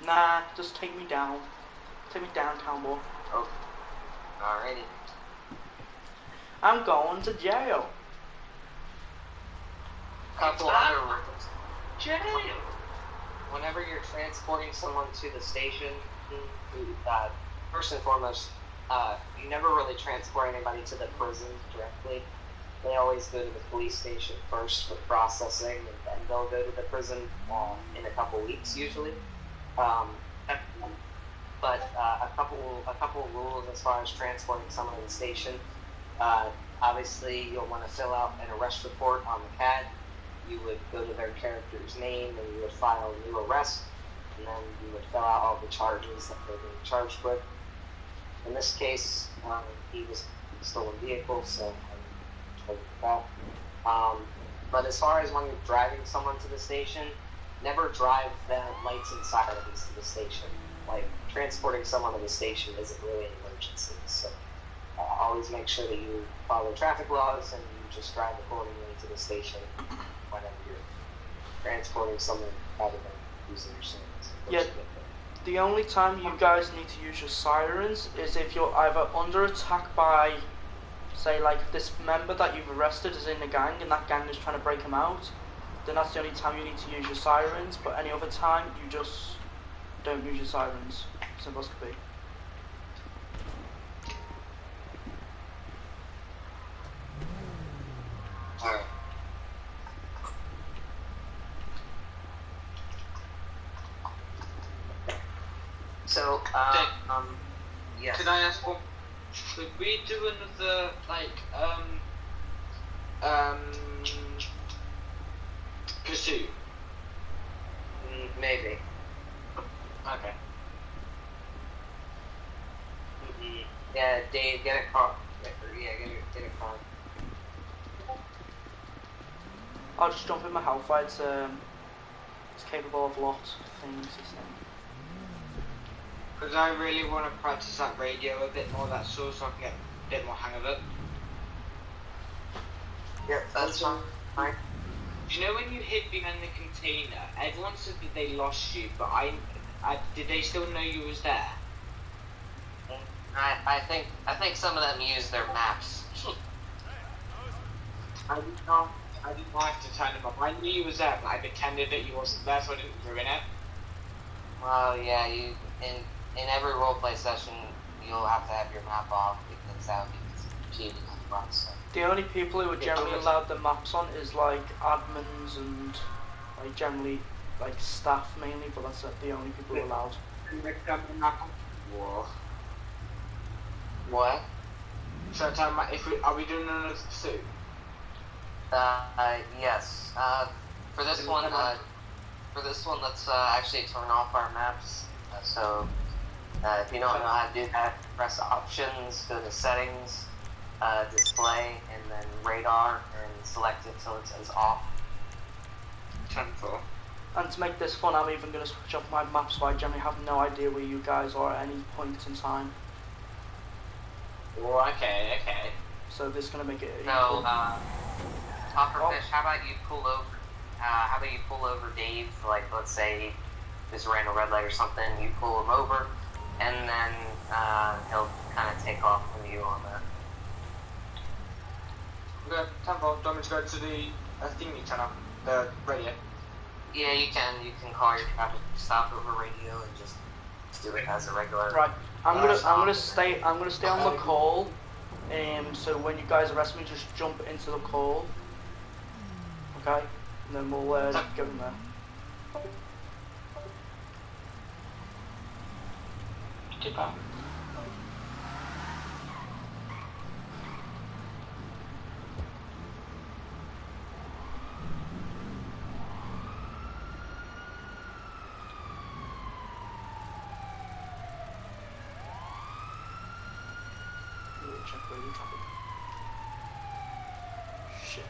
Nah, just take me down. Take me downtown, boy. Oh, alrighty. I'm going to jail. Couple other rules. Jail. Whenever you're transporting someone to the station, first and foremost, you never really transport anybody to the prison directly. They always go to the police station first for processing, and then they'll go to the prison in a couple weeks usually. But a couple rules as far as transporting someone to the station. Obviously, you'll want to fill out an arrest report on the CAD. You would go to their character's name, and you would file a new arrest, and then you would fill out all the charges that they're being charged with. In this case, he was a stolen vehicle, so I'm told that. But as far as when you're driving someone to the station, never drive the lights and sirens to the station. Like, transporting someone to the station isn't really an emergency, so always make sure that you follow traffic laws and you just drive accordingly to the station whenever you're transporting someone rather than using your sirens. Yeah, the only time you guys need to use your sirens is if you're either under attack by, say, like, this member that you've arrested is in the gang and that gang is trying to break him out. Then that's the only time you need to use your sirens, but any other time you just don't use your sirens. Simple as could be. Alright. So, yes. Can I ask one? Could we do another, like, pursuit? Maybe. Okay. Yeah, Dave, get a car. Yeah, get a car. I'll just jump in my Hellfire. It's capable of lots of things, he's saying. Because I really want to practice that radio a bit more, that sort, so I can get a bit more hang of it. Yep, that's fine. Do you know when you hid behind the container, everyone said that they lost you, but did they still know you was there? I think some of them use their maps. I didn't have to turn them up. I knew you was there, but I pretended that you wasn't there, so I didn't ruin it. Well, yeah, you in every roleplay session, you'll have to have your map off because that would be cheating on the front. So. The only people who are generally allowed the maps on is like admins and like generally like staff mainly, but that's the only people allowed. Whoa. What? So are we doing another pursuit? Yes. For this one, let's actually turn off our maps. So If you don't know how to do that, press options, go to settings, display, and then radar, and select it till it says off. 10-4. And to make this fun, I'm even going to switch up my map so I generally have no idea where you guys are at any point in time. Oh, okay. So this is going to make it So, Topperfish, how about you pull over Dave, like, let's say, just ran a red light or something, you pull him over, and then, he'll kind of take off from you on that. Okay, 10-4. Do you want me to go to the thingy channel? The radio? Yeah, you can call your traffic stop over radio and just do it as a regular. Right. I'm gonna stay on the call. So when you guys arrest me, just jump into the call. Okay? And then we'll go from there. Goodbye. Check radio traffic. Shit.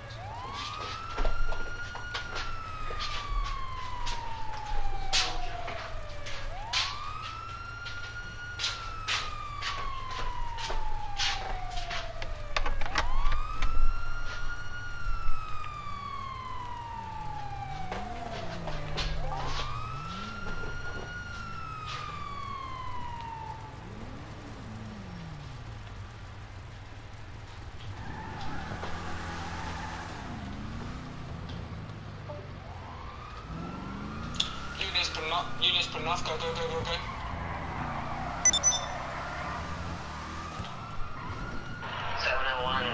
Units put enough, go. 701,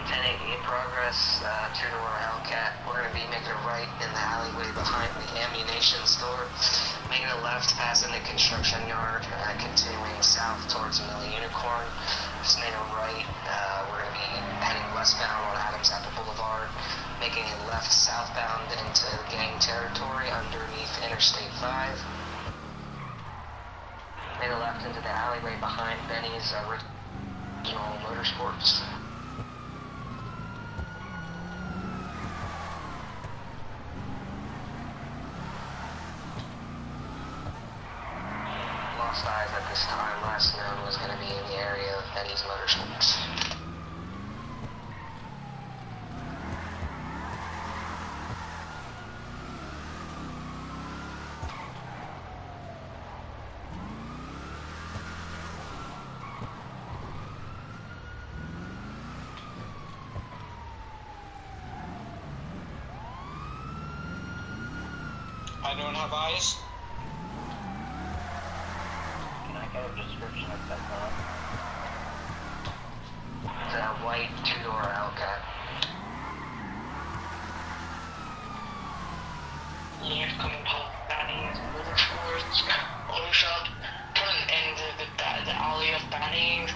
1080 in progress, two-door Hellcat. We're going to be making a right in the alleyway behind the ammunition store, making a left, passing the construction yard, continuing south towards Mill Unicorn. Just made a right. We're going to be heading westbound on Adams Apple Boulevard, making a left southbound into gang territory underneath Interstate 5. Made a left into the alleyway behind Benny's Original Motorsports. Lost eyes at this time. Last known was going to be in the area of Benny's Motorsports. I don't have eyes. Can I get a description of that car? It's a white two-door Hellcat. Leave coming past Benny's Motorsports. Shot. Turn into the alley of Benny's.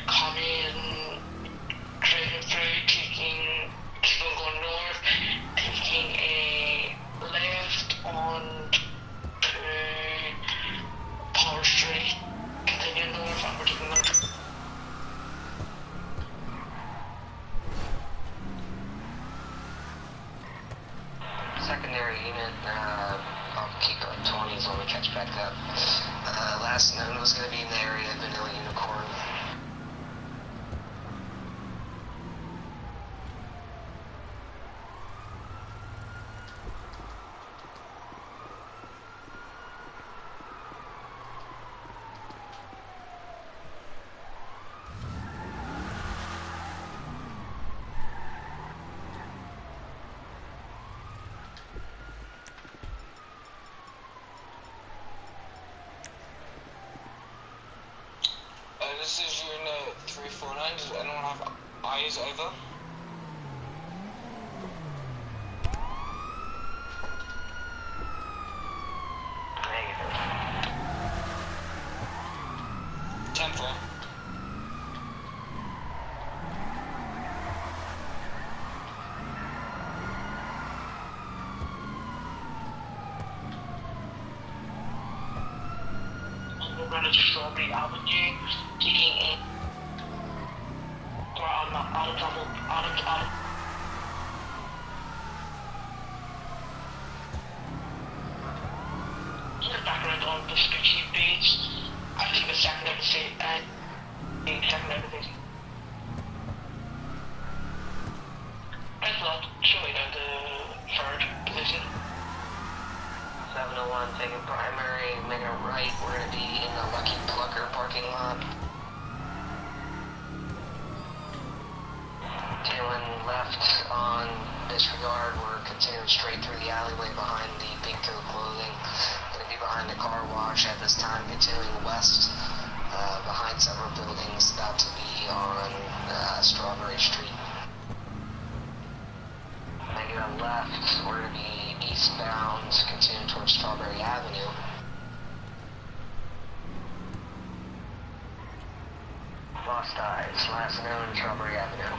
Coming straight through, keep on going north, taking a left on to Power Street, continuing north, and we're taking them. Secondary unit, I'll keep up 20s when we catch back up. Last known was going to be in the area of Vanilla Unicorn. This is unit 349. Does anyone have eyes over? Temple. going into Strawberry Avenue, taking in out of trouble. In the background on the spreadsheet page, I think the second episode and the second episode. Thanks a lot. Show me down the third position. 701 taking primary, make a right, we're going to be in the Lucky Plucker parking lot. Tailing left on disregard, we're continuing straight through the alleyway behind the Pinko clothing. Going to be behind the car wash at this time, continuing west behind several buildings, about to be on Strawberry Street. Negative left, we're going to be eastbound, continuing towards Strawberry Avenue. Lost eyes, last known Strawberry Avenue.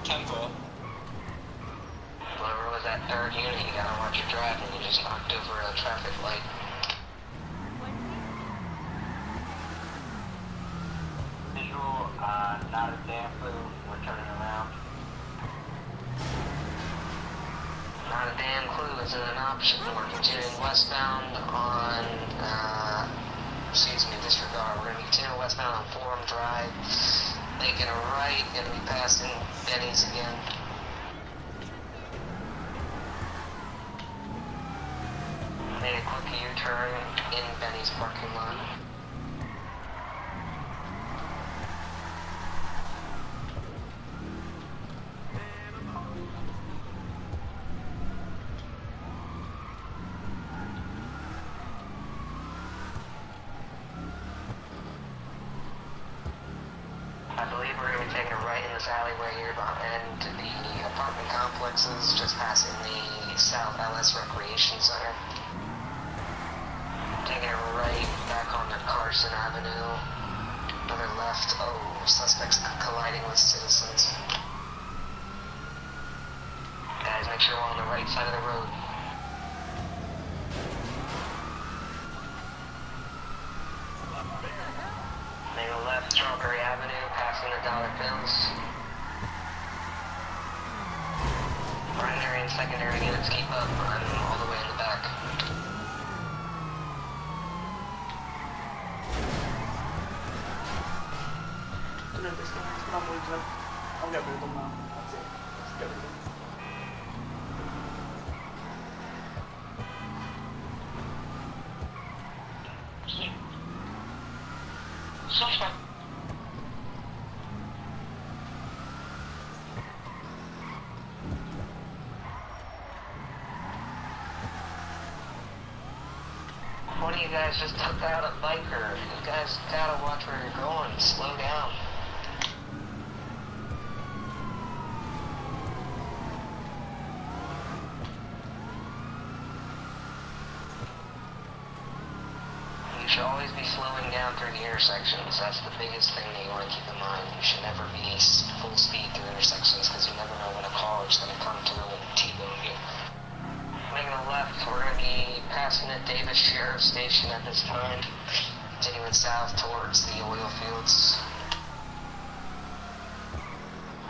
10-4. Whoever was that third unit, you gotta watch your driving, you just knocked over a traffic light. Visual, not a damn clue, we're turning around. Not a damn clue isn't an option. We're continuing westbound on, disregard. We're going to be continuing westbound on Forum Drive, making a right, going to be passing Benny's again. Made a quick U-turn in Benny's parking lot. I believe we're going to be taking a right in this alleyway here and the apartment complexes just passing the South LS Recreation Center. Taking a right back onto Carson Avenue. Another left. Oh, suspects colliding with citizens. Guys, make sure we're on the right side of the road. Make a left, Strawberry Avenue, passing the dollar bills. Primary and secondary units keep up. I'm all the way in the back. I'll get rid of them now. That's it. Let's get rid of them. Suspect. One of you guys just took out a biker. You guys gotta watch where you're going. Slow down. You should always be slowing down through the intersections. That's the biggest thing that you want to keep in mind. You should never be full speed through intersections because you never know when a car is going to come through and T-bone you. Making a left, we're going to be passing at Davis Sheriff Station at this time. Continuing south towards the oil fields.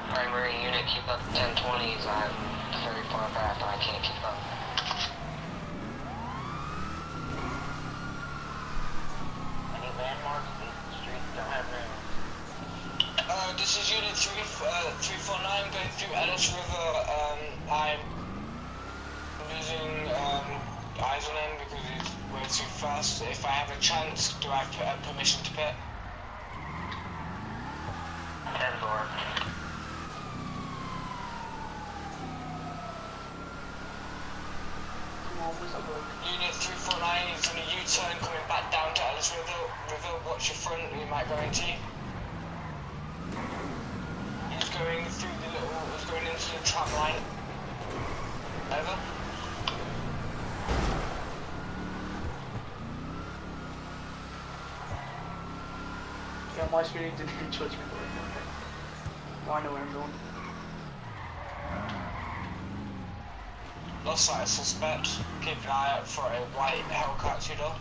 Primary unit, keep up 1020s. I'm very far back and I can't keep up. Landmarks, the streets don't have names. This is Unit 349 going through Ellis River. I'm losing eyes on him because he's way too fast. If I have a chance, do I have permission to pit? 10-4. Unit 349 is on a U-turn coming back down to Ellis River. Watch your front, you might go into. He's going through he's going into the tram line. Over. Yeah, my screen didn't touch me. I know where I'm going. lost sight of suspect. Keep an eye out for a white Hellcat two-door.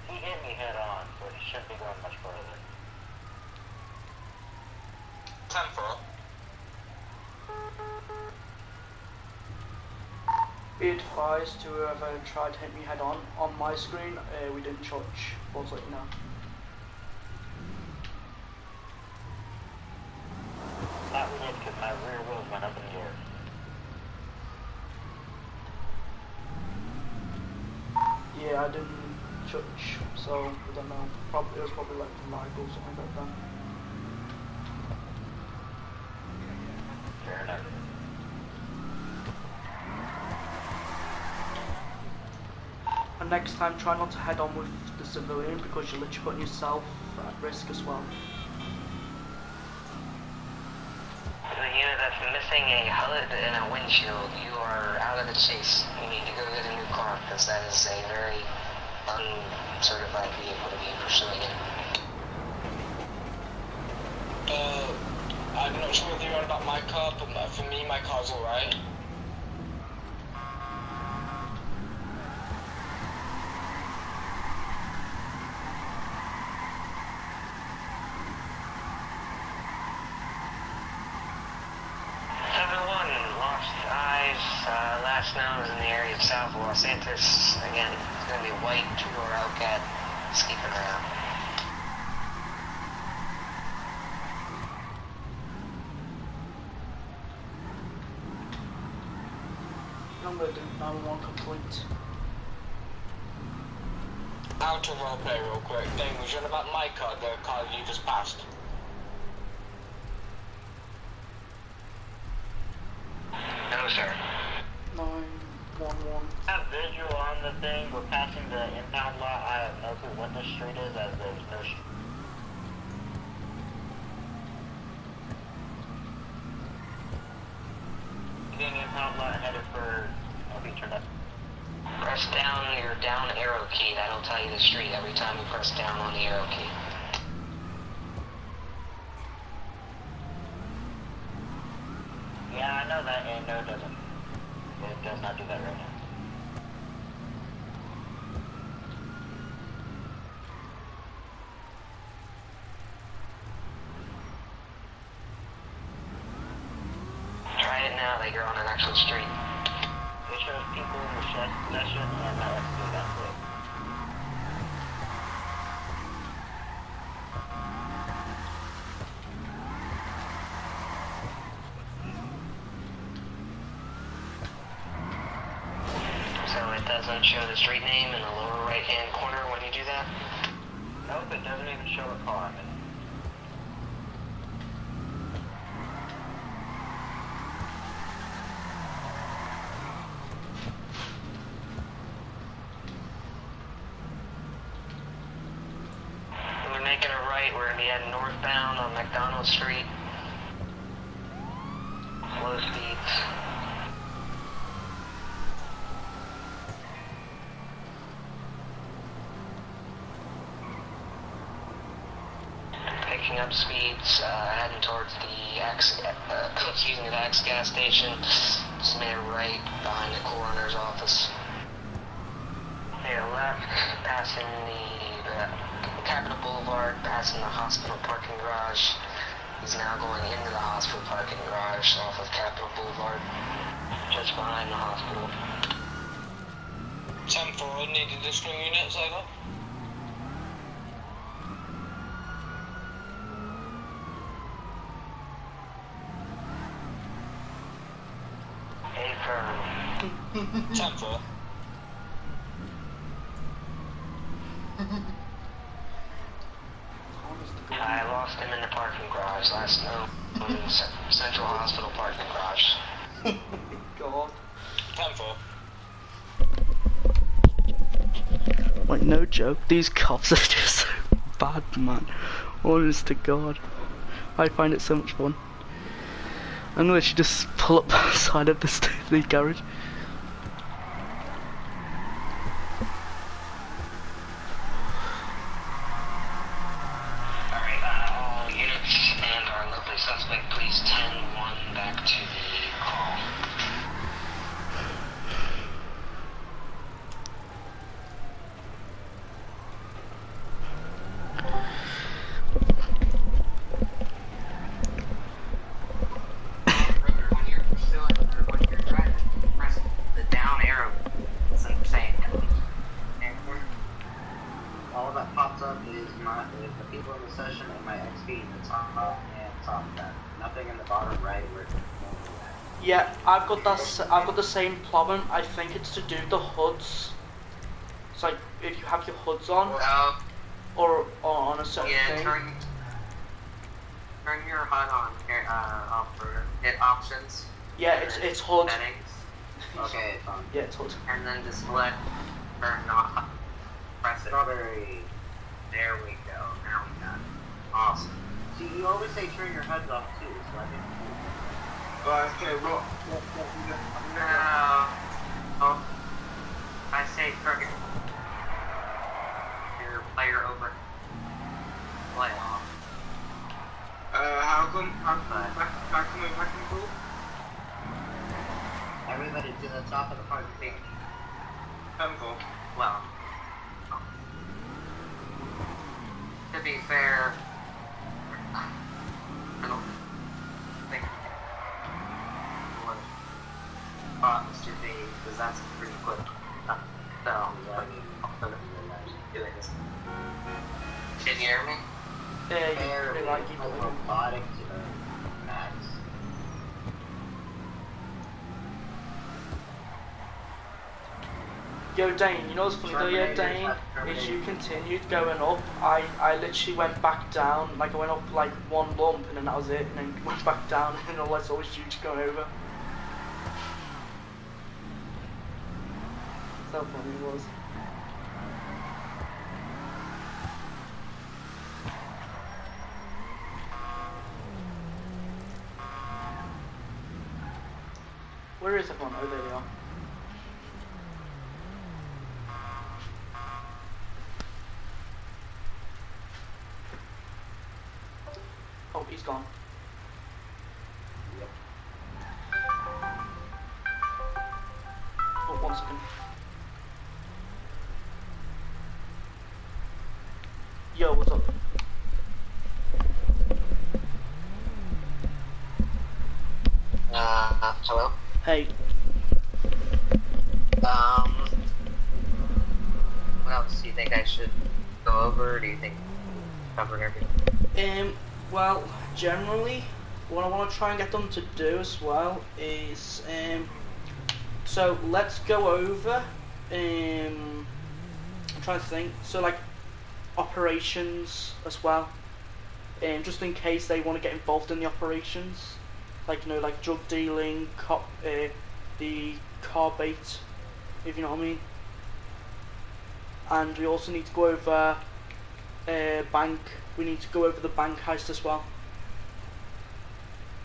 He hit me head on, but he shouldn't be going much further. 10-4. Be advised to whoever tried to hit me head on my screen, we didn't touch, but like no. Not really, because my rear wheels went up in the air. Yeah, I didn't touch, so I don't know. Probably it was probably like lag or something like that. Fair enough. And next time, try not to head on with the civilian because you're literally putting yourself at risk as well. The unit that's missing a HUD and a windshield, you are out of the chase. You need to go get a new car because that is a very uncertified vehicle to be pursuing it. I'm not sure whether you're on about my car, but for me, my car's alright. Last known is in the area of South Los Santos. Again, it's going to be a white two-door Hellcat skeeping around. I'm going to do 911 complete. Out to roleplay real quick. Dane, was you on about my car, the car you just passed? No, sir. 911. I have visual on the thing. We're passing the impound lot. I have no clue what this street is, as there's no street. Getting impound lot headed for. I'll be turned up. Press down your down arrow key. That'll tell you the street every time you press down on the arrow key. Yeah, I know that, and no, it doesn't. It does not do that right now. Try it now that you're on an actual street. It shows people in the session, and now let's do that quick. So it doesn't show the street name in the lower right-hand corner when you do that? Nope, it doesn't even show a car. We're making a right. We're going to be heading northbound on McDonald Street. Low speeds. Picking up speeds, heading towards the X gas station. Just made a right behind the coroner's office. Made a left, passing the Capitol Boulevard, passing the hospital parking garage. He's now going into the hospital parking garage off of Capitol Boulevard, just behind the hospital. 10-4, needed the string units, over. Affirm. 10-4. I lost him in the parking garage last known in Central Hospital parking garage. God. 10-4. Like, no joke, these cops are just so bad, man. Honest to God. I find it so much fun. I'm literally just pull up outside of the garage. bottom right where it's Yeah, I've got that. I've got the same problem. I think it's to do with the hoods. It's like if you have your hoods on, or on a certain thing. Turn your HUD on here, for hit options. Yeah, it's HUD. Settings. Okay, it's on. Yeah, it's HUD. And then display. Turn off. Press it. Strawberry. There we go. Now we got it. Awesome. See, you always say turn your HUDs off too, so I think. Okay, well. No. Oh. I say turn your player over. Play off. How come we can go? Everybody to the top of the park. Go. Well. To be fair, I don't think Mr. B, because that's pretty quick. So, I mean, doing this. Can you hear me? Yeah, you like it. Robotic to the max. Yo, Dane, you know what's funny though, yeah, Dane, is you continued going up, I literally went back down, like I went up like one lump and then that was it, and then went back down and all I saw was you just going over. So funny it was. Where is everyone? Oh, there they are. Oh, he's gone. Yep. Oh, 1 second. Yo, what's up? Hello? Hey. What else do you think I should go over, or do you think covered everything? Well, generally, what I want to try and get them to do as well is, so let's go over, I'm trying to think, so like, operations as well, just in case they want to get involved in the operations, like, you know, like drug dealing, the car bait, if you know what I mean. And we also need to go over bank. We need to go over the bank heist as well.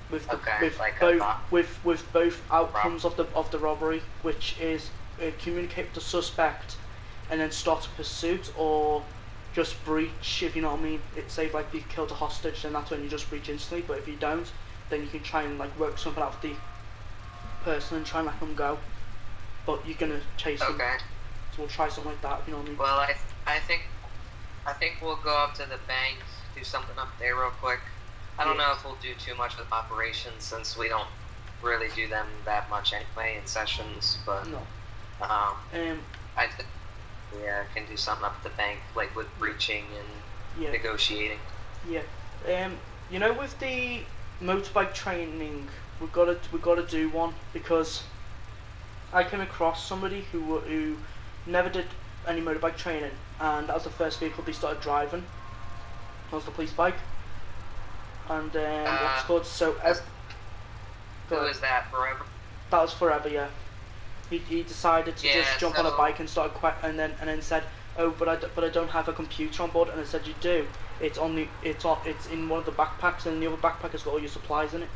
With the, with both outcomes of the robbery, which is communicate with the suspect and then start a pursuit, or just breach, if you know what I mean. It's say like you've killed a hostage, then that's when you just breach instantly. But if you don't, then you can try and like work something out with the person and try and let them go. But you're gonna chase them. So we'll try something like that, if you know what I mean. Well, I think we'll go up to the bank, do something up there real quick. I don't know if we'll do too much with operations since we don't really do them that much anyway in sessions, but no. I think we can do something up at the bank, like with breaching and negotiating. Yeah. You know, with the motorbike training, we've got to do one, because I came across somebody who never did any motorbike training, and that was the first vehicle they started driving. That was the police bike. And what's it called? So who was that? Forever? That was Forever, yeah. He decided to just jump on a bike and start and then said, oh, but I don't have a computer on board. And I said, you do. It's in one of the backpacks, and the other backpack has got all your supplies in it.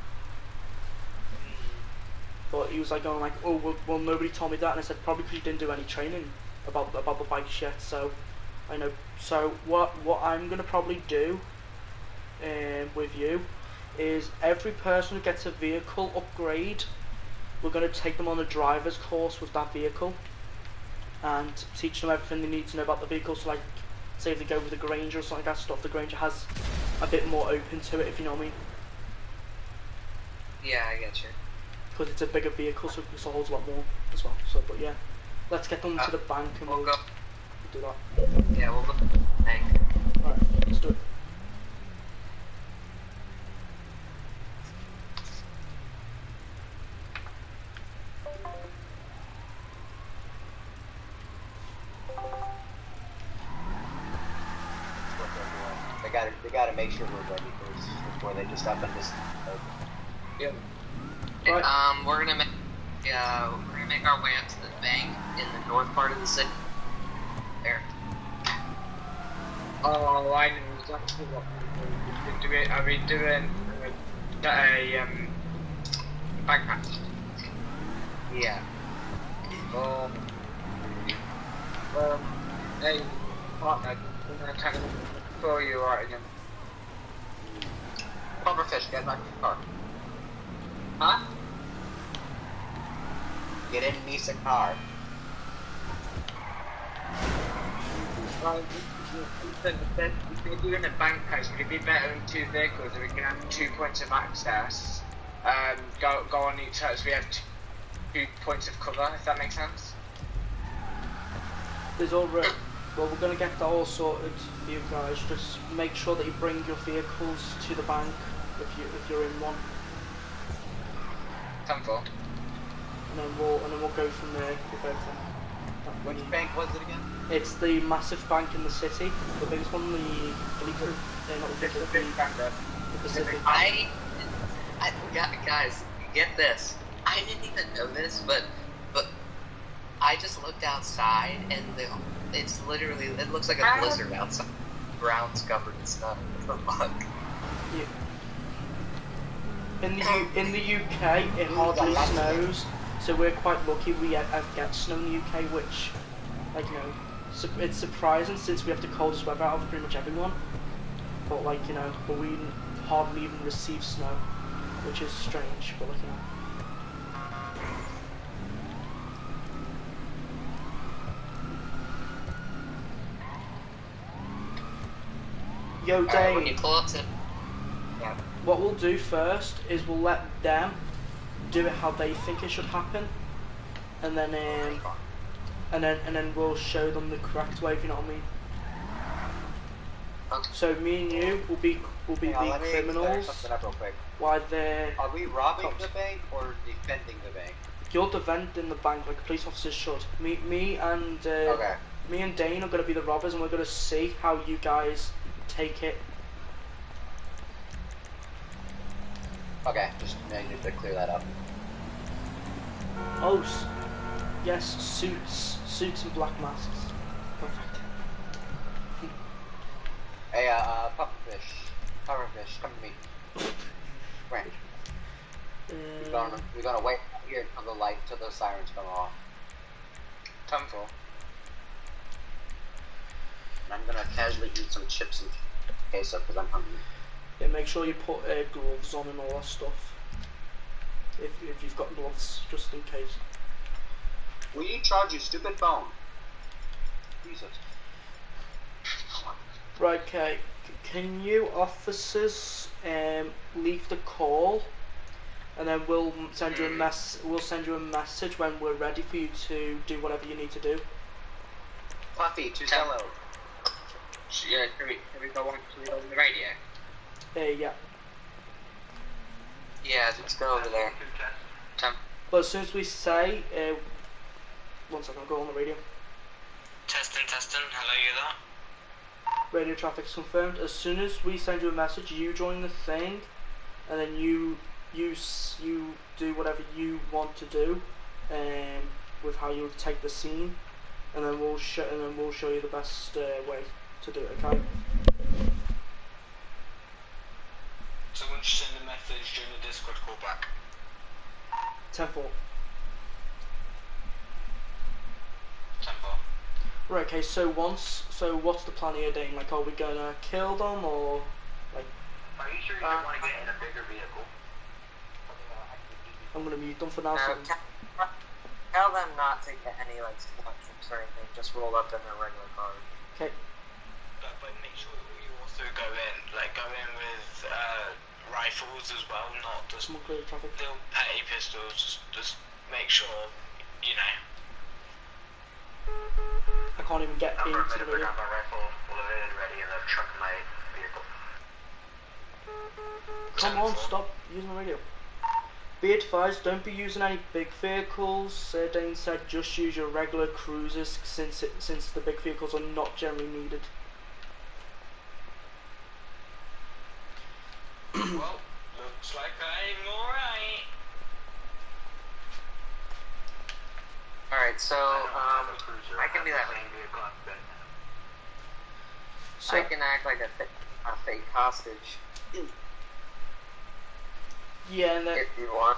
But he was like going like, oh, well nobody told me that, and I said probably because you didn't do any training about the bikes yet. So I know. So what I'm gonna probably do with you is every person who gets a vehicle upgrade, we're gonna take them on a driver's course with that vehicle and teach them everything they need to know about the vehicle. So like, say if they go with the Granger or something like that stuff, the Granger has a bit more open to it, if you know what I mean. Yeah, I get you. Because it's a bigger vehicle, so it holds a lot more as well. So, but yeah, let's get them to the bank and we'll go. Do that. Yeah, we'll go to the bank. Alright, let's do it. gotta make sure we're ready first before they just up and just. Yep. Right. We're gonna make our way up to the bank in the north part of the city. There. Oh, I know exactly what we've been doing. I've been doing a backpack. Yeah. Hey, partner, I'm gonna tag along for you right again. Pufferfish, get back in the car. Huh? Get in Nissan car. If we're doing a bank heist, would it be better in 2 vehicles if we can have 2 points of access? Go on each side so we have 2 points of cover, if that makes sense? There's already. Well, we're gonna get that all sorted for you guys. Just make sure that you bring your vehicles to the bank if you're in one. 10-4. And then we'll go from there with everything. Which bank was it again? It's the massive bank in the city, the biggest one, the Pacific. Guys, get this. I didn't even know this, but I just looked outside and it's literally, it looks like a blizzard outside. Ground's covered in snow. What the fuck? Yeah. In the UK, it hardly snows, so we're quite lucky we get snow in the UK, which, like, you know, it's surprising since we have the coldest weather out of pretty much everyone. But, like, you know, but we hardly even receive snow, which is strange, but, like, you know. Yo, Dave. Right, when you pull up to... Yeah. What we'll do first is we'll let them do it how they think it should happen, and then we'll show them the correct way. If you know what I mean. Okay. So me and you will be the criminals. While they're... Are we robbing the bank or defending the bank? You're defending the bank like police officers should. Me and Dane are gonna be the robbers, and we're gonna see how you guys take it. Okay, just need to clear that up. Oh, yes, suits and black masks. Perfect. Hey, pufferfish, come to me. Right. We're gonna wait here until the sirens come off. 10-4. And I'm gonna casually eat some chips and queso because I'm hungry. Yeah, make sure you put gloves on and all that stuff. If you've got gloves, just in case. Will you charge your stupid phone? Jesus. Right, okay. Can you officers leave the call, and then we'll send you a message when we're ready for you to do whatever you need to do. Puffy, to hello. Yeah, can we go on the radio? Yeah. Yeah, let's go over there. But as soon as we say, 1 second, I'll go on the radio. Testing, hello, you there? Radio traffic's confirmed. As soon as we send you a message, you join the thing, and then you do whatever you want to do, with how you take the scene, and then we'll show you the best way to do it. Okay. So once you send a message during the Discord call back. 10-4. 10-4. Right, okay, so what's the plan here, Dane? Like, are we gonna kill them, or, like... Are you sure you don't want to get in a bigger vehicle? I'm gonna mute them for now. Tell them not to get any, like, selections or anything, just roll up in their regular car. Okay. But make sure you also go in with rifles as well, not just little petty pistols, just make sure, you know. I can't even get into the video. I got my rifle loaded and ready in the trunk of my vehicle. Come on, stop using the radio. Be advised, don't be using any big vehicles. Dane said just use your regular cruisers since the big vehicles are not generally needed. Alright, so, I can do that. So, I can act like a fake hostage. yeah, and then, If you want.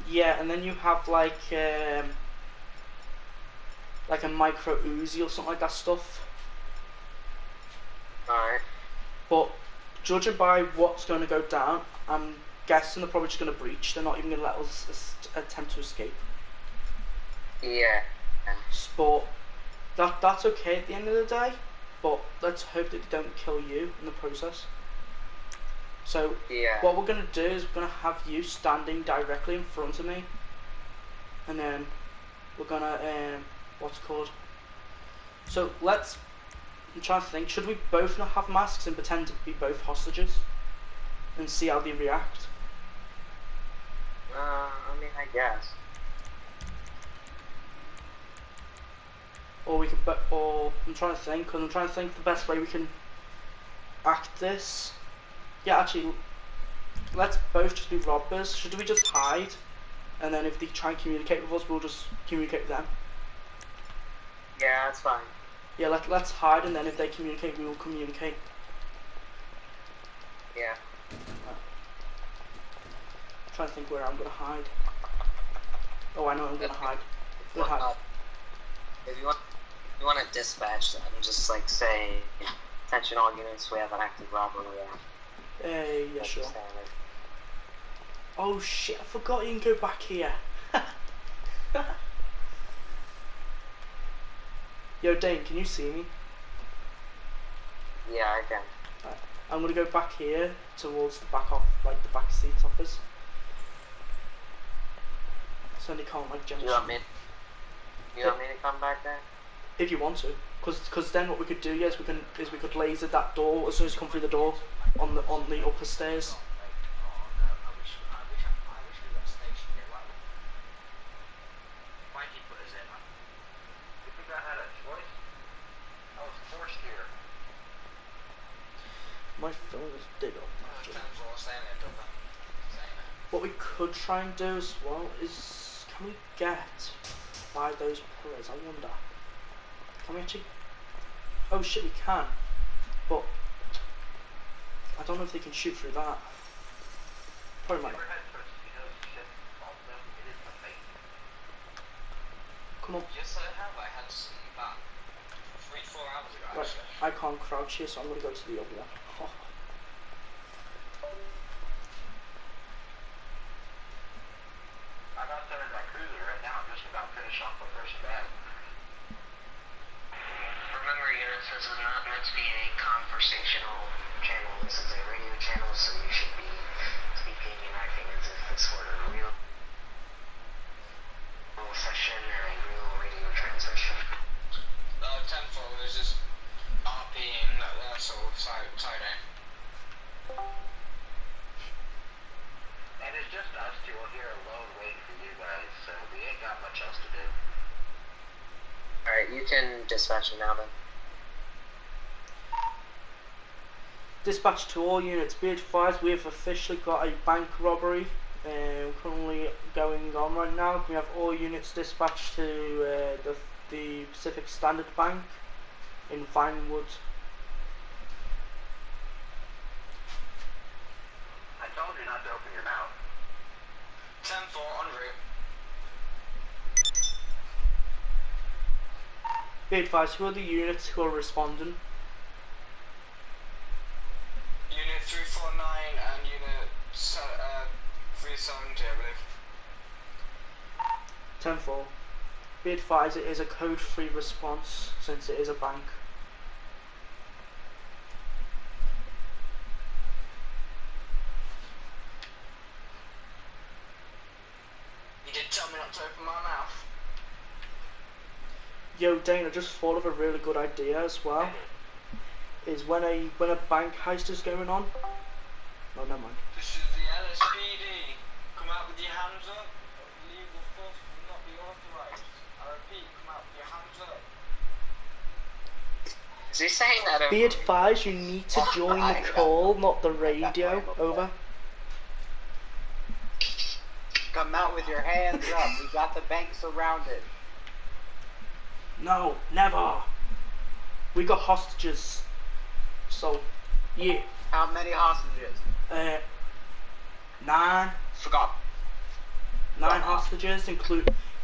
yeah, and then you have like a micro Uzi or something like that stuff. Alright. But judging by what's going to go down, I'm guessing they're probably just going to breach. They're not even going to let us attempt to escape. Yeah. But that's okay at the end of the day. But let's hope that they don't kill you in the process. So yeah. What we're going to do is we're going to have you standing directly in front of me. And then we're going to, what's it called? So I'm trying to think, should we both not have masks and pretend to be both hostages? And see how they react? I mean, I guess. Or we could, or I'm trying to think the best way we can act this. Yeah, actually, let's both just be robbers. Should we just hide? And then if they try and communicate with us, we'll just communicate with them. Yeah, that's fine. Yeah, let's hide, and then if they communicate, we will communicate. Yeah. I'm trying to think where I'm gonna hide. Oh, I know I'm gonna hide. If you want to dispatch them, just like say, attention all units, we have an active robbery. Yeah, sure. Oh shit, I forgot you can go back here. Yo, Dane, can you see me? Yeah, I can. Right. I'm gonna go back here towards the back of, like the back seat office. So they can't like jump. You want me to come back there? If you want to, because then what we could do, yes, we could laser that door as soon as you come through the door on the upper stairs. My phone is dead up. What we could try and do as well is, can we get by those pillars? I wonder. Can we actually? Oh shit, we can. But I don't know if they can shoot through that. Probably might. Come on. Yes, I have. I had some about 3-4 hours ago. Right, I can't crouch here, so I'm gonna go to the other one. Oh. I'm outside of that cruiser right now. I'm just about to finish off the first bag. Remember, units, this is not meant to be a conversational channel. This is a radio channel, so you should be speaking and acting as if this were a real session or a real radio transmission. 10-4 is just RPing that sort of side aim. And it's just us two here alone waiting for you guys, so we ain't got much else to do. Alright, you can dispatch them now then. Dispatch to all units, be advised we have officially got a bank robbery currently going on right now. We have all units dispatched to the Pacific Standard Bank in Vinewood. I told you not to open your mouth. 10-4 en route. Be advised, who are the units who are responding? Unit 349 and Unit 370, I believe. 10-4. Be advised, it is a code-free response since it is a bank. You did tell me not to open my mouth. Yo, Dane, I just thought of a really good idea as well. Is when a bank heist is going on. No, never mind. This is the LSPD. Come out with your hands up. Illegal force will not be authorized. I repeat, come out with your hands up. Is he saying that? Be advised, you need to join the call, not the radio. Over. Come come out with your hands up. We got the bank surrounded. No, never. We got hostages. So, yeah. How many hostages? 9. Forgot. 9 hostages,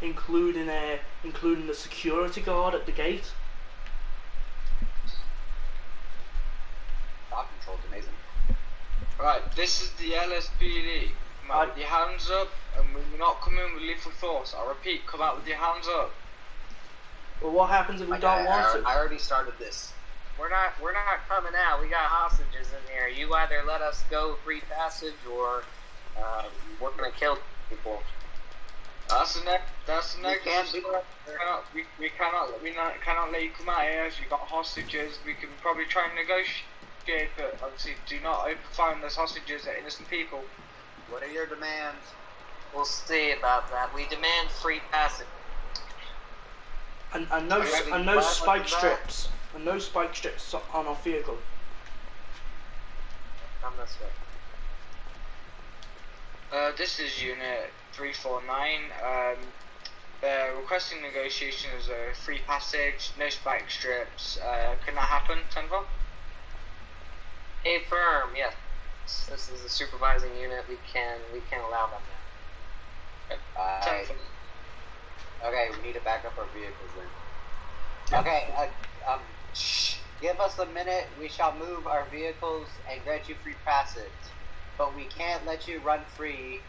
including the security guard at the gate. Dog control's amazing. Right, this is the LSPD. Come out with your hands up, and we're not coming with lethal force. I repeat, come out with your hands up. Well, what happens if we don't want to? I already started this. We're not coming out. We got hostages in here. You either let us go free passage, or we're gonna kill people. That's the next. We cannot let you come out here. If you got hostages, we can probably try and negotiate, but obviously do not open fire on those hostages. They're innocent people. What are your demands? We'll see about that. We demand free passage. And no spike strips. And no spike strips on our vehicle. Come this way. This is Unit 349. Requesting negotiations, free passage, no spike strips. Can that happen, Tenvo? Affirm, yes. This is a supervising unit. We can allow them that. Okay, we need to back up our vehicles then. Okay, give us a minute. We shall move our vehicles and grant you free passage. But we can't let you run free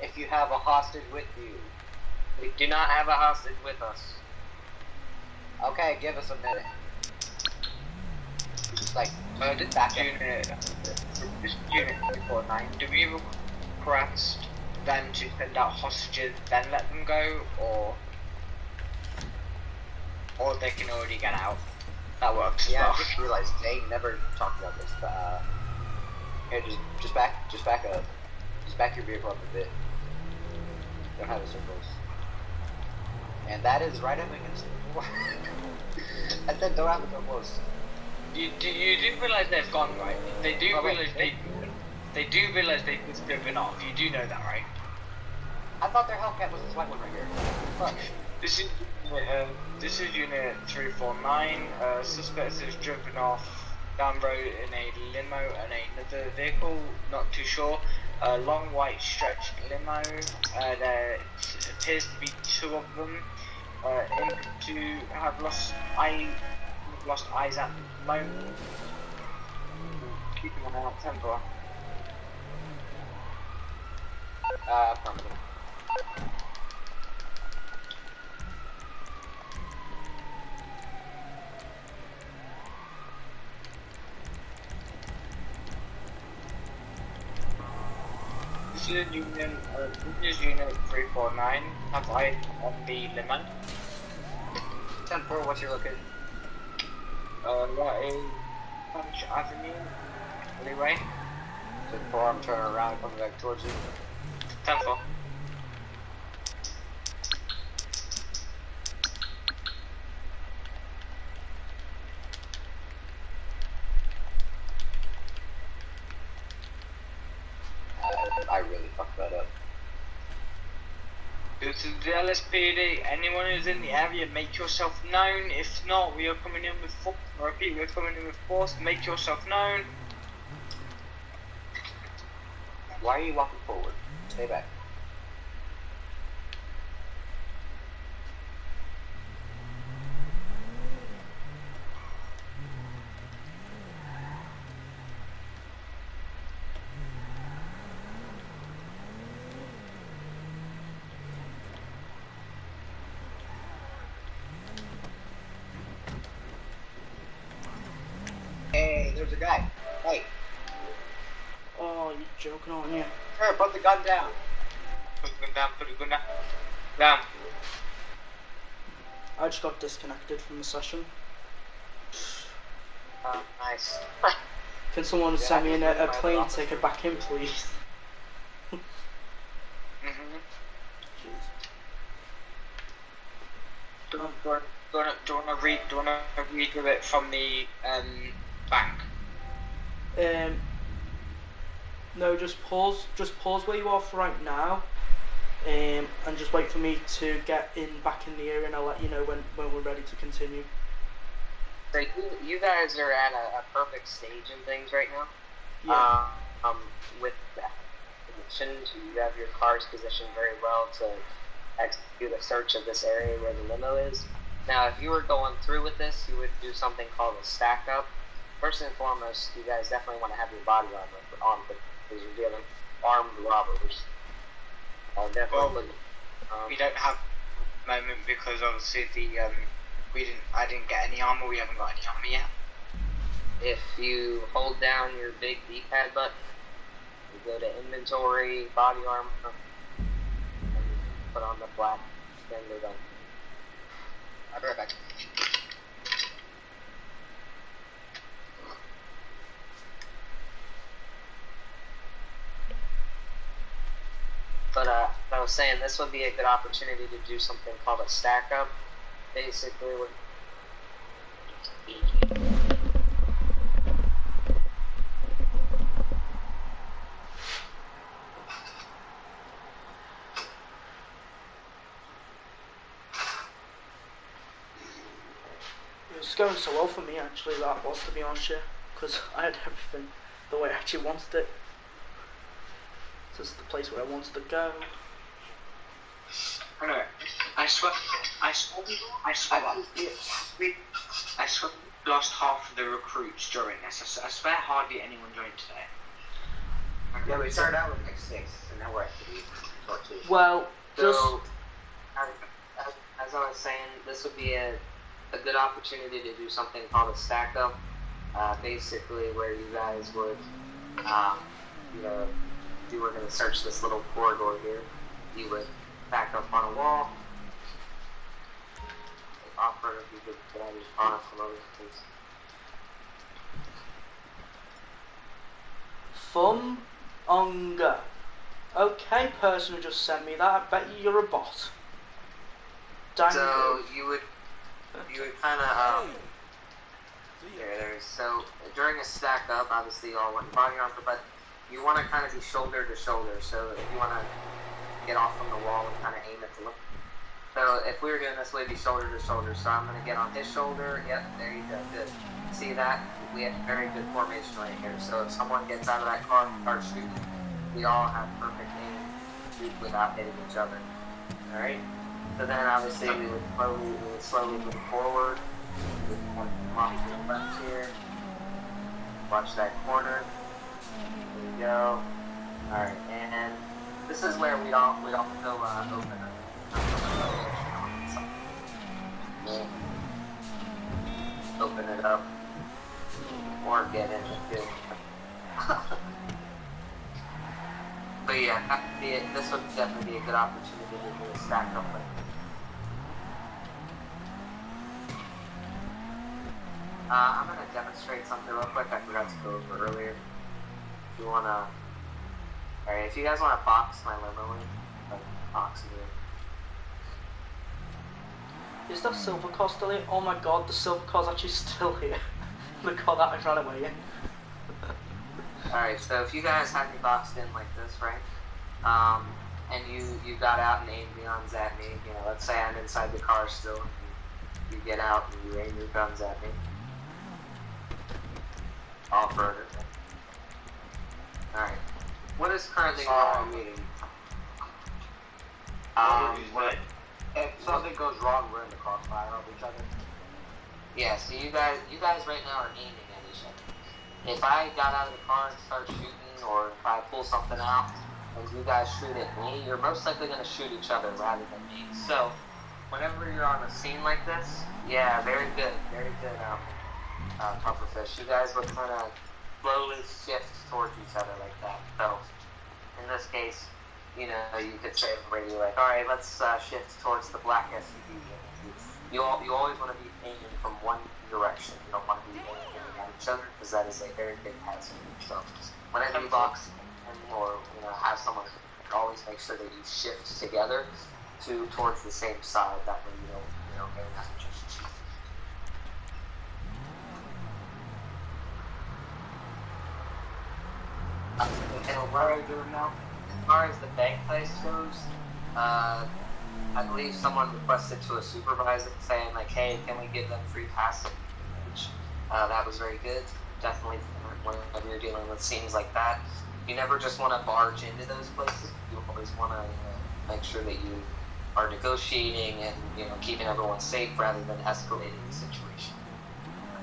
if you have a hostage with you. We do not have a hostage with us. Okay, give us a minute. Like, this unit 349, do we request them to send out hostages, then let them go, or they can already get out? That works as well. I just realized they never talked about this. Here, just back up. Just back your vehicle up a bit. Don't have the circles. And that is right up against the door. I said don't have it so close. You do realize they've gone, right? They do realize they've driven off. You do know that, right? I thought their Hellcat was this white one right here. Fuck. This is Unit 349. Suspect is driven off down road in a limo and another vehicle. Not too sure. Long white stretched limo. There appears to be 2 of them. To have lost eyes at the moment. Keeping an eye on tempo. Affirmative. This is Unit 349. Have eyes on the limo. 10-4, what's your location? That is Punch Avenue, alleyway. 10-4, I'm turning around, coming back towards you. 10-4. I really fucked that up. This is the LSPD. Anyone who's in the area, make yourself known. If not, we are coming in with force. I repeat, we are coming in with force. Make yourself known. Why are you walking forward? Stay back. Hey, there's a guy. Hey. Oh, you joking, aren't you? Sir, put the gun down. Put the gun down, put the gun down. Down. I just got disconnected from the session. Nice. Can someone send me a plane ticket back in, please? Do you want to read it from the bank? No, just pause where you are for right now. and just wait for me to get back in the area, and I'll let you know when we're ready to continue. So you guys are at a perfect stage in things right now. Yeah. With that positioned, you have your cars positioned very well to execute a search of this area where the limo is. Now, if you were going through with this, you would do something called a stack up. First and foremost, you guys definitely want to have your body armor on because you're dealing armed robbers. Definitely. We don't have a moment because obviously I didn't get any armor. We haven't got any armor yet. If you hold down your big D-pad button, you go to inventory, body armor, and put on the black standard gun. I'll be right back. But I was saying this would be a good opportunity to do something called a stack up. Basically, what It was going so well for me actually, that was, to be honest, yeah, because I had everything the way I actually wanted it. This is the place where I wanted to go. Anyway, I swear we lost half of the recruits during this. I swear hardly anyone joined today. Yeah, we started out with like 6, and now we're at 3. Well, just... So, as I was saying, this would be a good opportunity to do something called a stack up. Basically, where you guys would, you were going to search this little corridor here. You would back up on a wall. Offer if you could get out of your car from over, please. Fum Unga. Okay, person who just sent me that, I bet you're a bot. Dang. So you would kind of so during a stack up, obviously you all want body armor, but you want to kind of be shoulder to shoulder. So if you want to get off from the wall and kind of aim at the look. So if we were doing this, we'd be shoulder to shoulder. So I'm going to get on his shoulder. Yep, there you go. Good. See that? We have very good formation right here. So if someone gets out of that car and starts shooting, we all have perfect aim to shoot without hitting each other. All right. So then obviously we would slowly move forward. We would come off to the left here. Watch that corner. There we go. All right, and this is where we all go open it. Open it up, or get in it too. But yeah, this would definitely be a good opportunity to do a stack up with. I'm going to demonstrate something real quick I forgot to go over earlier. If you want to... Alright, if you guys want to box my limo in, like, box it in. Is that silver car still here? Oh my god, the silver car's actually still here. The car that I ran away in. Alright, so if you guys have me boxed in like this, right? And you got out and aimed guns at me, let's say I'm inside the car still, and you get out and you aim your guns at me. I'll burn it. Alright. What is currently going on? If something goes wrong, we're in the crossfire of each other. Yeah, so you guys right now are aiming at each other. If I got out of the car and start shooting, or if I pull something out, and you guys shoot at me, you're most likely going to shoot each other rather than me. So, whenever you're on a scene like this, yeah, very good, pufferfish. You guys would kind of slowly shift towards each other like that. So, in this case, you could say on the radio, like, all right, let's shift towards the black SUV. You always want to be aiming from one direction. You don't want to be aiming at each other, because that is a very big hazard. So, whenever you box or have someone, always make sure that you shift together towards the same side. That way you don't aim at each other. And what are we doing now? As far as the bank place goes, I believe someone requested to a supervisor saying like, hey, can we give them free passage? That was very good. Definitely whenever you're dealing with scenes like that, you never just want to barge into those places. You always want to make sure that you are negotiating and keeping everyone safe rather than escalating the situation.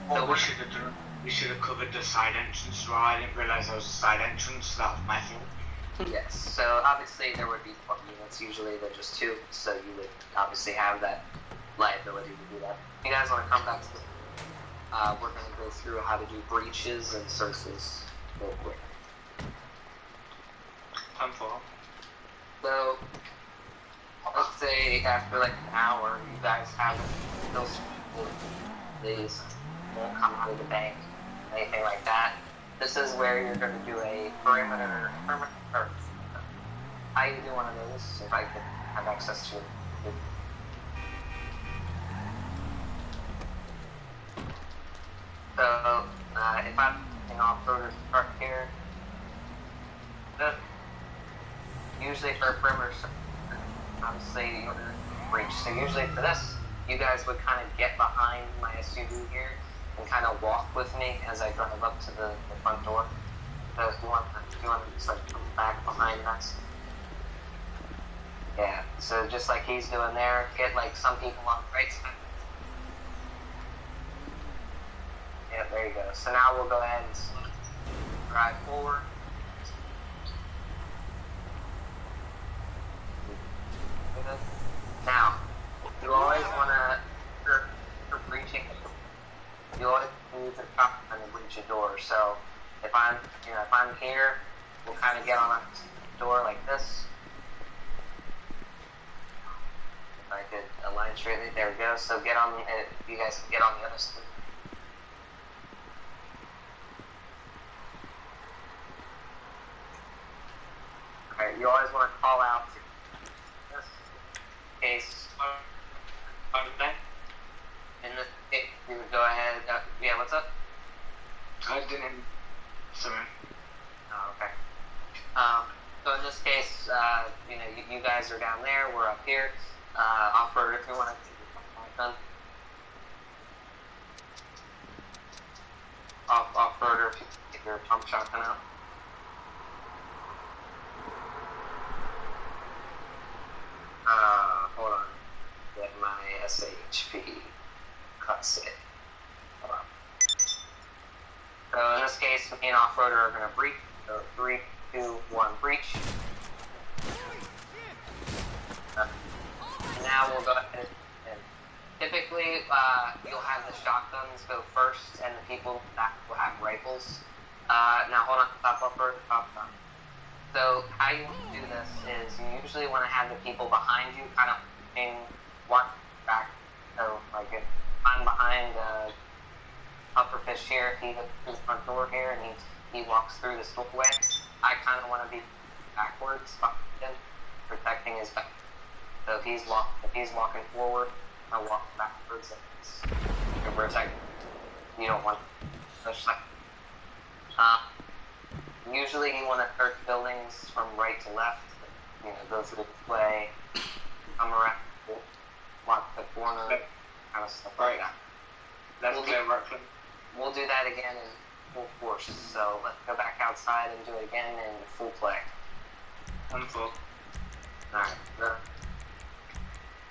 What we should have done, we should have covered the side entrance as well. I didn't realise there was a side entrance. That was my fault. Yes, so obviously there would be 4 units, usually they're just 2, so you would obviously have that liability to do that. If you guys want to come back to we're going to go through how to do breaches and searches real quick. Time for. So, let's say after like an hour, you guys have those these won't come out of the bank, anything like that. This is where you're going to do a perimeter. How you do one of those if I can have access to it. So, if I'm in off-roader's truck here, usually for a perimeter, obviously you want to breach. So usually for this, you guys would kind of get behind my SUV here and kind of walk with me as I drive up to the front door. So if you want to just like come back behind us. Yeah, so just like he's doing there, get like some people on the right side. Yeah, there you go. So now we'll go ahead and slowly drive forward. Now, you always want to, for breaching, you always need to stop and breach a door. So if I'm here, we'll kind of get on a door like this. If I could align straightly, there we go. So get on, you guys can get on the other side. Alright, you always want to call out this case. In this case, you would go ahead. Yeah, what's up? I didn't. Sorry. Oh, okay. So in this case, you guys are down there. We're up here. Off-roader, if you want to take your gun. Off-roader, if you take your pump shotgun out. Hold on. Get my SHP cuts it. Hold on. So in this case, me and off-roader are going to breach. So 3, 2, 1, breach. Now we'll go ahead and typically you'll have the shotguns go first and the people that will have rifles. Now hold on, stop. So how you want to do this is you usually want to have the people behind you kind of walk back. So like if I'm behind upper fish here, he goes through the front door here and he walks through this doorway. I kind of want to be backwards, protecting his back. So if he's walking forward, I'll walk backwards and protect. You don't want to. Usually you want to search buildings from right to left. Go through the way, come around, walk the corner, kind of stuff like that. We'll do that again in full force. So let's go back outside and do it again in full play. Full. Alright.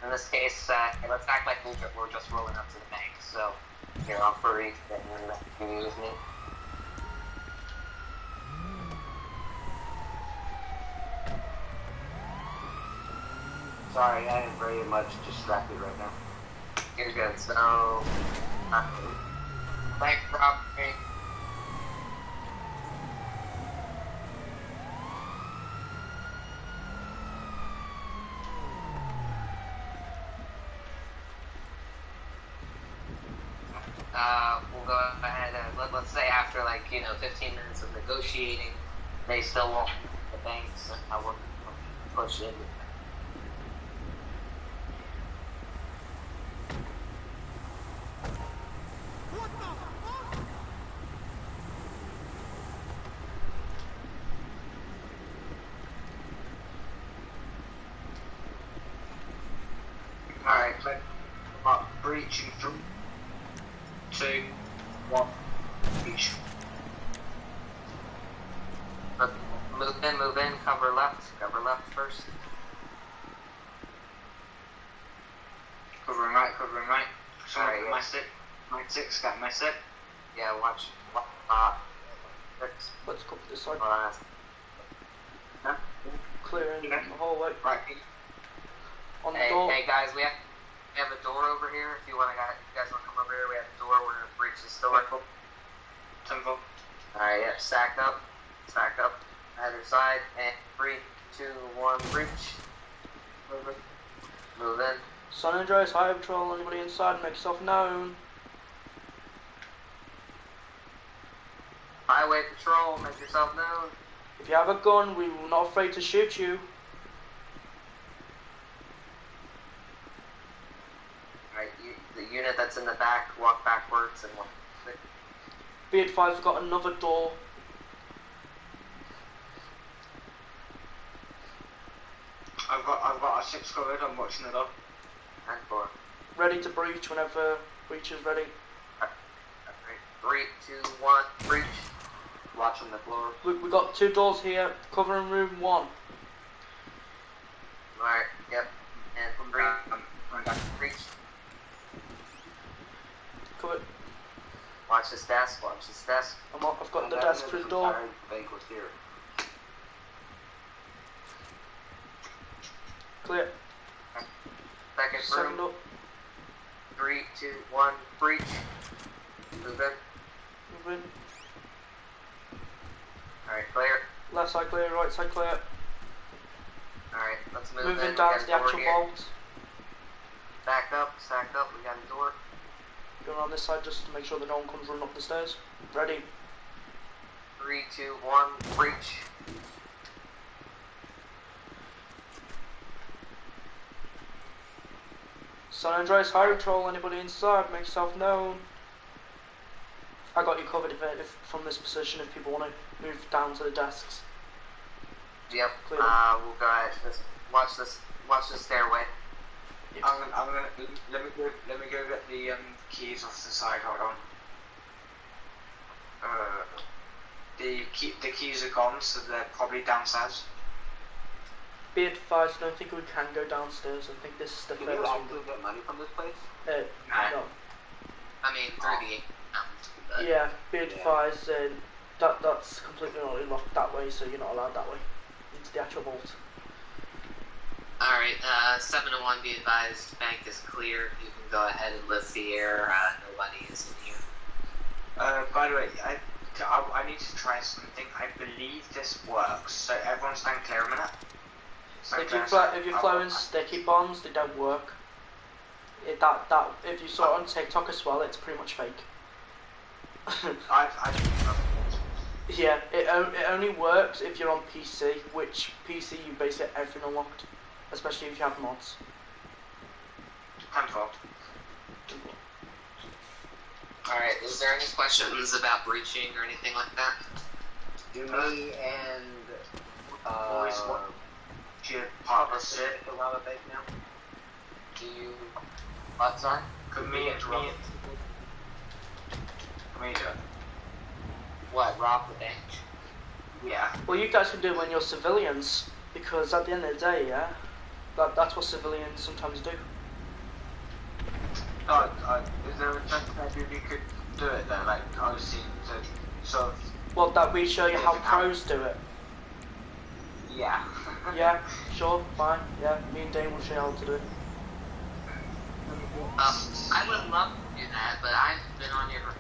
In this case, let's act like we're just rolling up to the bank. So, here, I'll furry and you use me. Sorry, I am very much distracted right now. You're good. So, bank robbery. We'll go ahead and let's say after 15 minutes of negotiating, they still won't the banks and I will push in. breaching 3, 2, 1, breach. Move in, cover left first. Covering right. Alright, My 6, got my 6. Yeah, watch. 6. Let's go this side. Yeah. Clearing the hallway. Right. On the door. Hey guys, we have a door over here. If you guys want to come over here, we have a door. We're gonna breach this door. Temple. Alright, yeah, stack up. Either side, and 3, 2, 1, breach. Move in. San Andreas, Highway Patrol, anybody inside, make yourself known. Highway Patrol, make yourself known. If you have a gun, we will not afraid to shoot you. Alright, the unit that's in the back, walk backwards and walk. Be advised, we've got another door. I've got a 6 covered, I'm watching it up. And 4. Ready to breach whenever breach is ready. 3, 2, 1, breach. Watch on the floor. We got 2 doors here, covering room 1. Alright, yep. And 3, breach. Cover. Watch this desk. I've got the desk through the door. Clear. Second room. Up. 3, 2, 1, breach. Move in. Alright, clear. Left side clear, right side clear. Alright, let's move Moving in. down to the actual vault. Stacked up, we got a door. Going on this side just to make sure that no one comes running up the stairs. Ready. 3, 2, 1, breach. San Andreas, Highway Patrol, anybody inside, make yourself known. I got you covered if from this position if people want to move down to the desks. Yep. Clear. We'll go ahead. Watch the stairway. Yep. I'm gonna let me go get the keys off the side. Hold on. The keys are gone, so they're probably downstairs. Be advised, I don't think we can go downstairs. I think this is the first one. get money from this place? No. I mean, through the Yeah, be advised, that's completely not locked that way, so you're not allowed that way. Into the actual vault. Alright, 7 to 1, be advised, bank is clear. You can go ahead and lift the air. Nobody is in here. By the way, I need to try something. I believe this works. So everyone stand clear a minute. If you're flowing sticky bombs, they don't work. If you saw it on TikTok as well, it's pretty much fake. Yeah, it only works if you're on PC, which PC you basically get everything unlocked, especially if you have mods. Handful. Alright, is there any questions about breaching or anything like that? Do me and Boys, what? Partner sit. allow it back now? Do you... What, sorry? Could me and Rob. Me do it. What, rob the bank? Yeah. Well, you guys can do it when you're civilians, because at the end of the day, yeah, that's what civilians sometimes do. Is there a chance that you could do it then? Like, obviously, sort of... Well, that we show you how pros do it. Yeah. Yeah, sure, fine, yeah, me and Dane will show you how to do it. I would love to do that, but I've been on here for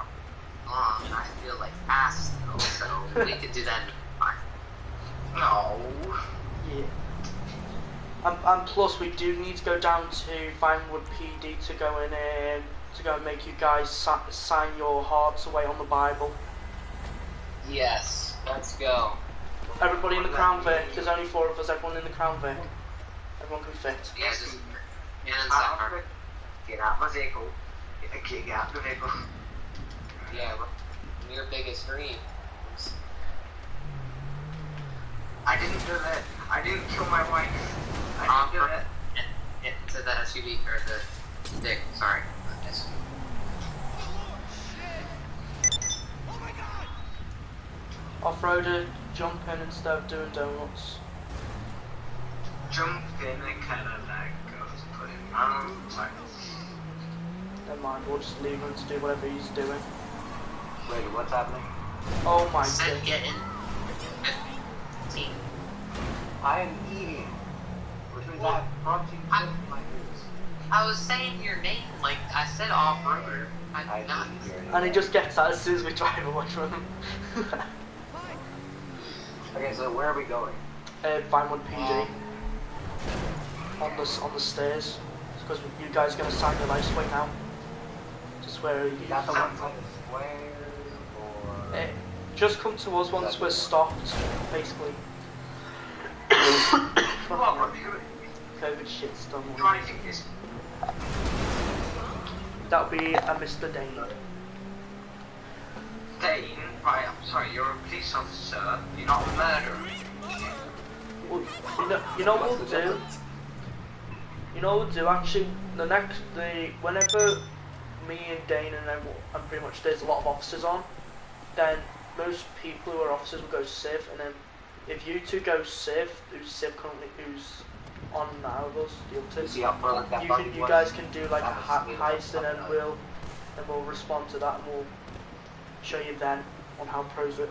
long, and I feel like ass still, so we could do that fine. No. Yeah. And plus, we do need to go down to Vinewood PD to go and make you guys sign your hearts away on the Bible. Yes, let's go. Everybody in the Crown Vic, there's only 4 of us, everyone in the Crown Vic. Everyone can fit. Yeah, just... Get out my vehicle. Get out the vehicle. Yeah, your biggest dream. I didn't do it. I didn't kill my wife. I didn't do it. To the SUV, or the stick, sorry. guys. Off-roader, jump in instead of doing donuts. Jump in and kind of like goes put it sorry. Never mind, we'll just leave him to do whatever he's doing. Wait, what's happening? Oh my Said god. get in. 15. I am eating. Which means I have protein chips in my juice. I was saying your name, like I said off-roader. I I'm not. didn't hear it. And he just gets out as soon as we drive away from him. Okay, so where are we going? Find one PD. On the stairs. Because you guys are going to sign your life away now. Just where you That's the one side of the square, or... just come to us once we're stopped, basically. COVID shit's done. That'll be a Mr. Dane. Dane, right, I'm sorry, you're a police officer, you're not a murderer. Well, you know what we'll do? You know what we'll do actually? Whenever me and Dane and pretty much there's a lot of officers on, then most people who are officers will go civ, and then if you two go civ, who's on now with us, you guys can do like a heist, and then we'll respond to that, and we'll show you then on how pros it.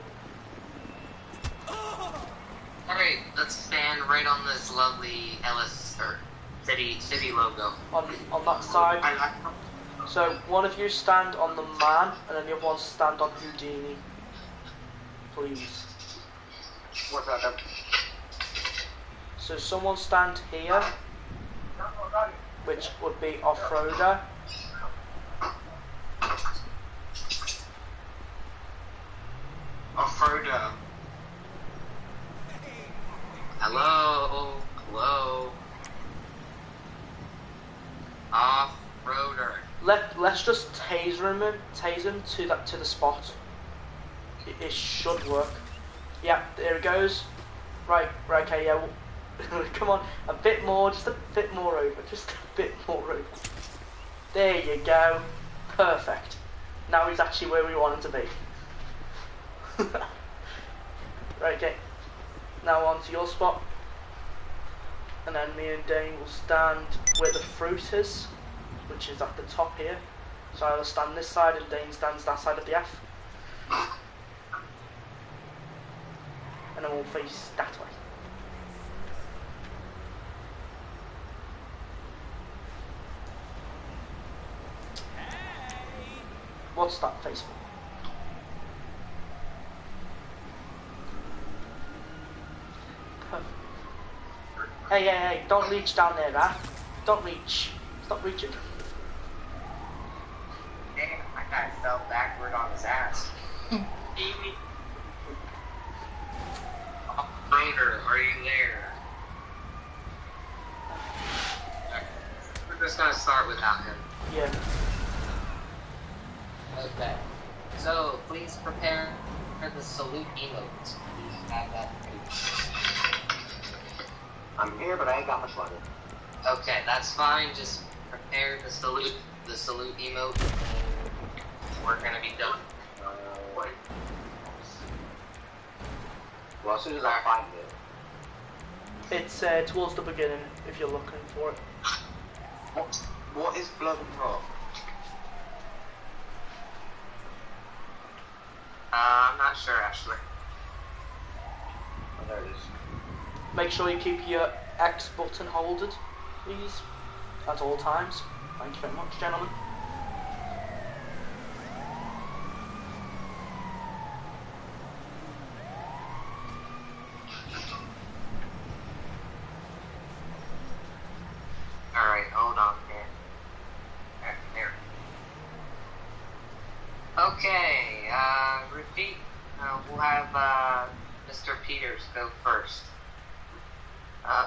Alright, let's stand right on this lovely Ellis or city logo. On that side. So one of you stand on the man, and then the other one stand on Houdini. Please. What's that? So someone stand here, which would be off-roader. Off-roader. Hello, hello. Off-roader. Let's just tase him to the spot. It should work. Yeah, there it goes. Right, okay, yeah. Come on, a bit more, just a bit more over, just a bit more over. There you go. Perfect. Now he's actually where we want him to be. Right, okay. Now on to your spot. And then me and Dane will stand where the fruit is, which is at the top here. So I will stand this side and Dane stands that side of the F. And then we'll face that way. What's that face for? Perfect. Hey, don't reach down there, right? Don't reach. Stop reaching. Damn, that guy fell backward on his ass. Amy. Operator, are you there? We're just gonna start without him. Yeah. Okay. So, please prepare for the salute emote. Please have that ready. I'm here, but I ain't got much money. Okay, that's fine. Just prepare the salute emote. We're gonna be done. Well, as soon as I find it. It's towards the beginning if you're looking for it. What is blood and rock? I'm not sure actually. Oh, there it is. Make sure you keep your X button holded, please, at all times. Thank you very much, gentlemen. Alright, hold on here. There. Okay, repeat. We'll have Mr. Peters go first.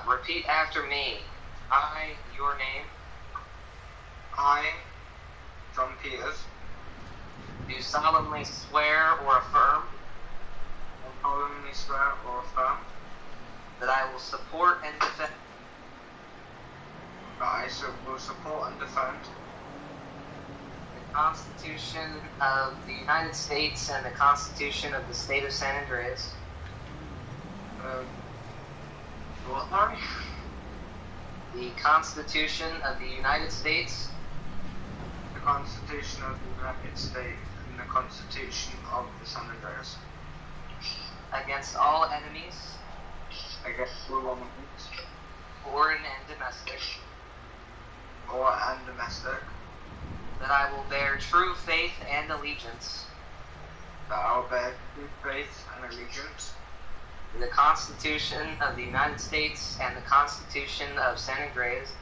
Repeat after me. I, your name. I, John Peters, do solemnly swear or affirm solemnly swear or affirm that I will support and defend that I will support and defend Constitution of the United States and the Constitution of the State of San Andreas. What, Marty? The Constitution of the United States. The Constitution of the United States and the Constitution of the San Andreas. Against all enemies, Against all enemies, foreign and domestic. foreign and domestic. That I will bear true faith and allegiance. That I will bear true faith and allegiance. To the Constitution of the United States and the Constitution of San Andreas.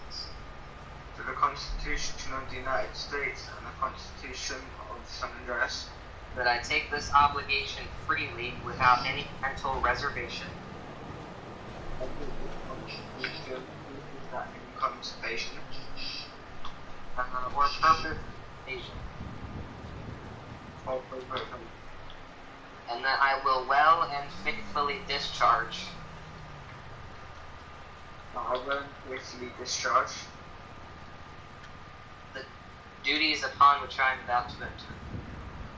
To the Constitution of the United States and the Constitution of San Andreas. That I take this obligation freely without any mental reservation. Without any conservation. Or purpose evasion. And that I will well and faithfully discharge. I will faithfully discharge the duties upon which I am about to enter.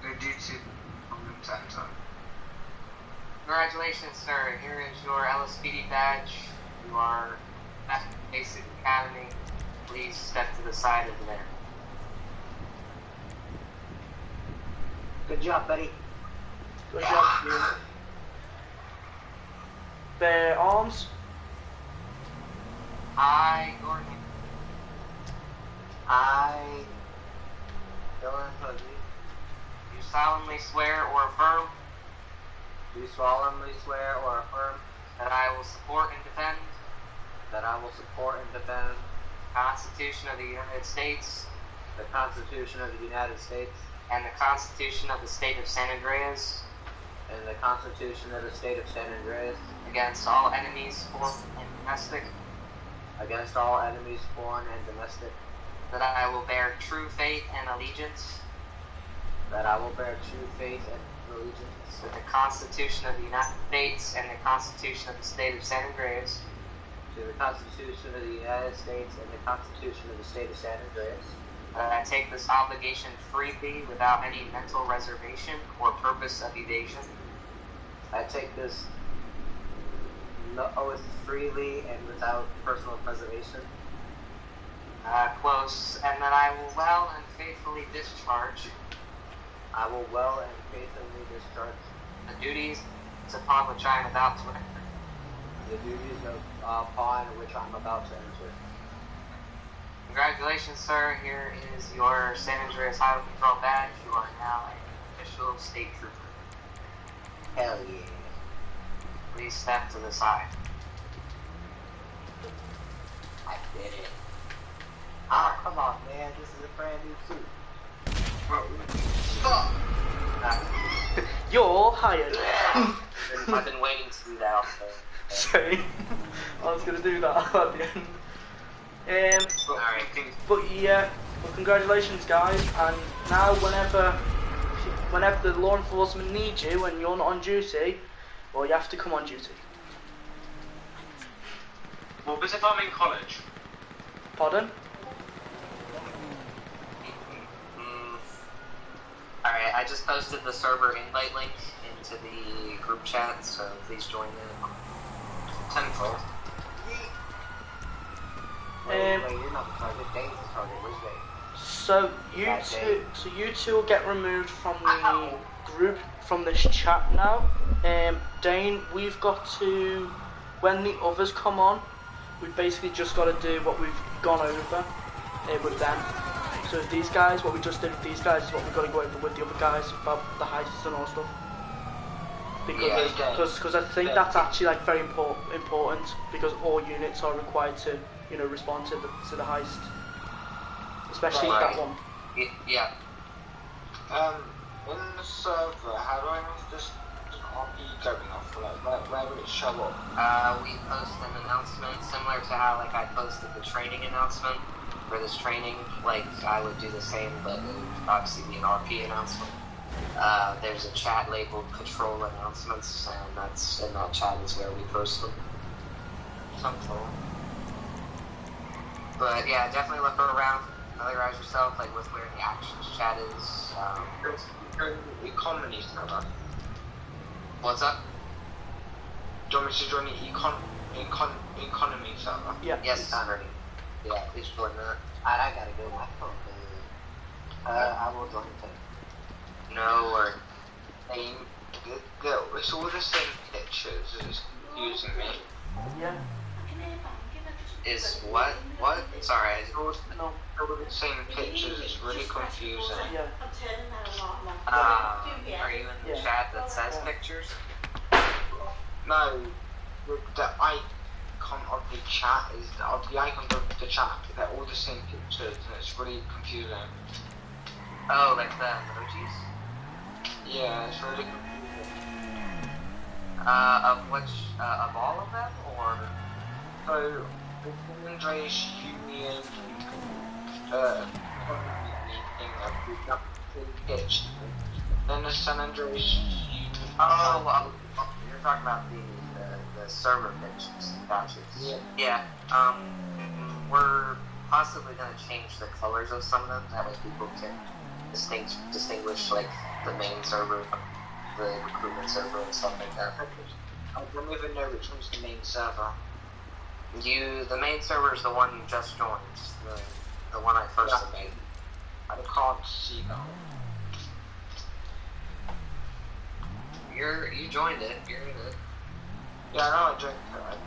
the duty of the center. Congratulations, sir. Here is your LSPD badge. You are at Basic Academy. Please step to the side over there. Good job, buddy. Good job, you. Bear arms. I, Gordon. I, Dylan Huggy, Do solemnly swear or affirm do solemnly swear or affirm that I will support and defend that I will support and defend the Constitution of the United States the Constitution of the United States and the Constitution of the State of San Andreas and the Constitution of the State of San Andreas against all enemies, foreign and domestic, against all enemies, foreign and domestic, that I will bear true faith and allegiance that I will bear true faith and allegiance to the Constitution of the United States and the Constitution of the State of San Andreas, to the Constitution of the United States and the Constitution of the State of San Andreas, that I take this obligation freely without any mental reservation or purpose of evasion, I take this oath freely and without personal preservation, close, and that I will well and faithfully discharge I will well and faithfully discharge the duties upon which I am about to enter. the duties upon which I'm about to enter. Congratulations, sir. Here is your San Andreas Highway Patrol badge. You are now an official state trooper. Hell yeah. Please step to the side. I did it. Oh, come on, man. This is a brand new suit. You're hired. I've been waiting to do that also. Sorry. I was going to do that at the end. Alright. But yeah, well, congratulations guys, and now whenever the law enforcement needs you when you're not on duty, well, you have to come on duty. Well, but if I'm in college? Pardon? Alright, I just posted the server invite link into the group chat, so please join in. Tenfold. Wait, you're not the target. Dane's the target. Where's Dane? So you two will get removed from the group, from this chat now. Dane, we've got to, when the others come on, we've basically just got to do what we've gone over with them. So these guys, what we just did with these guys is what we've got to go over with the other guys about the heists and all stuff. Because I think that's actually like very important because all units are required to, you know, respond to the heist, especially that one. Yeah. In the server, how do I know if this RP going off? Like, where will it show up? We post an announcement similar to how like I posted the training announcement for this training. Like I would do the same, but it would obviously be an RP announcement. There's a chat labeled patrol announcements, and that's in that chat is where we post them. But yeah, definitely look around. familiarize yourself like with where the actions chat is. Economy server. What's up? Do you want me to join the economy server? Yeah. Yes, I'm ready. Yeah, please join that. I gotta go my phone. I will join too. No worries. It's all the same pictures. It's confusing me. Yeah. Is what? What? Sorry. All the same pictures. It's really confusing. Yeah. Are you in the chat that says pictures? No, the icon of the chat is the icon of the chat. They're all the same pictures, and it's really confusing. Oh, like the emojis? Yeah, it's really confusing. Of which? Of all of them, or? So, the San Andreas Union pitch. Then the San Andreas Union. Oh, you're talking about the server pitches. Gotcha. Yeah. We're possibly going to change the colors of some of them. That way people can distinguish like the main server, the recruitment server, and stuff like that. I don't even know which one's the main server. The main server is the one you just joined, the one I first made. I can't see that. You joined it. You're in it. Yeah, I know I joined it.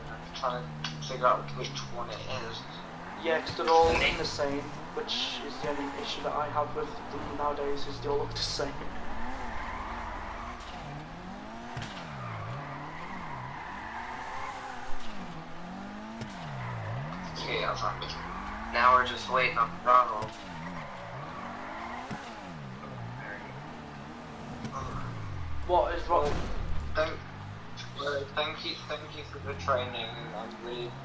I'm trying to figure out which one it is. Yeah, because they're all the same, which is the only issue that I have with them nowadays, is they all look the same. Yeah, now we're just waiting on Ronald. What is wrong? Thank you for the training.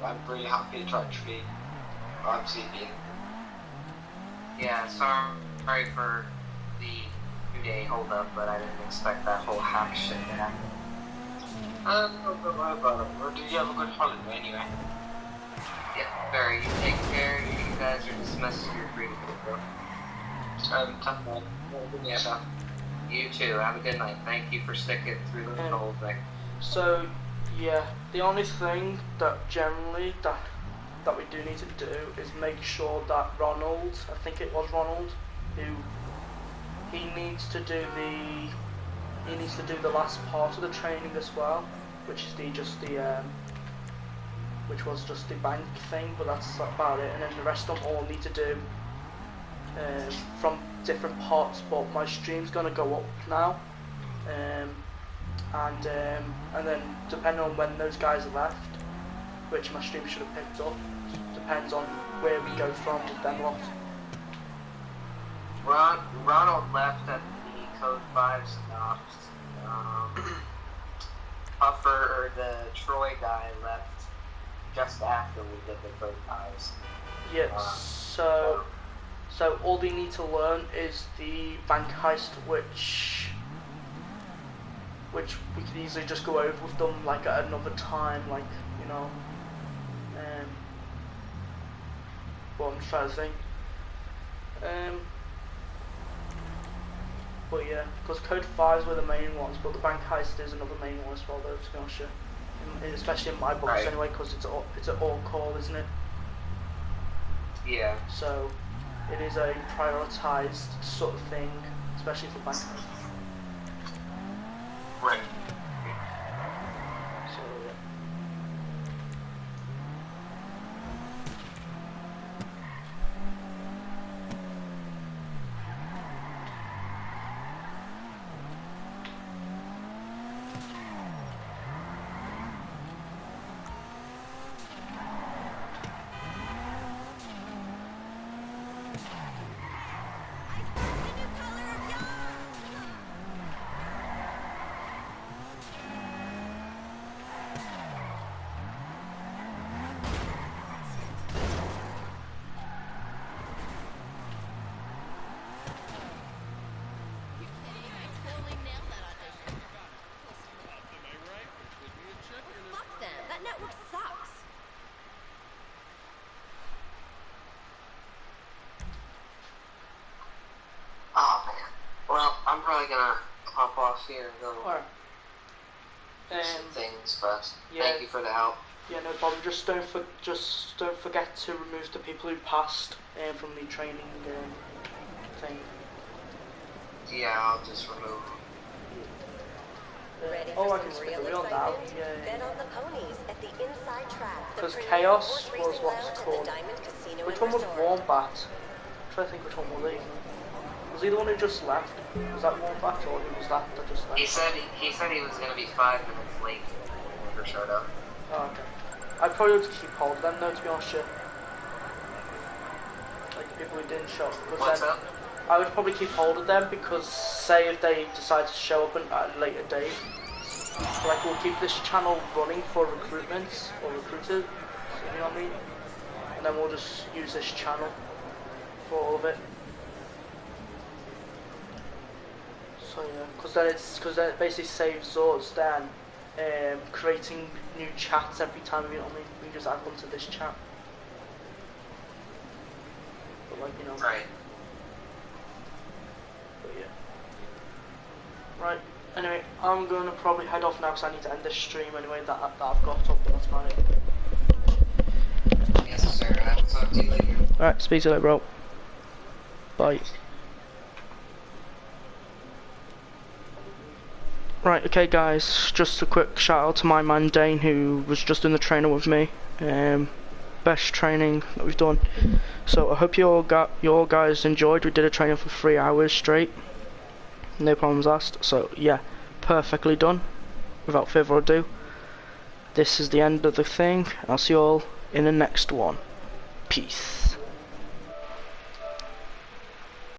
I'm really happy to actually CB. Yeah, sorry for the 2-day holdup, but I didn't expect that whole hack shit to happen. Don't worry about it. Or did you have a good holiday anyway? Yeah, very. You take care. You guys are dismissed. You're free to go. Yeah. You too. Have a good night. Thank you for sticking through the whole thing. So, yeah, the only thing that generally that we do need to do is make sure that Ronald, I think it was Ronald, he needs to do the last part of the training as well, which is which was just the bank thing, but that's about it. And then the rest of them all need to do from different parts. But my stream's gonna go up now, and then depending on when those guys are left, which my stream should have picked up, depends on where we go from with them lot. Ronald left at the Code 5 stops. Puffer, or the Troy guy, left just after we did the Code 5s. Yeah, so all they need to learn is the bank heist, which we could easily just go over with them like at another time, like, you know. What I'm trying to think. But yeah, because Code 5s were the main ones, but the bank heist is another main one as well, though, to be honest, especially in my books anyway, because it's an all call, isn't it? Yeah. So it is a prioritised sort of thing, especially for bank heist. Right. So yeah. probably gonna hop off here and go Alright. do some things, but yeah. thank you for the help. Yeah, no problem. Just don't forget to remove the people who passed from the training thing. Yeah, I'll just remove. Oh, I can spin the wheel now. Yeah. Bet on the ponies at the inside track. Because Chaos was what's called. Which one was Wombat? I'm trying to think which one was he. Was he the one who just left? Was that Wombat or who was that just left? He said he was gonna be 5 minutes late. He never showed up. Oh, okay. I'd probably have to keep hold of them though, to be honest. Like the people who didn't show up. What's up? I would probably keep hold of them because, say, if they decide to show up at a later date, like we'll keep this channel running for recruitments or recruiters, you know what I mean? And then we'll just use this channel for all of it. So yeah, because then it basically saves us then creating new chats every time, you know what I mean? We can just add them to this chat. But like, you know. Right. But yeah. Right. Anyway, I'm gonna probably head off now because I need to end this stream anyway that I've got up. That's fine. Yes, sir. I will talk to you later. Alright, speak to you later, bro. Bye. Right, okay guys, just a quick shout out to my man Dane who was just in the trainer with me. Best training that we've done. So I hope you all guys enjoyed. We did a training for 3 hours straight. No problems asked. So yeah, perfectly done. Without further ado, this is the end of the thing. I'll see you all in the next one. Peace.